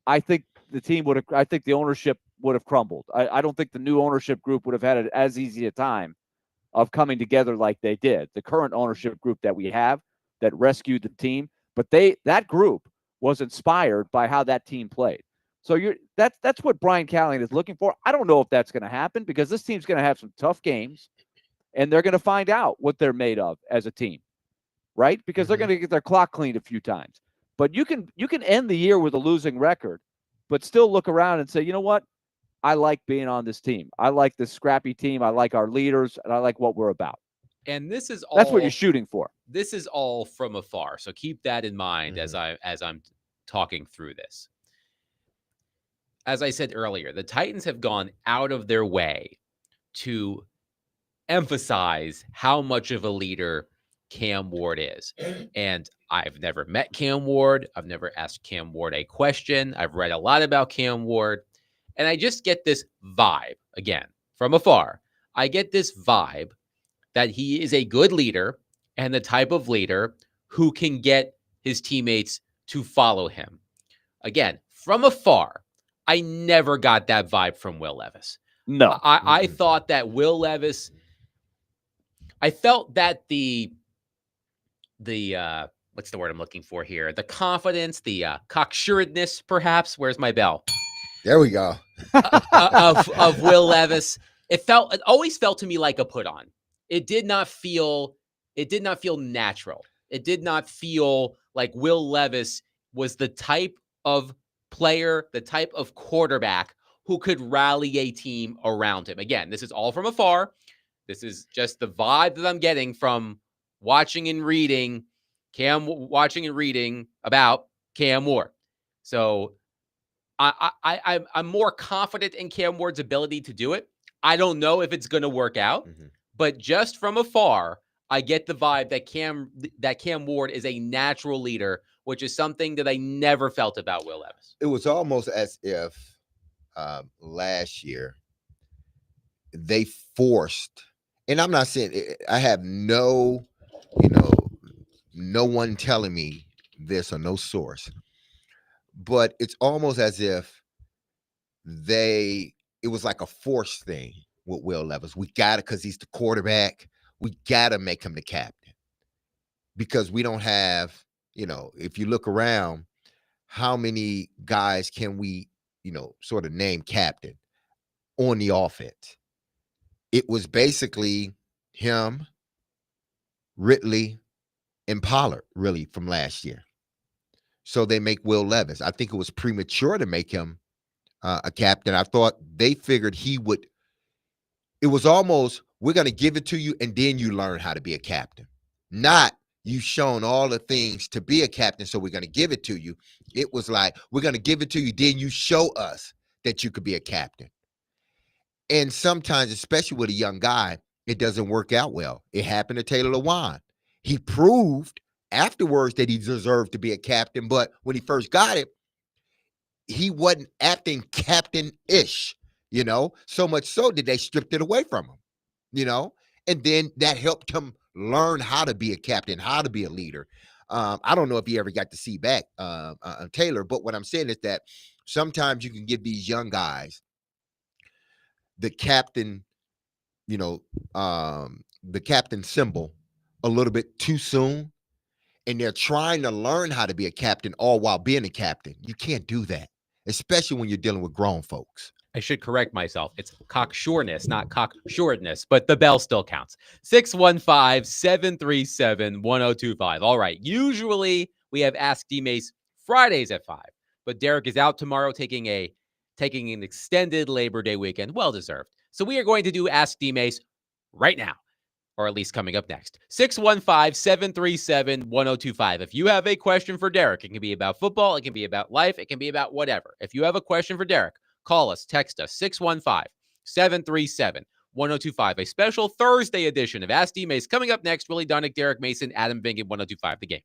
C: I think the ownership would have crumbled. I don't think the new ownership group would have had as easy a time of coming together like they did. The current ownership group that we have that rescued the team, but that group was inspired by how that team played. So that's what Brian Callahan is looking for. I don't know if that's going to happen, because this team's going to have some tough games, and they're going to find out what they're made of as a team, right? Because they're going to get their clock cleaned a few times. But you can end the year with a losing record, but still look around and say, you know what? I like being on this team. I like this scrappy team. I like our leaders, and I like what we're about.
A: And that's
C: what you're shooting for.
A: This is all from afar. So keep that in mind as I'm talking through this. As I said earlier, the Titans have gone out of their way to emphasize how much of a leader Cam Ward is. And I've never met Cam Ward. I've never asked Cam Ward a question. I've read a lot about Cam Ward. And I just get this vibe, again, from afar. I get this vibe that he is a good leader and the type of leader who can get his teammates to follow him. Again, from afar, I never got that vibe from Will Levis.
C: No.
A: I thought that Will Levis, I felt that the what's the word I'm looking for here? The confidence, the cocksuredness, perhaps. Where's my bell?
B: There we go.
A: of Will Levis. It always felt to me like a put on. It did not feel natural. It did not feel like Will Levis was the type of player, the type of quarterback who could rally a team around him. Again, this is all from afar. This is just the vibe that I'm getting from watching and reading about Cam Ward. So I'm more confident in Cam Ward's ability to do it. I don't know if it's going to work out, but just from afar, I get the vibe that Cam Ward is a natural leader, which is something that I never felt about Will Levis.
B: It was almost as if last year they forced, and I'm not saying I have no one telling me this or no source, but it's almost as if it was like a forced thing with Will Levis. We got it because he's the quarterback. We got to make him the captain, because we don't have, if you look around, how many guys can we, sort of name captain on the offense? It was basically him, Ridley, and Pollard, really, from last year. So they make Will Levis. I think it was premature to make him a captain. I thought they figured he would. It was almost, we're going to give it to you, and then you learn how to be a captain. Not, you've shown all the things to be a captain, so we're going to give it to you. It was like, we're going to give it to you, then you show us that you could be a captain. And sometimes, especially with a young guy, it doesn't work out well. It happened to Taylor Lewan. He proved afterwards that he deserved to be a captain, but when he first got it, he wasn't acting captain-ish, so much so that they stripped it away from him, and then that helped him learn how to be a captain, how to be a leader. I don't know if he ever got to see back Taylor, but what I'm saying is that sometimes you can give these young guys the captain, the captain symbol a little bit too soon, and they're trying to learn how to be a captain all while being a captain. You can't do that, especially when you're dealing with grown folks.
A: I should correct myself. It's cocksureness, not cocksuredness, but the bell still counts. 615-737-1025. All right. Usually we have Ask D-Mace Fridays at 5, but Derek is out tomorrow taking an extended Labor Day weekend. Well deserved. So we are going to do Ask D-Mace right now, or at least coming up next. 615-737-1025. If you have a question for Derek, it can be about football, it can be about life, it can be about whatever. If you have a question for Derek, call us, text us, 615-737-1025. A special Thursday edition of Ask D-Mace coming up next. Willie Dunnick, Derek Mason, Adam Vingan, 1025 The Game.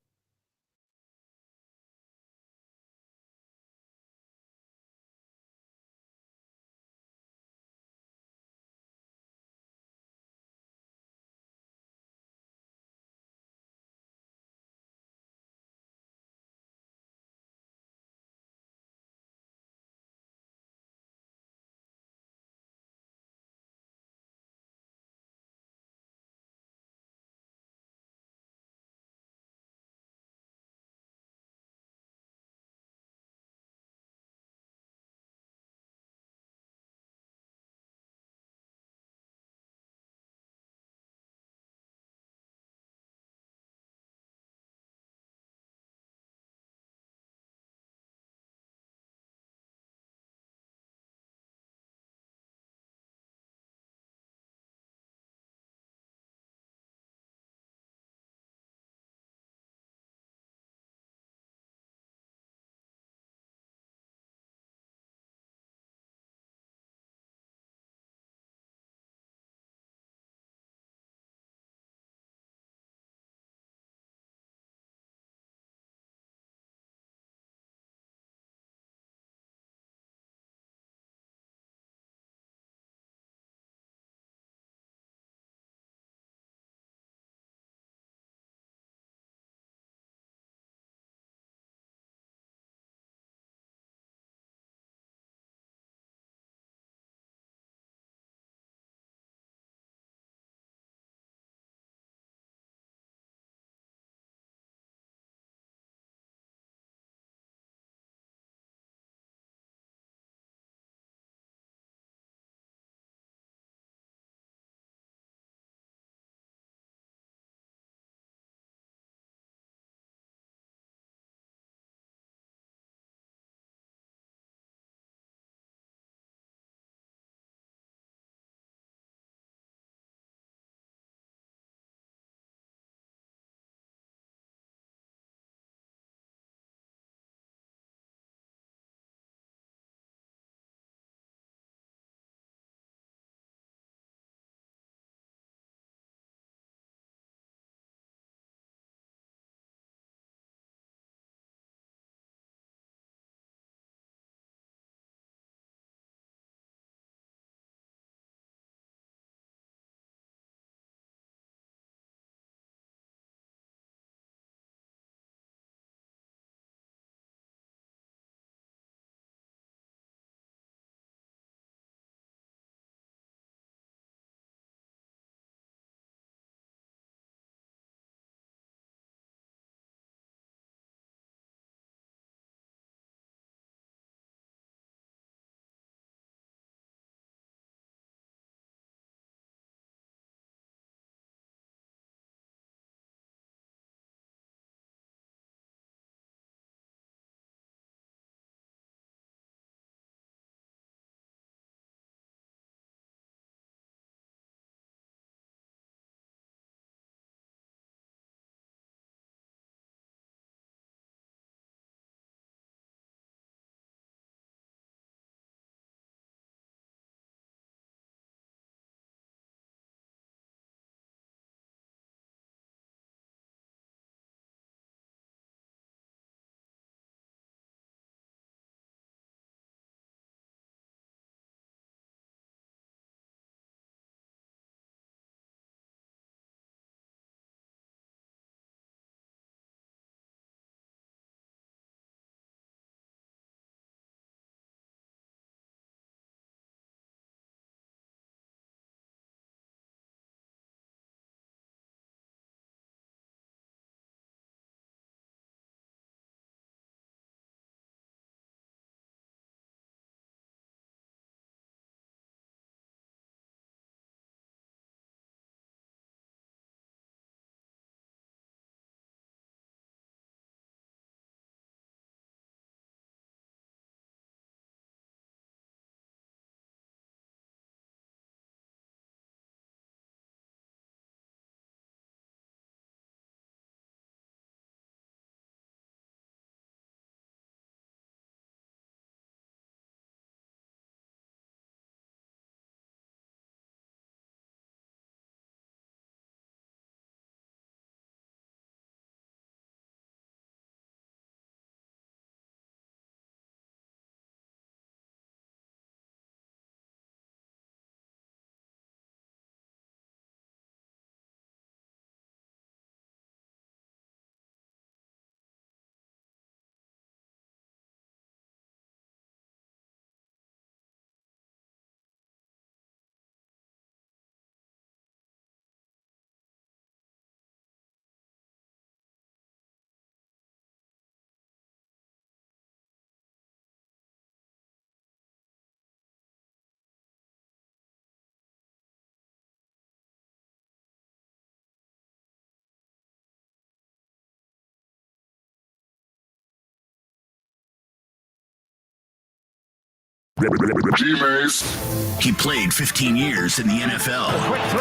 J: He played 15 years in the NFL.
K: Quick throw.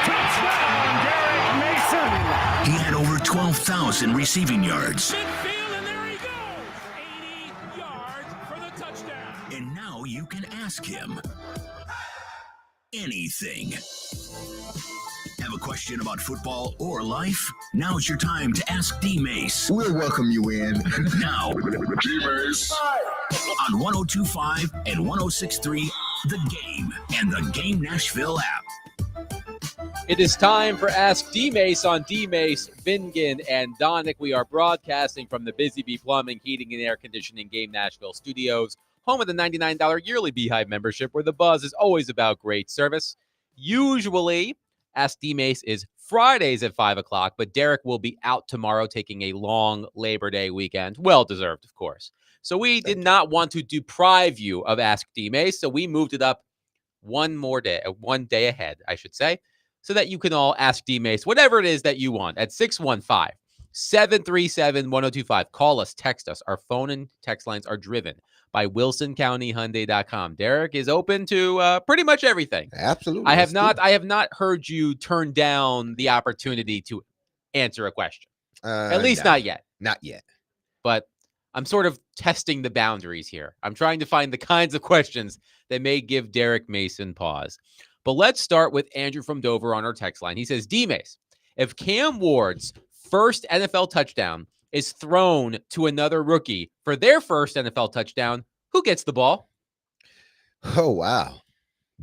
K: Touchdown, Derek Mason.
J: He had over 12,000 receiving yards.
K: Midfield, and there he goes. 80 yards for the touchdown.
J: And now you can ask him anything. Have a question about football or life? Now's your time to ask D Mace.
L: We'll welcome you in.
J: Now,
L: D Mace.
J: On 102.5 and 106.3, The Game and the Game Nashville app.
A: It is time for Ask D-Mace on D-Mace, Vingan, and Donick. We are broadcasting from the Busy Bee Plumbing, Heating, and Air Conditioning Game Nashville studios, home of the $99 yearly Beehive membership, where the buzz is always about great service. Usually, Ask D-Mace is Fridays at 5 o'clock, but Derek will be out tomorrow taking a long Labor Day weekend. Well-deserved, of course. So we did not want to deprive you of Ask D-Mace, so we moved it up one day ahead, I should say, so that you can all ask D-Mace whatever it is that you want at 615-737-1025. Call us, text us. Our phone and text lines are driven by WilsonCountyHyundai.com. Derek is open to pretty much everything.
B: Absolutely.
A: I have not heard you turn down the opportunity to answer a question. At least not yet.
B: Not yet.
A: But I'm sort of testing the boundaries here. I'm trying to find the kinds of questions that may give Derek Mason pause. But let's start with Andrew from Dover on our text line. He says, D-Mace, if Cam Ward's first NFL touchdown is thrown to another rookie for their first NFL touchdown, who gets the ball?
B: Oh, wow.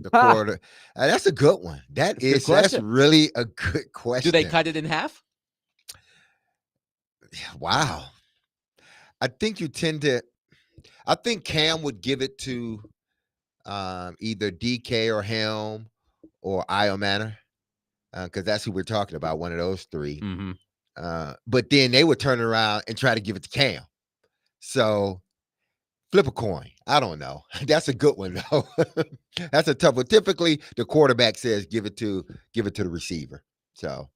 B: The quarter. That's a good one. That's really a good question.
A: Do they cut it in half?
B: Wow. I think Cam would give it to either DK or Helm or Io Manor, because that's who we're talking about, one of those three.
A: Mm-hmm.
B: But then they would turn around and try to give it to Cam. So flip a coin. I don't know. That's a good one, though. That's a tough one. Typically, the quarterback says give it to the receiver. So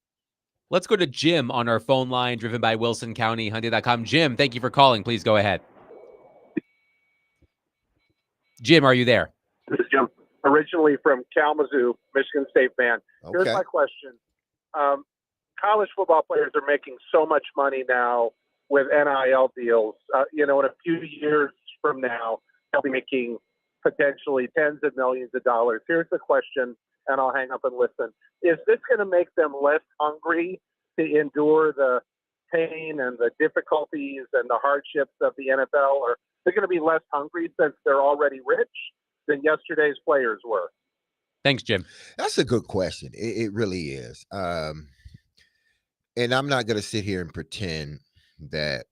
A: let's go to Jim on our phone line, driven by WilsonCountyHyundai.com. Jim, thank you for calling. Please go ahead. Jim, are you there?
M: This is Jim, originally from Kalamazoo, Michigan State fan. Okay. Here's my question. College football players are making so much money now with NIL deals. In a few years from now, they'll be making potentially tens of millions of dollars. Here's the question, and I'll hang up and listen. Is this going to make them less hungry to endure the pain and the difficulties and the hardships of the NFL, or they're going to be less hungry since they're already rich than yesterday's players were?
A: Thanks, Jim.
B: That's a good question. It really is. And I'm not going to sit here and pretend that,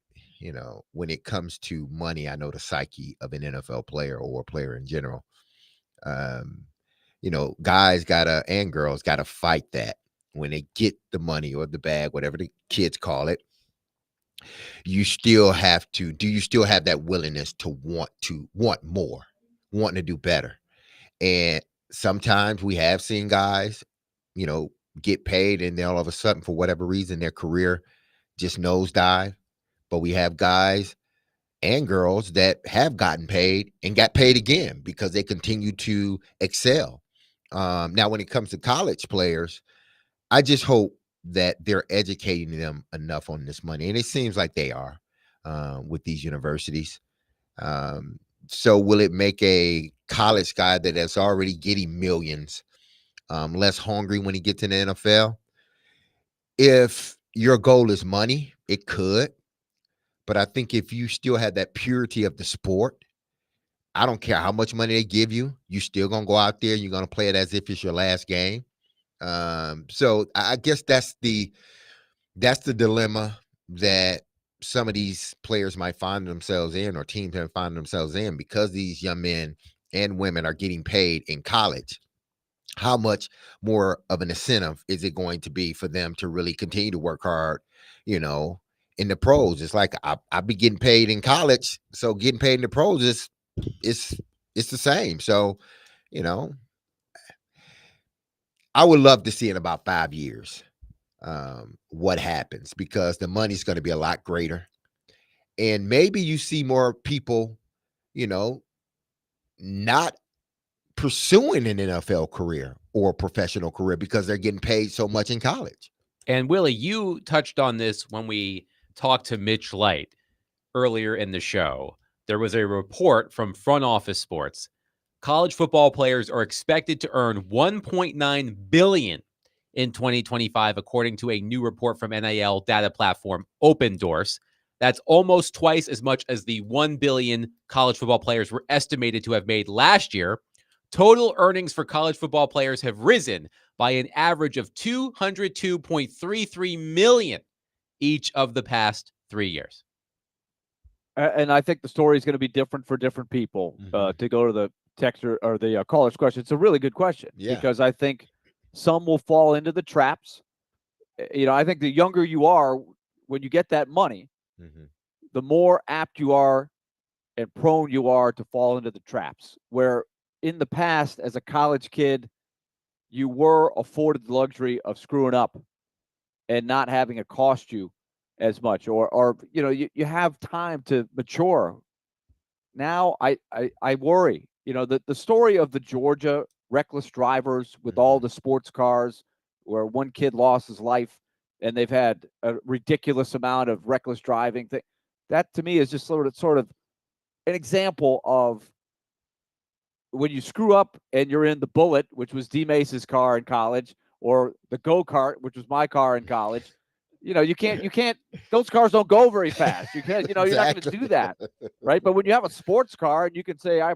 B: when it comes to money, I know the psyche of an NFL player or a player in general. Guys and girls gotta fight that when they get the money or the bag, whatever the kids call it. You still have to. Do you still have that willingness to want more, wanting to do better? And sometimes we have seen guys, get paid, and then all of a sudden, for whatever reason, their career just nosedive. But we have guys and girls that have gotten paid and got paid again because they continue to excel. Now, when it comes to college players, I just hope that they're educating them enough on this money. And it seems like they are with these universities. So will it make a college guy that is already getting millions less hungry when he gets in the NFL? If your goal is money, it could. But I think if you still have that purity of the sport, I don't care how much money they give you, you're still going to go out there. You're going to play it as if it's your last game. So I guess that's the dilemma that some of these players might find themselves in, or teams might find themselves in, because these young men and women are getting paid in college. How much more of an incentive is it going to be for them to really continue to work hard, in the pros? It's like I be getting paid in college, so getting paid in the pros is it's the same. So, I would love to see in about 5 years what happens, because the money's going to be a lot greater, and maybe you see more people, not pursuing an NFL career or a professional career because they're getting paid so much in college.
A: And Willie, you touched on this when we talked to Mitch Light earlier in the show. There was a report from Front Office Sports. College football players are expected to earn $1.9 billion in 2025, according to a new report from NIL data platform Opendorse. That's almost twice as much as the $1 billion college football players were estimated to have made last year. Total earnings for college football players have risen by an average of $202.33 million each of the past 3 years.
C: And I think the story is going to be different for different people. To go to the texter or the caller's question, it's a really good question because I think some will fall into the traps. I think the younger you are, when you get that money, the more apt you are and prone you are to fall into the traps. Where in the past, as a college kid, you were afforded the luxury of screwing up and not having it cost you as much, or you have time to mature. Now I worry. The story of the Georgia reckless drivers with all the sports cars, where one kid lost his life and they've had a ridiculous amount of reckless driving. That to me is just sort of an example of when you screw up and you're in the Bullet, which was D. Mace's car in college, or the go-kart, which was my car in college. You can't, those cars don't go very fast. You can't, you're not going to do that. Right. But when you have a sports car and you can say, I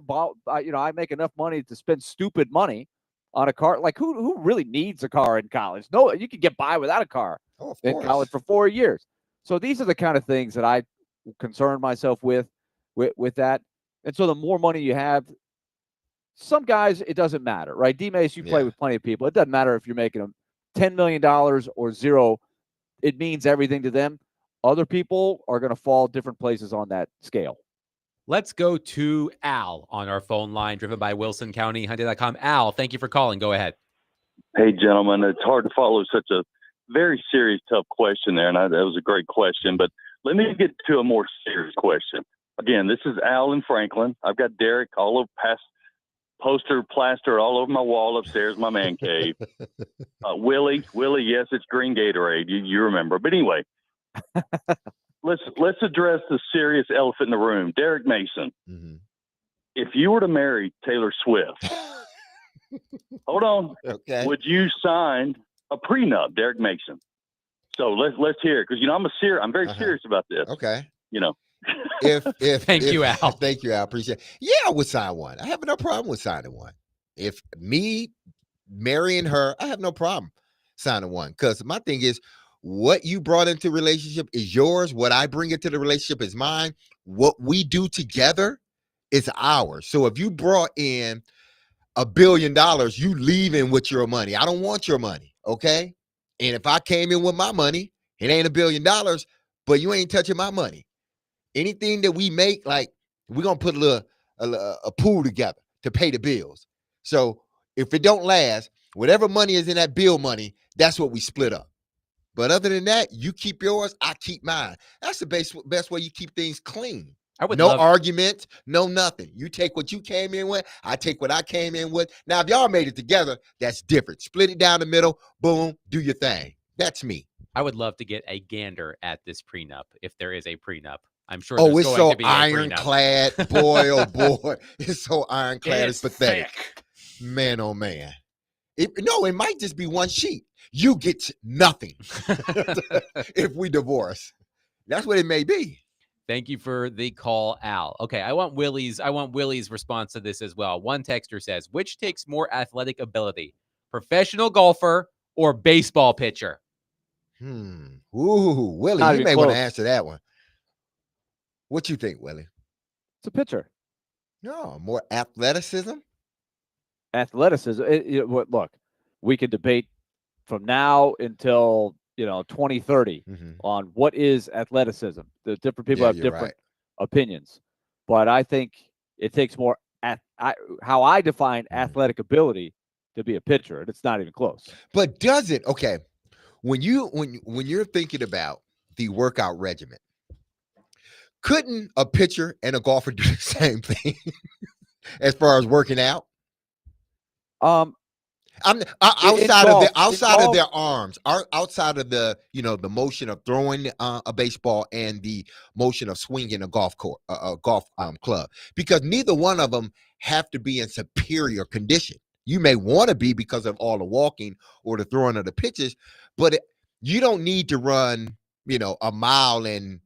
C: make enough money to spend stupid money on a car. Like who really needs a car in college? No, you can get by without a car in college for 4 years. So these are the kind of things that I concern myself with that. And so the more money you have, some guys, it doesn't matter, right? D-Mace, you play with plenty of people. It doesn't matter if you're making them $10 million or zero. It means everything to them. Other people are going to fall different places on that scale.
A: Let's go to Al on our phone line, driven by Wilson County Hyundai.com. Al, thank you for calling. Go ahead.
N: Hey, gentlemen. It's hard to follow such a very serious, tough question there, and that was a great question. But let me get to a more serious question. Again, this is Al in Franklin. I've got Derek all over past poster plaster all over my wall upstairs, my man cave. Willie, yes, it's green Gatorade. You remember. But anyway, let's address the serious elephant in the room. Derek Mason. If you were to marry Taylor Swift, hold on.
B: Okay.
N: Would you sign a prenup, Derek Mason? So let's hear it, because I'm very serious about this.
B: Okay.
N: If
A: Thank you, Al.
B: Thank you, Al. Appreciate it. Yeah, I would sign one. I have no problem with signing one. If me marrying her, I have no problem signing one. Because my thing is, what you brought into relationship is yours. What I bring into the relationship is mine. What we do together is ours. So if you brought in $1 billion, you leaving with your money. I don't want your money. Okay. And if I came in with my money, it ain't $1 billion, but you ain't touching my money. Anything that we make, like, we're going to put a pool together to pay the bills. So if it don't last, whatever money is in that bill money, that's what we split up. But other than that, you keep yours, I keep mine. That's the best way you keep things clean. No argument, no nothing. You take what you came in with, I take what I came in with. Now, if y'all made it together, that's different. Split it down the middle, boom, do your thing. That's me.
A: I would love to get a gander at this prenup, if there is a prenup. I'm sure.
B: Oh, it's so ironclad, boy! Oh boy, it's so ironclad. It's pathetic, man. Oh man. It might just be one sheet. You get nothing if we divorce. That's what it may be.
A: Thank you for the call, Al. Okay, I want Willie's response to this as well. One texter says, "Which takes more athletic ability, professional golfer or baseball pitcher?"
B: Ooh, Willie, you may want to answer that one. What you think, Willie?
C: It's a pitcher.
B: No, more athleticism.
C: Athleticism. Look, we could debate from now until 2030 on what is athleticism. The different people have different opinions, but I think it takes more. How I define athletic ability to be a pitcher, and it's not even close.
B: But does it? Okay, when you're thinking about the workout regimen. Couldn't a pitcher and a golfer do the same thing? as far as working out? I'm outside of their arms, outside of the the motion of throwing a baseball and the motion of swinging a golf club, because neither one of them have to be in superior condition. You may want to be because of all the walking or the throwing of the pitches, but you don't need to run a mile in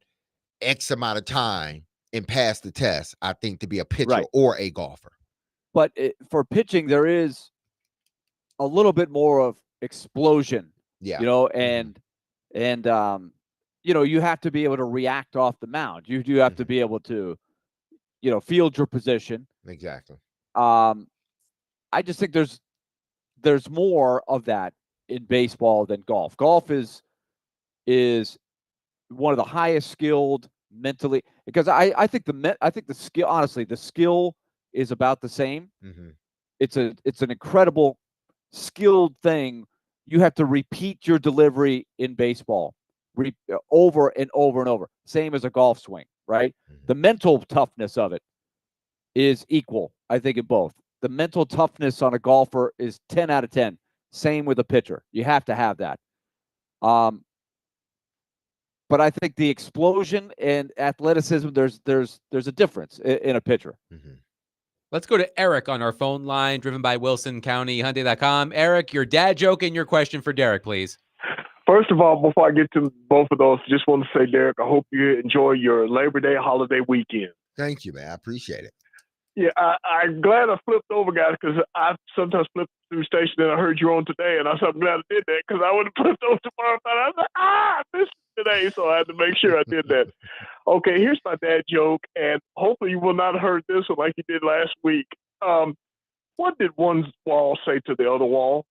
B: X amount of time and pass the test, I think, to be a pitcher or a golfer.
C: But for pitching, there is a little bit more of explosion, and you have to be able to react off the mound. You do have to be able to, field your position.
B: Exactly.
C: I just think there's more of that in baseball than golf. Golf is one of the highest skilled mentally, because I think the skill, honestly, the skill is about the same.
B: Mm-hmm.
C: It's an incredible skilled thing. You have to repeat your delivery in baseball over and over and over, same as a golf swing, right?
B: Mm-hmm.
C: The mental toughness of it is equal, I think, in both. The mental toughness on a golfer is 10 out of 10. Same with a pitcher. You have to have that. But I think the explosion and athleticism, there's a difference in a pitcher.
B: Mm-hmm.
A: Let's go to Eric on our phone line, driven by WilsonCountyHyundai.com. Eric, your dad joke and your question for Derek, please.
O: First of all, before I get to both of those, just want to say, Derek, I hope you enjoy your Labor Day holiday weekend.
B: Thank you, man. I appreciate it.
O: Yeah, I'm glad I flipped over, guys, because I sometimes flip through station and I heard you on today, and I'm glad I did that, because I would have flipped over tomorrow. But I was like, I missed today, so I had to make sure I did that. Okay, here's my dad joke, and hopefully you will not have heard this one like you did last week. What did one wall say to the other wall?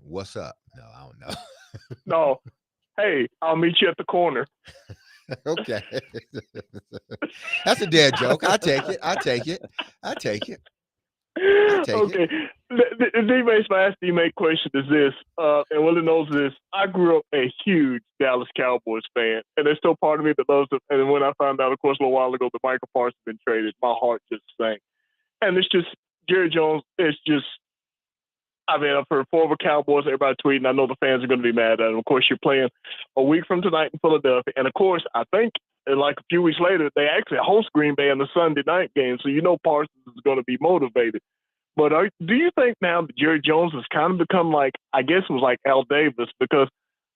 B: What's up? No, I don't know.
O: No. Hey, I'll meet you at the corner.
B: Okay. That's a dad joke. I take it.
O: Okay. D-Mate's my Ask D-Mate question is this, and Willie knows this. I grew up a huge Dallas Cowboys fan, and there's still part of me that loves them. And when I found out, of course, a little while ago that Michael Parsons had been traded, my heart just sank. And it's just, Jerry Jones, it's just, I mean, I've heard former Cowboys, everybody tweeting. I know the fans are going to be mad at him. Of course, you're playing a week from tonight in Philadelphia. And, of course, I think like a few weeks later, they actually host Green Bay in the Sunday night game. So Parsons is going to be motivated. But do you think now that Jerry Jones has kind of become like, I guess it was like Al Davis, because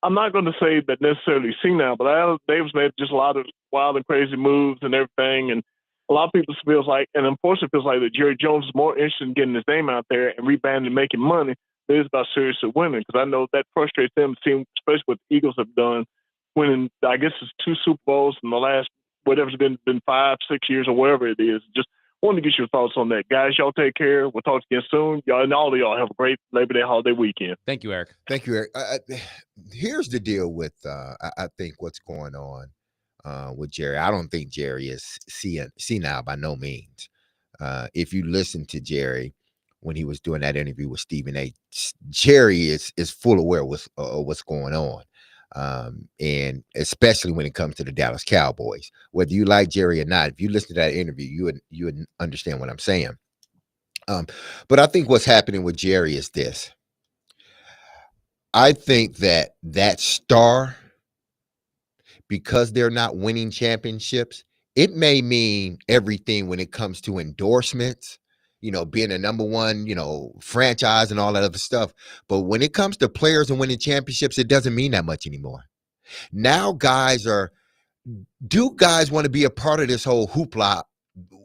O: I'm not going to say that necessarily senile, but Al Davis made just a lot of wild and crazy moves and everything. And a lot of people feels like, and unfortunately feels like that Jerry Jones is more interested in getting his name out there and rebounding and making money than it is about seriously winning. Because I know that frustrates them, especially what the Eagles have done, winning, I guess it's 2 Super Bowls in the last, whatever's been 5, 6 years or whatever it is. Just wanted to get your thoughts on that. Guys, y'all take care. We'll talk to you soon. Y'all, and all of y'all have a great Labor Day holiday weekend.
A: Thank you, Eric.
B: Thank you, Eric. Here's the deal with, I think, what's going on with Jerry. I don't think Jerry is senile by no means. If you listen to Jerry when he was doing that interview with Stephen A., Jerry is full aware of what's going on. And especially when it comes to the Dallas Cowboys, whether you like Jerry or not, if you listen to that interview, you would understand what I'm saying. But I think what's happening with Jerry is this. I think that star, because they're not winning championships, it may mean everything when it comes to endorsements, being a number one, franchise and all that other stuff. But when it comes to players and winning championships, it doesn't mean that much anymore. Now guys want to be a part of this whole hoopla,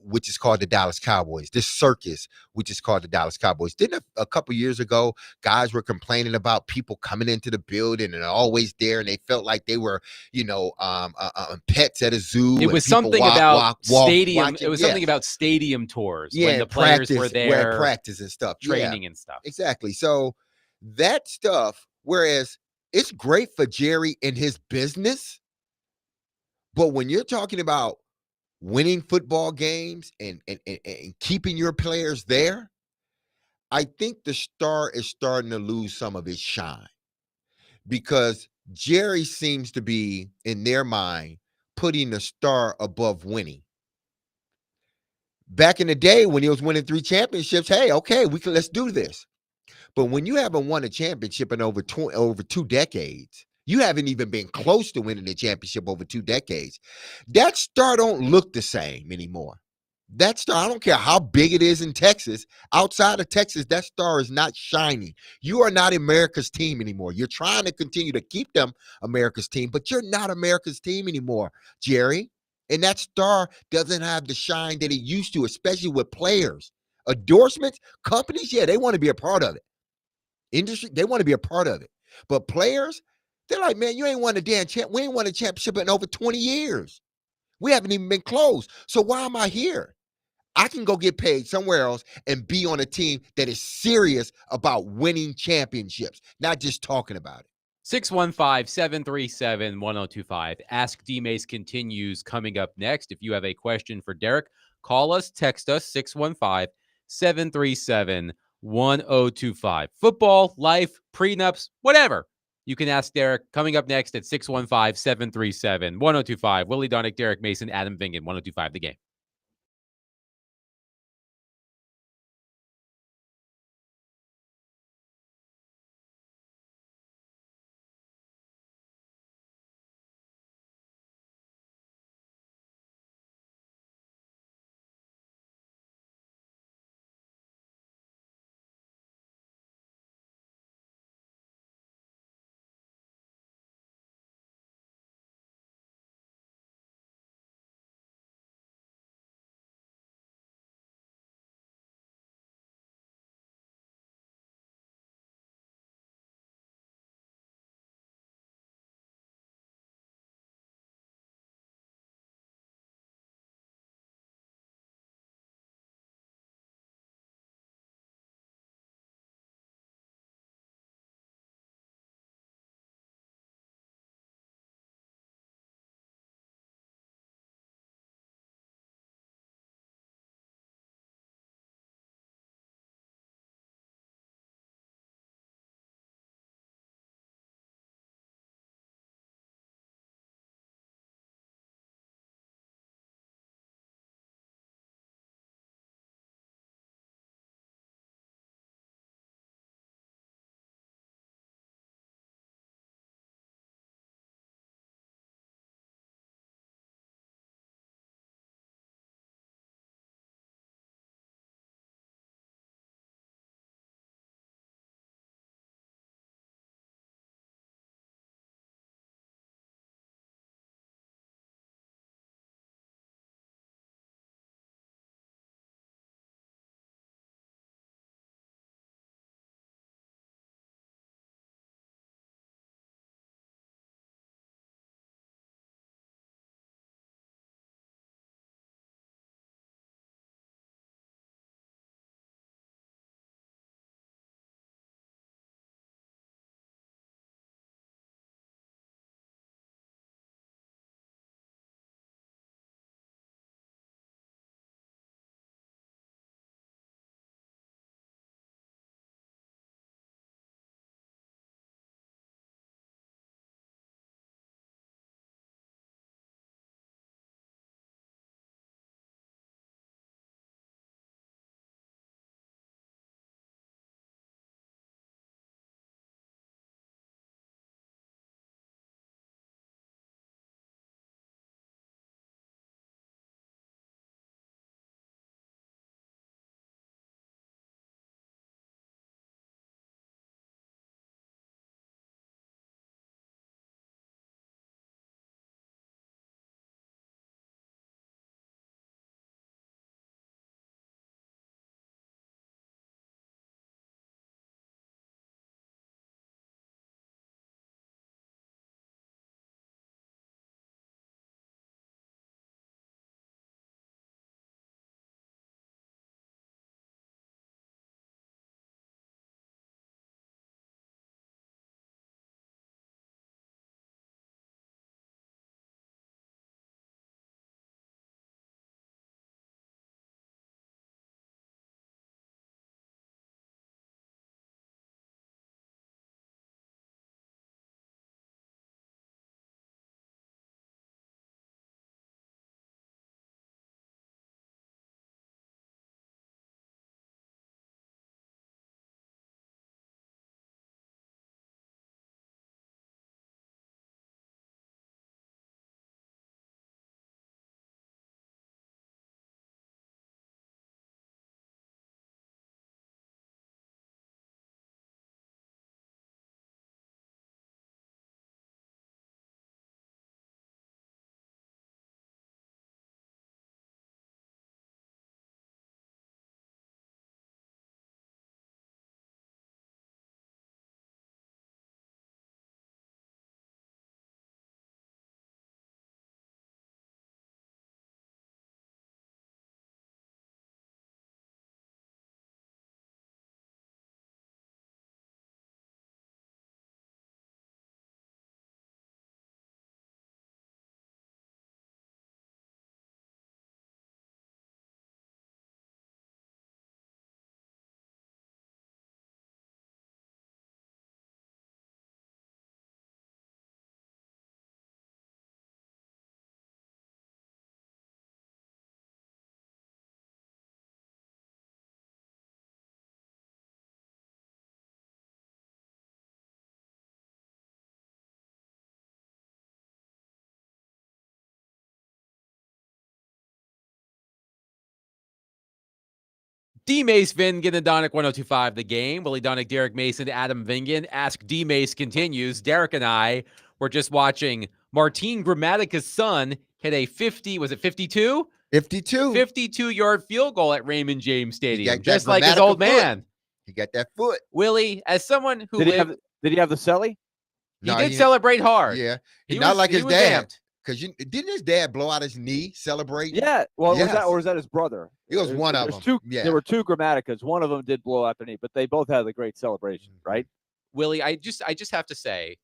B: which is called the Dallas Cowboys, this circus, which is called the Dallas Cowboys. Didn't a couple years ago, guys were complaining about people coming into the building and always there, and they felt like they were, pets at a zoo.
A: It was something about stadium. It was something about stadium tours when the players were there,
B: practice and stuff,
A: training and stuff.
B: Exactly. So that stuff, whereas it's great for Jerry and his business, but when you're talking about winning football games and keeping your players there, I think the star is starting to lose some of its shine, because Jerry seems to be, in their mind, putting the star above winning. Back in the day when he was winning 3 championships, hey, okay, let's do this. But when you haven't won a championship in over 2 decades, you haven't even been close to winning a championship over 2 decades. That star don't look the same anymore. That star, I don't care how big it is in Texas. Outside of Texas, that star is not shining. You are not America's team anymore. You're trying to continue to keep them America's team, but you're not America's team anymore, Jerry. And that star doesn't have the shine that it used to, especially with players. Endorsements, companies, yeah, they want to be a part of it. Industry, they want to be a part of it. But players, they're like, man, you ain't won a damn we ain't won a championship in over 20 years. We haven't even been close. So why am I here? I can go get paid somewhere else and be on a team that is serious about winning championships, not just talking about it.
A: 615-737-1025. Ask D-Mace continues coming up next. If you have a question for Derek, call us, text us, 615-737-1025. Football, life, prenups, whatever. You can ask Derek coming up next at 615-737-1025. Willie Donick, Derek Mason, Adam Vingan, 1025 The Game. D-Mace, Vingan, and Donick 102.5 The Game. Willie Donick, Derek Mason, Adam Vingan. Ask D-Mace continues. Derek and I were just watching Martin Grammatica's son hit a 52? 52-yard field goal at Raymond James Stadium, just like his old man.
B: He got that foot.
A: Willie, as someone who
C: did he have the celly?
A: He did celebrate hard.
B: Yeah,
A: he
B: not
A: was,
B: like his dad.
A: Amped.
B: Because didn't his dad blow out his knee celebrating?
C: Yeah. Well,
B: yes.
C: was that his brother?
B: It was one of them.
C: There were two Grammaticas. One of them did blow out their knee, but they both had a great celebration, right?
A: Willie, I just have to say,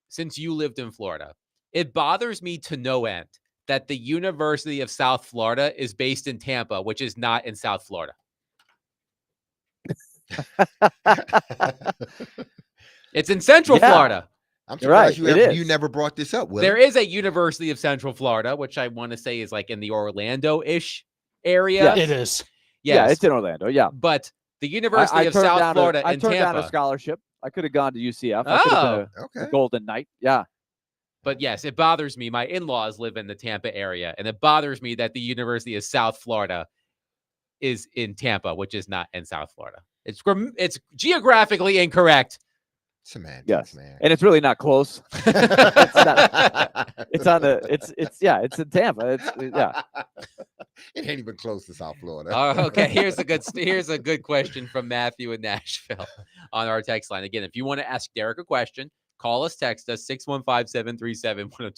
A: since you lived in Florida, it bothers me to no end that the University of South Florida is based in Tampa, which is not in South Florida. It's in Central Florida.
B: I'm surprised you never brought this up, Will.
A: There is a University of Central Florida, which I want to say is like in the Orlando-ish area.
G: Yeah, it is.
A: Yes.
C: Yeah, it's in Orlando. Yeah.
A: But the University of South Florida
C: I
A: in
C: turned
A: Tampa.
C: down a scholarship. I could have gone to UCF. I could have been a Golden Knight. Yeah.
A: But yes, it bothers me. My in-laws live in the Tampa area, and it bothers me that the University of South Florida is in Tampa, which is not in South Florida. It's geographically incorrect.
B: Semantics, man.
C: And it's really not close. It's in Tampa.
B: It ain't even close to South Florida.
A: Okay, here's a good question from Matthew in Nashville on our text line. Again, if you want to ask Derek a question, call us, text us 615-737-1025.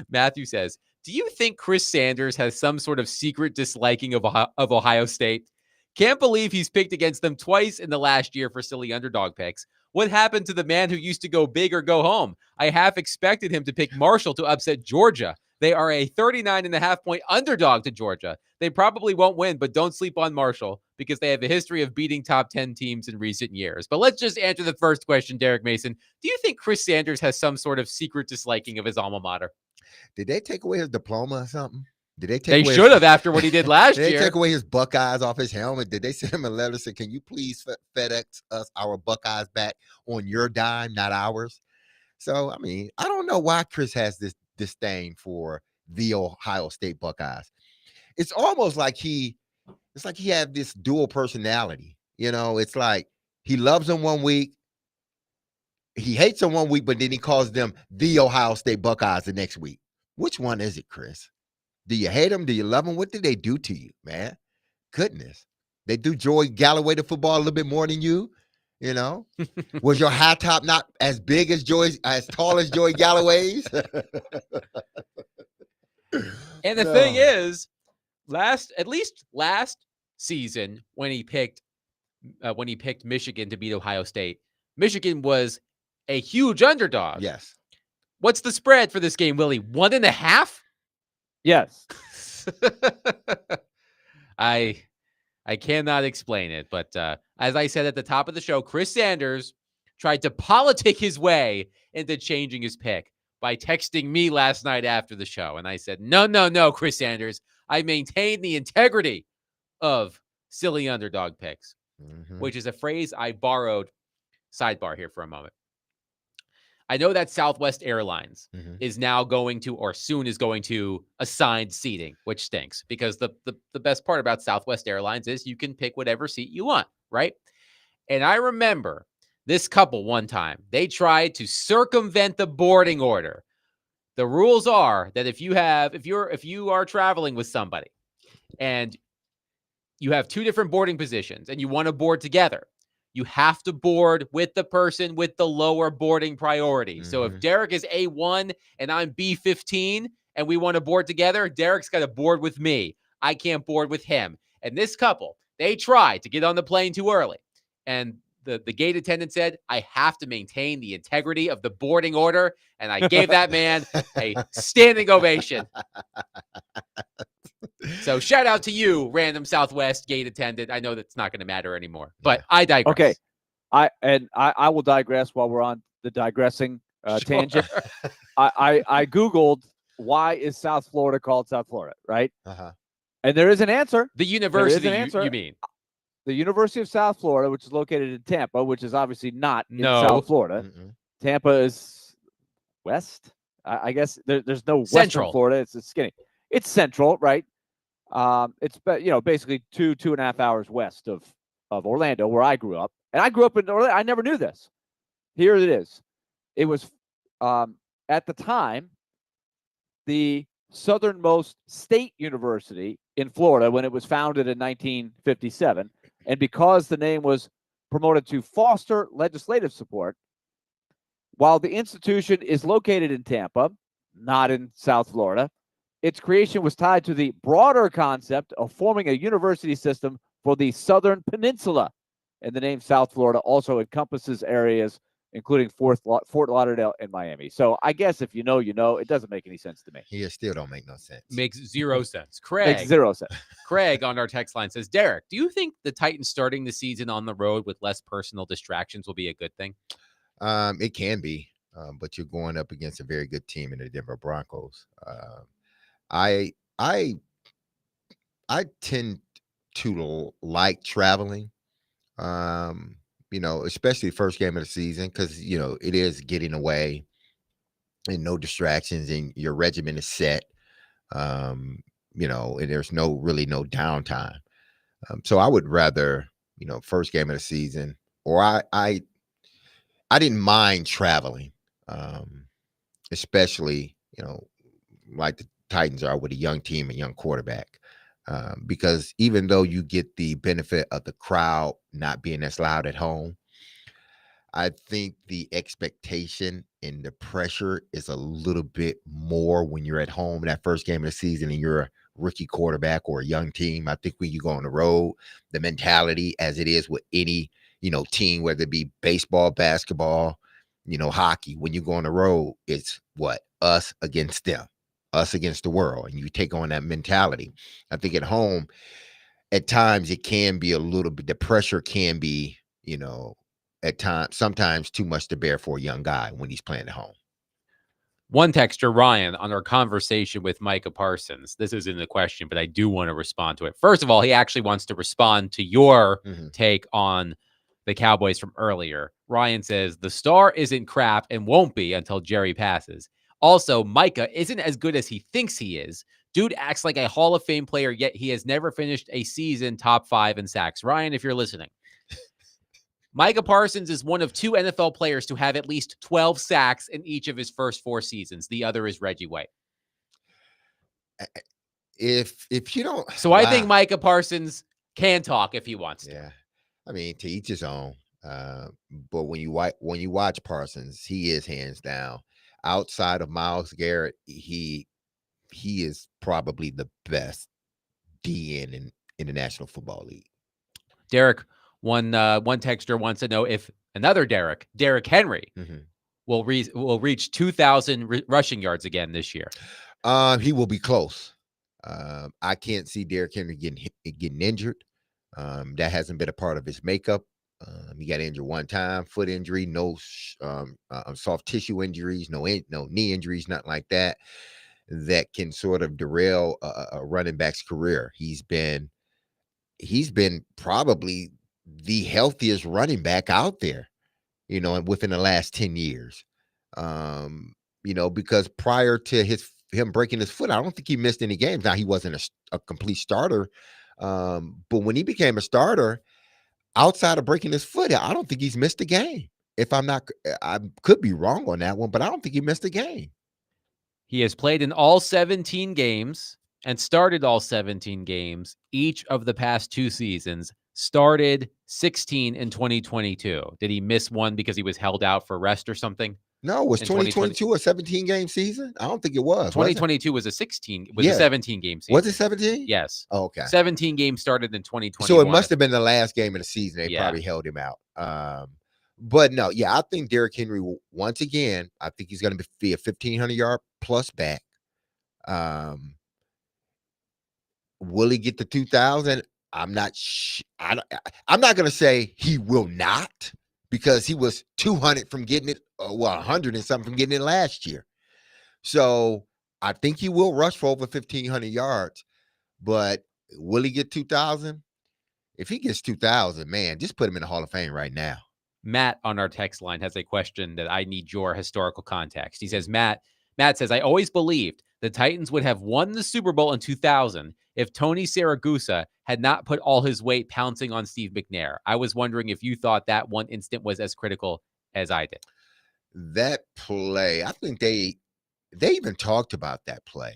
A: Matthew says, do you think Chris Sanders has some sort of secret disliking of Ohio State? Can't believe he's picked against them twice in the last year for silly underdog picks. What happened to the man who used to go big or go home? I half expected him to pick Marshall to upset Georgia. They are a 39.5-point underdog to Georgia. They probably won't win, but don't sleep on Marshall because they have a history of beating top 10 teams in recent years. But let's just answer the first question, Derek Mason. Do you think Chris Sanders has some sort of secret disliking of his alma mater?
B: Did they take away his diploma or something? Did they take
A: They
B: away
A: should have after what he did last
B: did
A: year.
B: They take away his Buckeyes off his helmet? Did they send him a letter saying, can you please FedEx us our Buckeyes back on your dime, not ours? So, I mean, I don't know why Chris has this disdain for the Ohio State Buckeyes. It's almost like he had this dual personality. You know, it's like he loves them one week, he hates them one week, but then he calls them the Ohio State Buckeyes the next week. Which one is it, Chris? Do you hate them? Do you love them? What did they do to you, man? Goodness. They do Joey Galloway the football a little bit more than you, you know? Was your high top not as big as as tall as Joey Galloway's?
A: And the thing is, last season when he picked Michigan to beat Ohio State, Michigan was a huge underdog.
B: Yes.
A: What's the spread for this game, Willie? 1.5?
C: Yes.
A: I cannot explain it, but as I said at the top of the show, Chris Sanders tried to politic his way into changing his pick by texting me last night after the show. And I said, no, Chris Sanders. I maintain the integrity of silly underdog picks, which is a phrase I borrowed. Sidebar here for a moment. I know that Southwest Airlines is now going to, or soon is going to, assigned seating, which stinks because the best part about Southwest Airlines is you can pick whatever seat you want, right? And I remember this couple one time, they tried to circumvent the boarding order. The rules are that if you are traveling with somebody and you have two different boarding positions and you want to board together, you have to board with the person with the lower boarding priority. So if Derek is A1 and I'm B15 and we want to board together, Derek's got to board with me. I can't board with him. And this couple, they tried to get on the plane too early. And the gate attendant said, I have to maintain the integrity of the boarding order. And I gave that man a standing ovation. So shout out to you, random Southwest gate attendant. I know that's not going to matter anymore, but I digress.
C: Okay. I will digress while we're on the digressing tangent. I Googled why is South Florida called South Florida, right? And there is an answer.
A: The university, you mean?
C: The University of South Florida, which is located in Tampa, which is obviously not in South Florida. Tampa is west. I guess there's no
A: Central
C: Western Florida. It's skinny. It's central, right? It's basically 2.5 hours west of Orlando, where I grew up. And I grew up in Orlando. I never knew this. Here it is. It was at the time the southernmost state university in Florida when it was founded in 1957. And because the name was promoted to foster legislative support, while the institution is located in Tampa, not in South Florida, its creation was tied to the broader concept of forming a university system for the Southern Peninsula. And the name South Florida also encompasses areas including Fort Lauderdale and Miami. So I guess if you know, you know. It doesn't make any sense to me.
B: Yeah, still don't make no sense.
A: Makes zero sense. Craig.
C: Makes zero sense.
A: Craig on our text line says, Derek, do you think the Titans starting the season on the road with less personal distractions will be a good thing?
B: It can be, but you're going up against a very good team in the Denver Broncos. I tend to like traveling. Especially first game of the season, because it is getting away and no distractions, and your regimen is set. And there's no downtime. So I would rather, first game of the season, or I didn't mind traveling, especially, like the Titans are with a young team and young quarterback. Because even though you get the benefit of the crowd not being as loud at home, I think the expectation and the pressure is a little bit more when you're at home that first game of the season and you're a rookie quarterback or a young team. I think when you go on the road, the mentality, as it is with any, team, whether it be baseball, basketball, hockey, when you go on the road, it's what? Us against them. Us against the world, and you take on that mentality. I think at home, at times it can be a little bit, the pressure can be, at times, sometimes too much to bear for a young guy when he's playing at home.
A: One texter, Ryan, on our conversation with Micah Parsons. This isn't a question, but I do want to respond to it. First of all, he actually wants to respond to your take on the Cowboys from earlier. Ryan says, the star isn't crap and won't be until Jerry passes. Also, Micah isn't as good as he thinks he is. Dude acts like a Hall of Fame player, yet he has never finished a season top 5 in sacks. Ryan, if you're listening, Micah Parsons is one of 2 NFL players to have at least 12 sacks in each of his first 4 seasons. The other is Reggie White.
B: If you don't,
A: so I think Micah Parsons can talk if he wants to.
B: Yeah, I mean, to each his own. But when you watch Parsons, he is hands down. Outside of Myles Garrett, he is probably the best DN in the National Football League.
A: Derek, one texter wants to know if another Derek Henry, will reach 2,000 rushing yards again this year.
B: He will be close. I can't see Derek Henry getting injured. That hasn't been a part of his makeup. He got injured one time, foot injury, no soft tissue injuries, no knee injuries, nothing like that can sort of derail a running back's career. He's been probably the healthiest running back out there, within the last 10 years. Because prior to him breaking his foot, I don't think he missed any games. Now, he wasn't a complete starter, but when he became a starter, outside of breaking his foot, I don't think he's missed a game. I could be wrong on that one, but I don't think he missed a game.
A: He has played in all 17 games and started all 17 games each of the past 2 seasons. Started 16 in 2022. Did he miss one because he was held out for rest or something?
B: No, was 2022 a 17-game season? I don't think it was.
A: 2022 was a 17-game season.
B: Was it 17?
A: Yes.
B: Oh, okay.
A: 17 games started in 2021.
B: So it must have been the last game of the season. They probably held him out. But no, I think Derrick Henry will, once again, I think he's going to be a 1,500-yard plus back. Will he get to 2,000? I'm not. I'm not going to say he will not, because he was 200 from getting it. 100 and something from getting it last year. So I think he will rush for over 1,500 yards. But will he get 2,000? If he gets 2,000, man, just put him in the Hall of Fame right now.
A: Matt on our text line has a question that I need your historical context. He says, Matt, Matt says, I always believed the Titans would have won the Super Bowl in 2000 if Tony Siragusa had not put all his weight pouncing on Steve McNair. I was wondering if you thought that one instant was as critical as I did.
B: That play, I think they even talked about that play.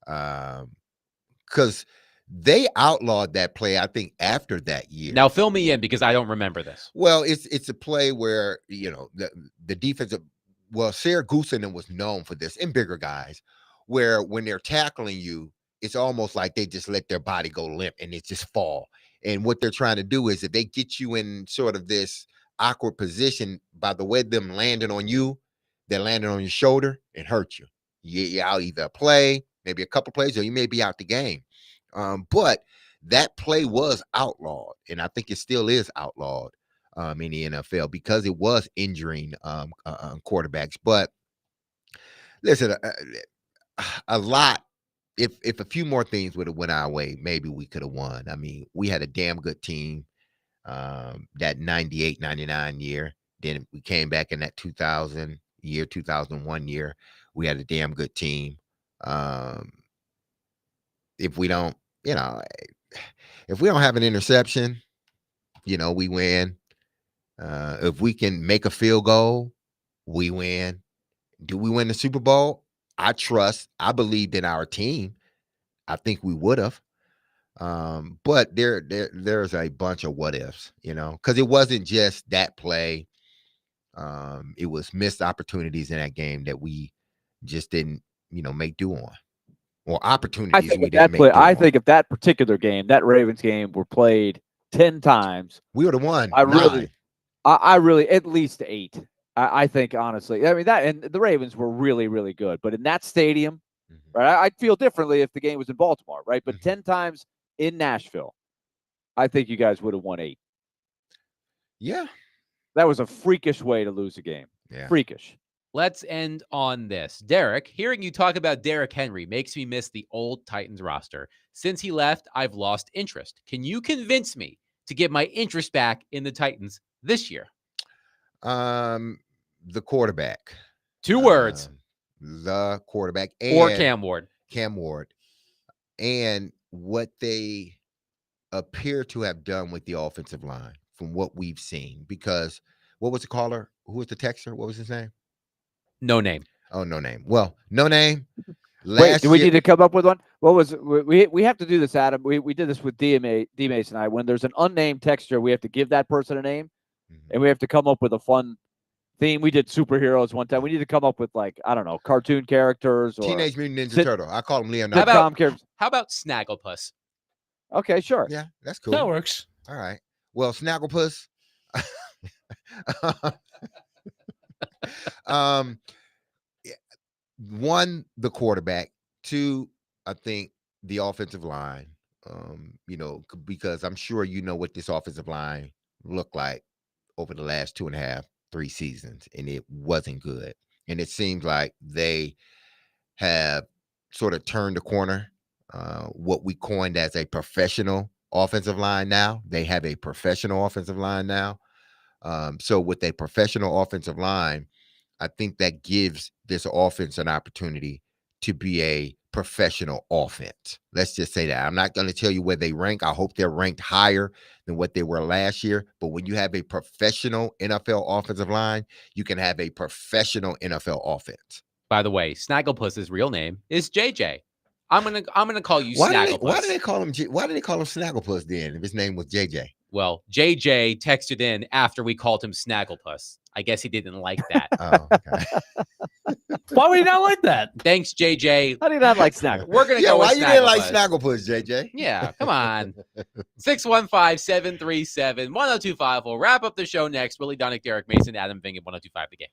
B: Because they outlawed that play, I think, after that year.
A: Now, fill me in because I don't remember this.
B: Well, it's a play where, the defensive, Siragusa was known for this, and bigger guys, where when they're tackling you, it's almost like they just let their body go limp and it just fall. And what they're trying to do is if they get you in sort of this awkward position, by the way them landing on you, they're landing on your shoulder and hurt you. You're out either a play, maybe a couple plays, or you may be out the game. But that play was outlawed, and I think it still is outlawed in the NFL because it was injuring quarterbacks. But listen, a lot. If a few more things would have went our way, maybe we could have won. I mean, we had a damn good team that 98, 99 year. Then we came back in that 2001 year. We had a damn good team. If we don't, if we don't have an interception, we win. If we can make a field goal, we win. Do we win the Super Bowl? I believed in our team. I think we would have. But there's a bunch of what ifs, because it wasn't just that play. It was missed opportunities in that game that we just didn't, make do on. Or opportunities we didn't make do on.
C: I think if that particular game, that Ravens game, were played 10 times,
B: we would have won.
C: I really, at least 8. I think, honestly, I mean, that, and the Ravens were really, really good. But in that stadium, right, I'd feel differently if the game was in Baltimore, right? But 10 times in Nashville, I think you guys would have won 8.
B: Yeah.
C: That was a freakish way to lose a game.
B: Yeah.
C: Freakish.
A: Let's end on this. Derek, hearing you talk about Derrick Henry makes me miss the old Titans roster. Since he left, I've lost interest. Can you convince me to get my interest back in the Titans this year?
B: The quarterback.
A: 2 words.
B: The quarterback.
A: Or Cam Ward.
B: Cam Ward. And what they appear to have done with the offensive line from what we've seen. Because what was the caller? Who was the texter? What was his name?
A: No Name.
B: Oh, No Name. Well, No Name.
C: Wait, do we need to come up with one? What was we have to do this, Adam? We did this with D-Mace and I. When there's an unnamed texture, we have to give that person a name, and we have to come up with a fun theme. We did superheroes one time. We need to come up with, like, I don't know, cartoon characters or
B: Teenage Mutant Ninja Turtle. I call him Leonardo.
A: How about Snagglepuss?
C: Okay, sure.
B: Yeah, that's cool.
G: That works.
B: All right. Well, Snagglepuss. One, the quarterback. 2, I think the offensive line. Because I'm sure what this offensive line looked like over the last 2.5, 3 seasons, and it wasn't good. And it seems like they have sort of turned the corner. What we coined as a professional offensive line now. They have a professional offensive line now. So with a professional offensive line, I think that gives this offense an opportunity to be a professional offense. Let's just say that. I'm not going to tell you where they rank. I hope they're ranked higher than what they were last year. But when you have a professional NFL offensive line, you can have a professional NFL offense.
A: By the way, Snagglepuss's real name is JJ. I'm gonna call you Snagglepuss.
B: Why do they call him Snagglepuss then if his name was JJ?
A: Well, JJ texted in after we called him Snagglepuss. I guess he didn't like that.
B: Oh, okay.
G: Why would he not like that?
A: Thanks, JJ.
C: How do you not like Snagglepuss?
A: We're gonna go with
B: why you didn't like
A: Snagglepuss?
B: Snagglepuss, JJ?
A: Yeah, come on. 615-737-1025. We'll wrap up the show next. Willie Donick, Derek Mason, Adam Vingan, 1025 The Game.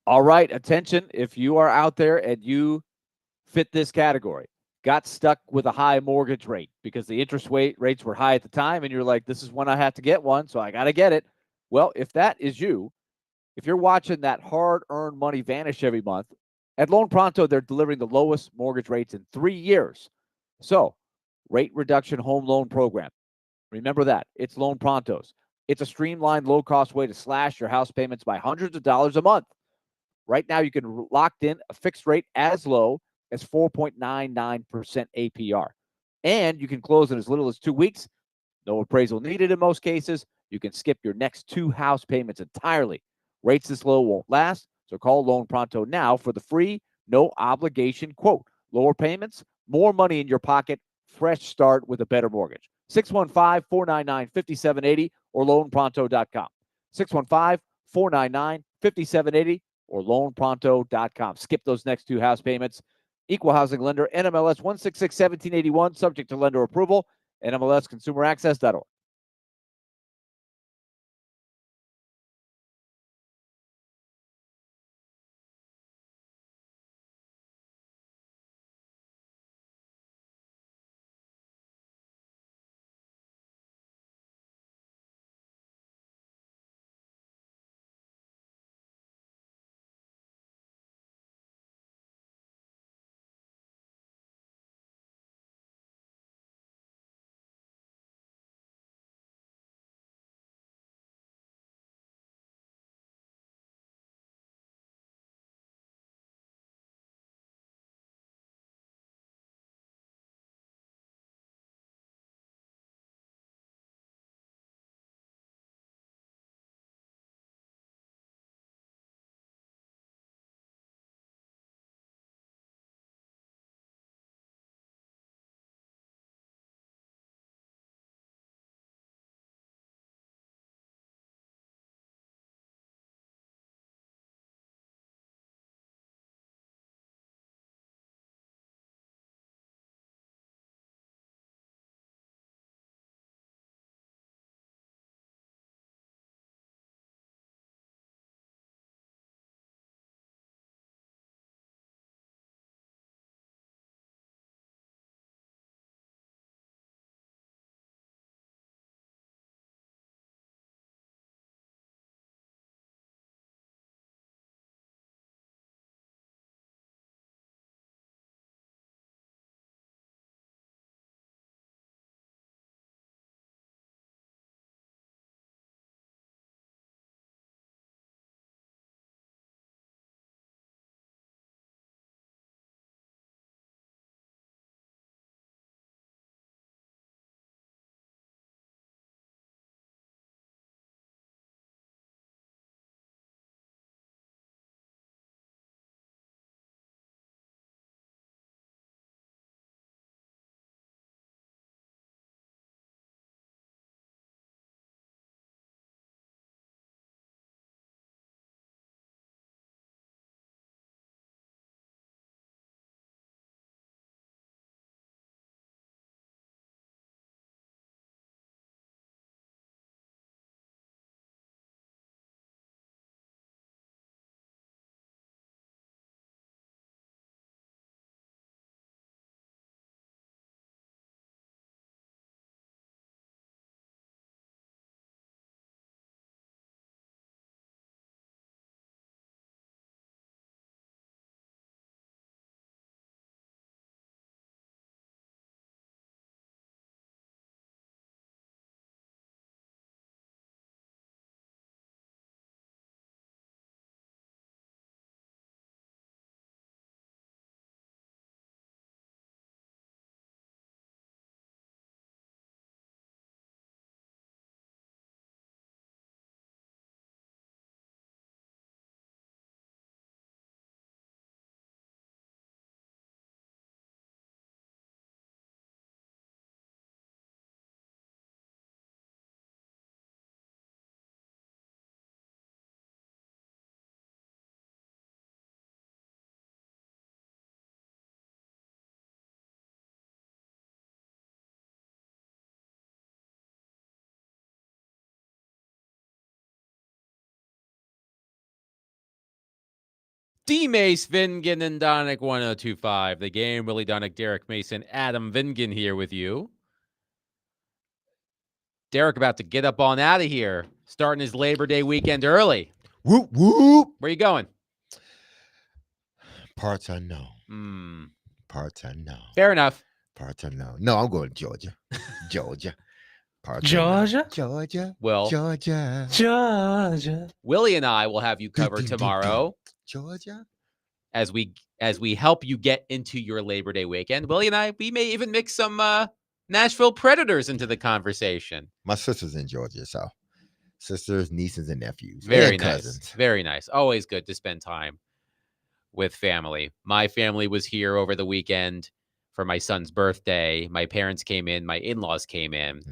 C: All right, attention. If you are out there and you fit this category, got stuck with a high mortgage rate because the interest rates were high at the time, and you're like, this is when I have to get one, so I got to get it. Well, if that is you, if you're watching that hard-earned money vanish every month, at Loan Pronto, they're delivering the lowest mortgage rates in 3 years. So, rate reduction home loan program. Remember that. It's Loan Pronto's. It's a streamlined, low-cost way to slash your house payments by hundreds of dollars a month. Right now, you can lock in a fixed rate as low as 4.99% APR. And you can close in as little as 2 weeks. No appraisal needed in most cases. You can skip your next 2 house payments entirely. Rates this low won't last, so call Loan Pronto now for the free, no obligation quote. Lower payments, more money in your pocket, fresh start with a better mortgage. 615-499-5780 or loanpronto.com. 615-499-5780 or loanpronto.com. Skip those next 2 house payments. Equal housing lender, NMLS 166-1781, subject to lender approval, NMLSconsumeraccess.org.
A: D-Mace, Vingan, and Donick 1025. The Game, Willie Donick, Derek Mason, Adam Vingan here with you. Derek about to get up on out of here, starting his Labor Day weekend early.
B: Whoop, whoop.
A: Where you going?
B: Parts unknown. Parts unknown.
A: Fair enough.
B: Parts unknown. No, I'm going to Georgia. Georgia. Parts
G: Georgia?
B: unknown. Georgia.
A: Well,
G: Georgia.
A: Willie and I will have you covered tomorrow.
B: Georgia.
A: As we help you get into your Labor Day weekend. Willie and I, we may even mix some Nashville Predators into the conversation.
B: My sister's in Georgia, so sisters, nieces, and nephews.
A: Very
B: and
A: nice.
B: Cousins.
A: Very nice. Always good to spend time with family. My family was here over the weekend for my son's birthday. My parents came in. My in-laws came in.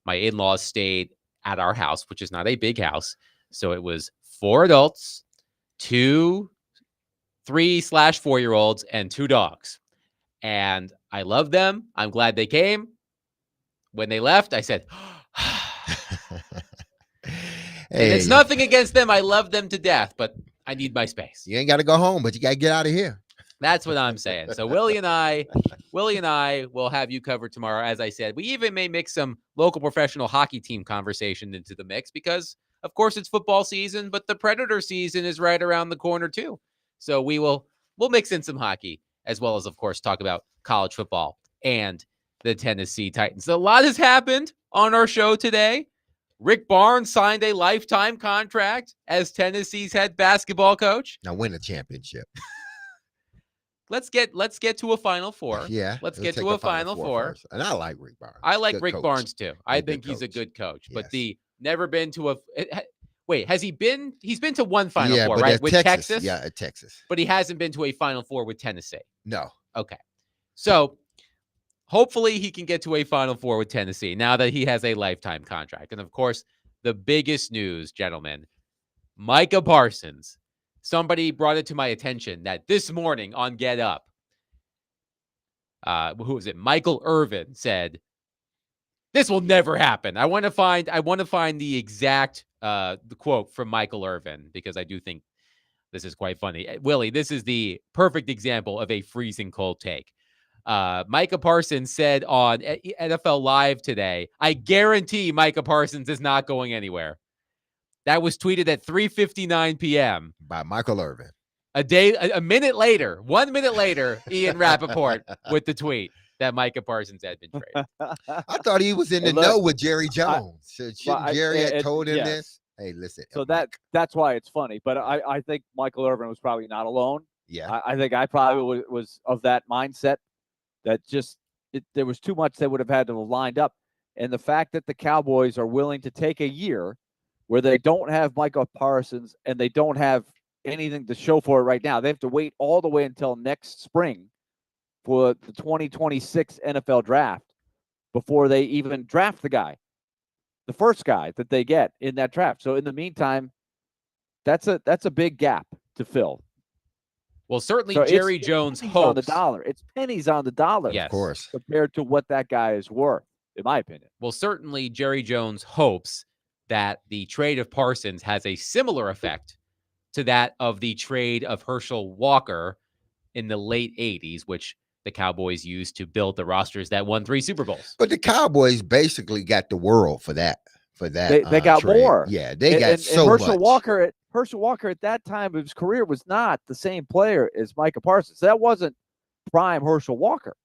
A: My in-laws stayed at our house, which is not a big house. So it was 4 adults, 2 3/4-year-olds, and 2 dogs. And I love them. I'm glad they came. When they left, I said, and it's nothing against them. I love them to death, but I need my space.
B: You ain't got to go home, but you got to get out of here.
A: That's what I'm saying. So Willie and I will have you covered tomorrow. As I said, we even may mix some local professional hockey team conversation into the mix because, of course, it's football season, but the Predator season is right around the corner too. So we'll mix in some hockey as well as, of course, talk about college football and the Tennessee Titans. A lot has happened on our show today. Rick Barnes signed a lifetime contract as Tennessee's head basketball coach.
B: Now win a championship.
A: Let's get to a Final Four.
B: Yeah.
A: Let's get to a Final Four.
B: First. And I like Rick Barnes.
A: I like
B: Good
A: Rick
B: coach.
A: Barnes too. I think he's a good coach. Yes. But the never been to a wait, has he been? He's been to one Final Four, right? With Texas.
B: Yeah, at Texas.
A: But he hasn't been to a Final Four with Tennessee.
B: No.
A: Okay. So hopefully he can get to a Final Four with Tennessee now that he has a lifetime contract. And of course, the biggest news, gentlemen, Micah Parsons. Somebody brought it to my attention that this morning on Get Up, who was it? Michael Irvin said, "This will never happen." I want to find the exact the quote from Michael Irvin because I do think this is quite funny. Willie, this is the perfect example of a freezing cold take. Micah Parsons said on NFL Live today, "I guarantee Micah Parsons is not going anywhere." That was tweeted at 3:59 p.m.
B: by Michael Irvin.
A: A minute later, 1 minute later, Ian Rappaport with the tweet that Micah Parsons had been traded.
B: I thought he was in the know with Jerry Jones. Shouldn't Jerry have told him this? Hey, listen.
C: So that's why it's funny. But I think Michael Irvin was probably not alone.
B: Yeah.
C: I think I probably was of that mindset that there was too much they would have had to have lined up. And the fact that the Cowboys are willing to take a year where they don't have Micah Parsons and they don't have anything to show for it right now. They have to wait all the way until next spring for the 2026 NFL draft before they even draft the first guy that they get in that draft. So in the meantime, that's a big gap to fill.
A: Well, certainly Jerry Jones hopes
C: on the dollar. It's pennies on the dollar,
A: yes,
B: of course,
C: compared to what that guy is worth, in my opinion.
A: Well, certainly Jerry Jones hopes that the trade of Parsons has a similar effect to that of the trade of Herschel Walker in the late 80s, which the Cowboys used to build the rosters that won 3 Super Bowls.
B: But the Cowboys basically got the world for that.
C: They got
B: trade.
C: more.
B: Yeah, they got so
C: Herschel
B: much.
C: Herschel Walker at that time of his career was not the same player as Micah Parsons. That wasn't prime Herschel Walker.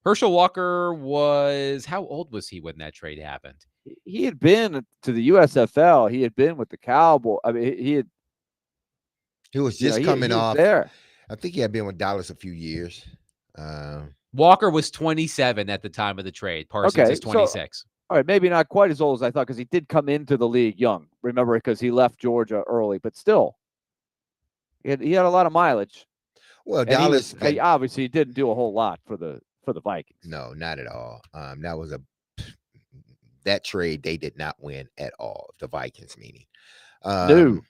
A: Herschel Walker was, how old was he when that trade happened?
C: He had been to the USFL. He had been with the Cowboys. I mean, he
B: was just coming off
C: there.
B: I think he had been with Dallas a few years.
A: Walker was 27 at the time of the trade. Parsons is 26.
C: All right, maybe not quite as old as I thought because he did come into the league young. Remember, because he left Georgia early, but still, he had a lot of mileage.
B: Well,
C: and
B: Dallas
C: obviously he didn't do a whole lot for the Vikings.
B: No, not at all. That trade they did not win at all. The Vikings, meaning.
C: No.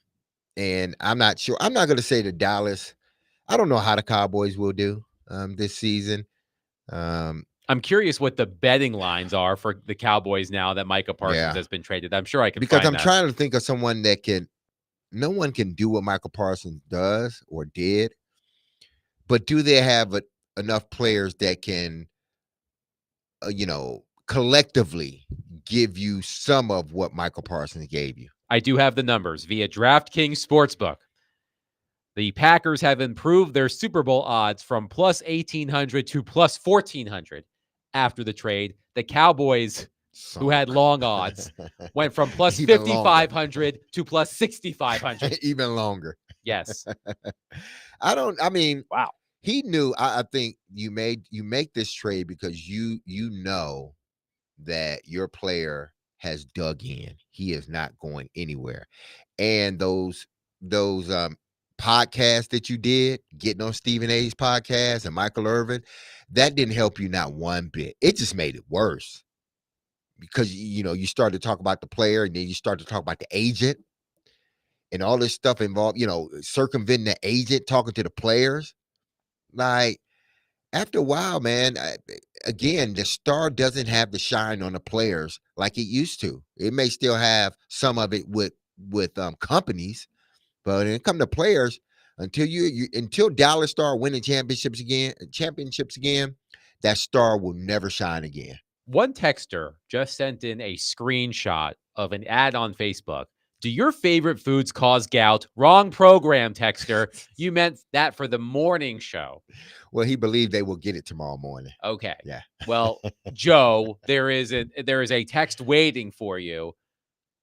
B: And I'm not sure. I'm not going to say to Dallas. I don't know how the Cowboys will do this season.
A: I'm curious what the betting lines are for the Cowboys now that Micah Parsons has been traded. I'm sure I can
B: because
A: find
B: I'm trying to think of someone that can no one can do what Michael Parsons does or did, but do they have enough players that can, collectively give you some of what Michael Parsons gave you?
A: I do have the numbers via DraftKings Sportsbook. The Packers have improved their Super Bowl odds from plus 1,800 to plus 1,400 after the trade. The Cowboys, who had long odds, went from plus 5,500 to plus 6,500.
B: Even longer.
A: Yes.
B: Wow. He knew. I think you make this trade because you know that your player has dug in. He is not going anywhere. And those podcasts that you did, getting on Stephen A's podcast and Michael Irvin, that didn't help you not one bit. It just made it worse because, you started to talk about the player and then you started to talk about the agent and all this stuff involved, circumventing the agent, talking to the players. Like, after a while, man, again, the star doesn't have the shine on the players like it used to. It may still have some of it with companies, but when it comes to players, until Dallas start winning championships again, that star will never shine again.
A: One texter just sent in a screenshot of an ad on Facebook. Do your favorite foods cause gout? Wrong program, texter. You meant that for the morning show.
B: Well, he believed they will get it tomorrow morning.
A: Okay.
B: Yeah.
A: Well, Joe, there is a text waiting for you.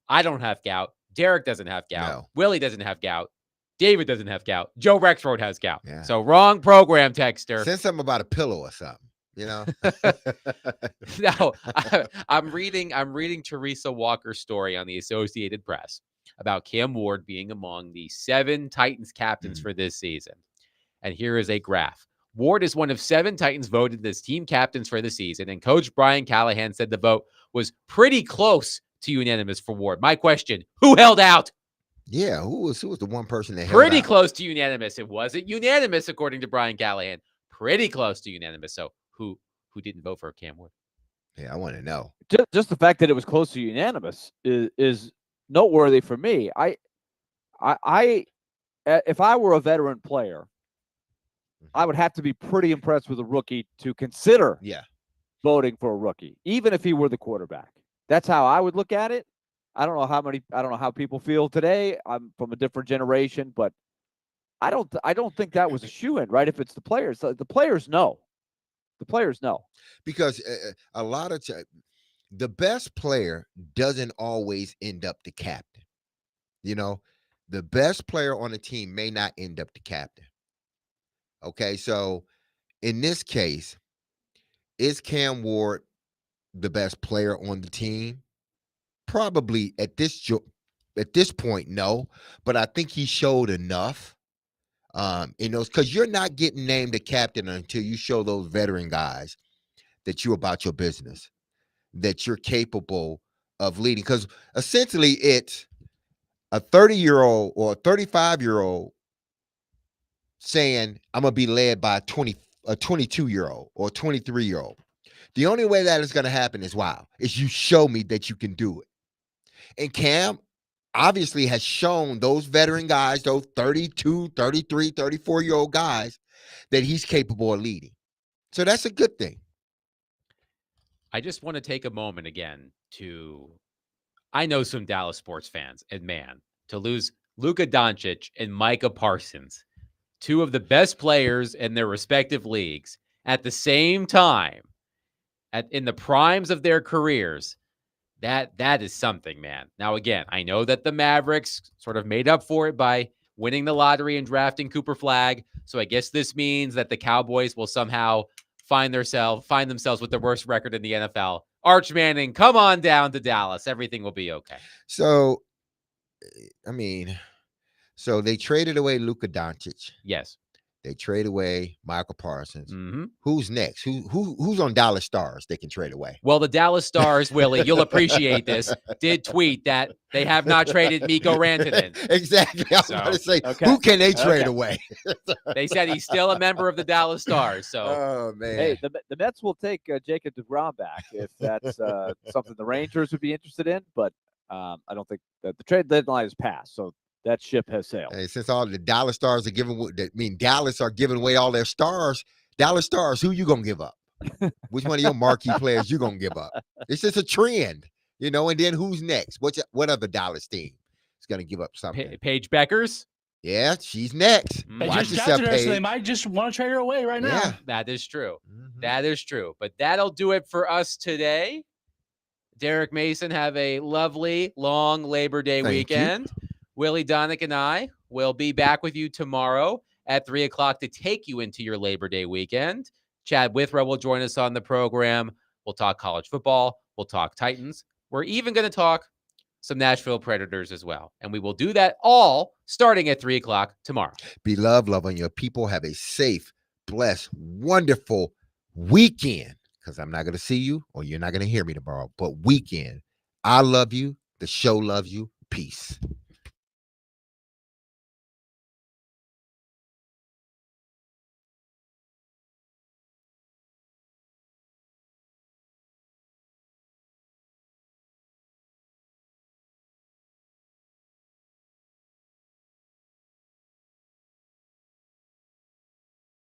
A: I don't have gout. Derek doesn't have gout.
B: No.
A: Willie doesn't have gout. David doesn't have gout. Joe Rexroad has gout.
B: Yeah.
A: So wrong program, texter.
B: Send something about a pillow or something.
A: No, I'm reading Teresa Walker's story on the Associated Press about Cam Ward being among the 7 Titans captains for this season. And here is a graph. Ward is one of 7 Titans voted as team captains for the season, and Coach Brian Callahan said the vote was pretty close to unanimous for Ward. My question, who held out?
B: Yeah, who was the one person that held
A: Pretty
B: out?
A: close to unanimous. It wasn't unanimous, according to Brian Callahan. Pretty close to unanimous. So who didn't vote for Cam Ward?
B: Yeah, I want to know.
C: Just the fact that it was close to unanimous is noteworthy for me. If I were a veteran player, I would have to be pretty impressed with a rookie to consider voting for a rookie, even if he were the quarterback. That's how I would look at it. I don't know how people feel today. I'm from a different generation, but I don't think that was a shoo-in, right? If it's the players, the players know. The players know.
B: Because a lot of the best player doesn't always end up the captain. The best player on the team may not end up the captain. Okay, so in this case, is Cam Ward the best player on the team? Probably at this point, no. But I think he showed enough. Because you're not getting named a captain until you show those veteran guys that you're about your business, that you're capable of leading. Because essentially, it's a 30-year-old or a 35-year-old saying, I'm going to be led by a 22-year-old or a 23-year-old. The only way that is going to happen is you show me that you can do it. And Cam obviously has shown those veteran guys, those 32, 33, 34-year-old guys, that he's capable of leading. So that's a good thing.
A: I just want to take a moment again I know some Dallas sports fans, and man, to lose Luka Doncic and Micah Parsons, 2 of the best players in their respective leagues at the same time, in the primes of their careers, that is something, man. Now, again, I know that the Mavericks sort of made up for it by winning the lottery and drafting Cooper Flagg. So I guess this means that the Cowboys will somehow find themselves with the worst record in the NFL. Arch Manning, come on down to Dallas. Everything will be okay.
B: So, so they traded away Luka Doncic.
A: Yes.
B: They trade away Michael Parsons.
A: Mm-hmm.
B: Who's next? Who's on Dallas Stars they can trade away?
A: Well, the Dallas Stars, Willie, you'll appreciate this, did tweet that they have not traded Mikko Rantanen.
B: Exactly. I was about to say, who can they trade away?
A: They said he's still a member of the Dallas Stars. So,
B: oh man,
C: hey, the Mets will take Jacob deGrom back if that's something the Rangers would be interested in. But I don't think that the trade deadline is passed, so that ship has sailed.
B: Hey, since all the Dallas Stars are Dallas are giving away all their stars. Dallas Stars, who you gonna give up? Which one of your marquee players you gonna give up? It's just a trend, and then who's next? What other Dallas team is gonna give up something?
A: Paige Beckers.
B: Yeah, she's next.
G: They
B: Watch
G: just
B: yourself,
G: drafted her, so they
B: Paige.
G: might just want to trade her away right now.
B: Yeah.
A: That is true. That is true. But that'll do it for us today. Derek Mason, have a lovely, long Labor Day
B: Thank
A: weekend. Willie Donick and I will be back with you tomorrow at 3 o'clock to take you into your Labor Day weekend. Chad Withrow will join us on the program. We'll talk college football. We'll talk Titans. We're even going to talk some Nashville Predators as well. And we will do that all starting at 3 o'clock tomorrow.
B: Be loved, love on your people. Have a safe, blessed, wonderful weekend. Because I'm not going to see you or you're not going to hear me tomorrow. But weekend. I love you. The show loves you. Peace.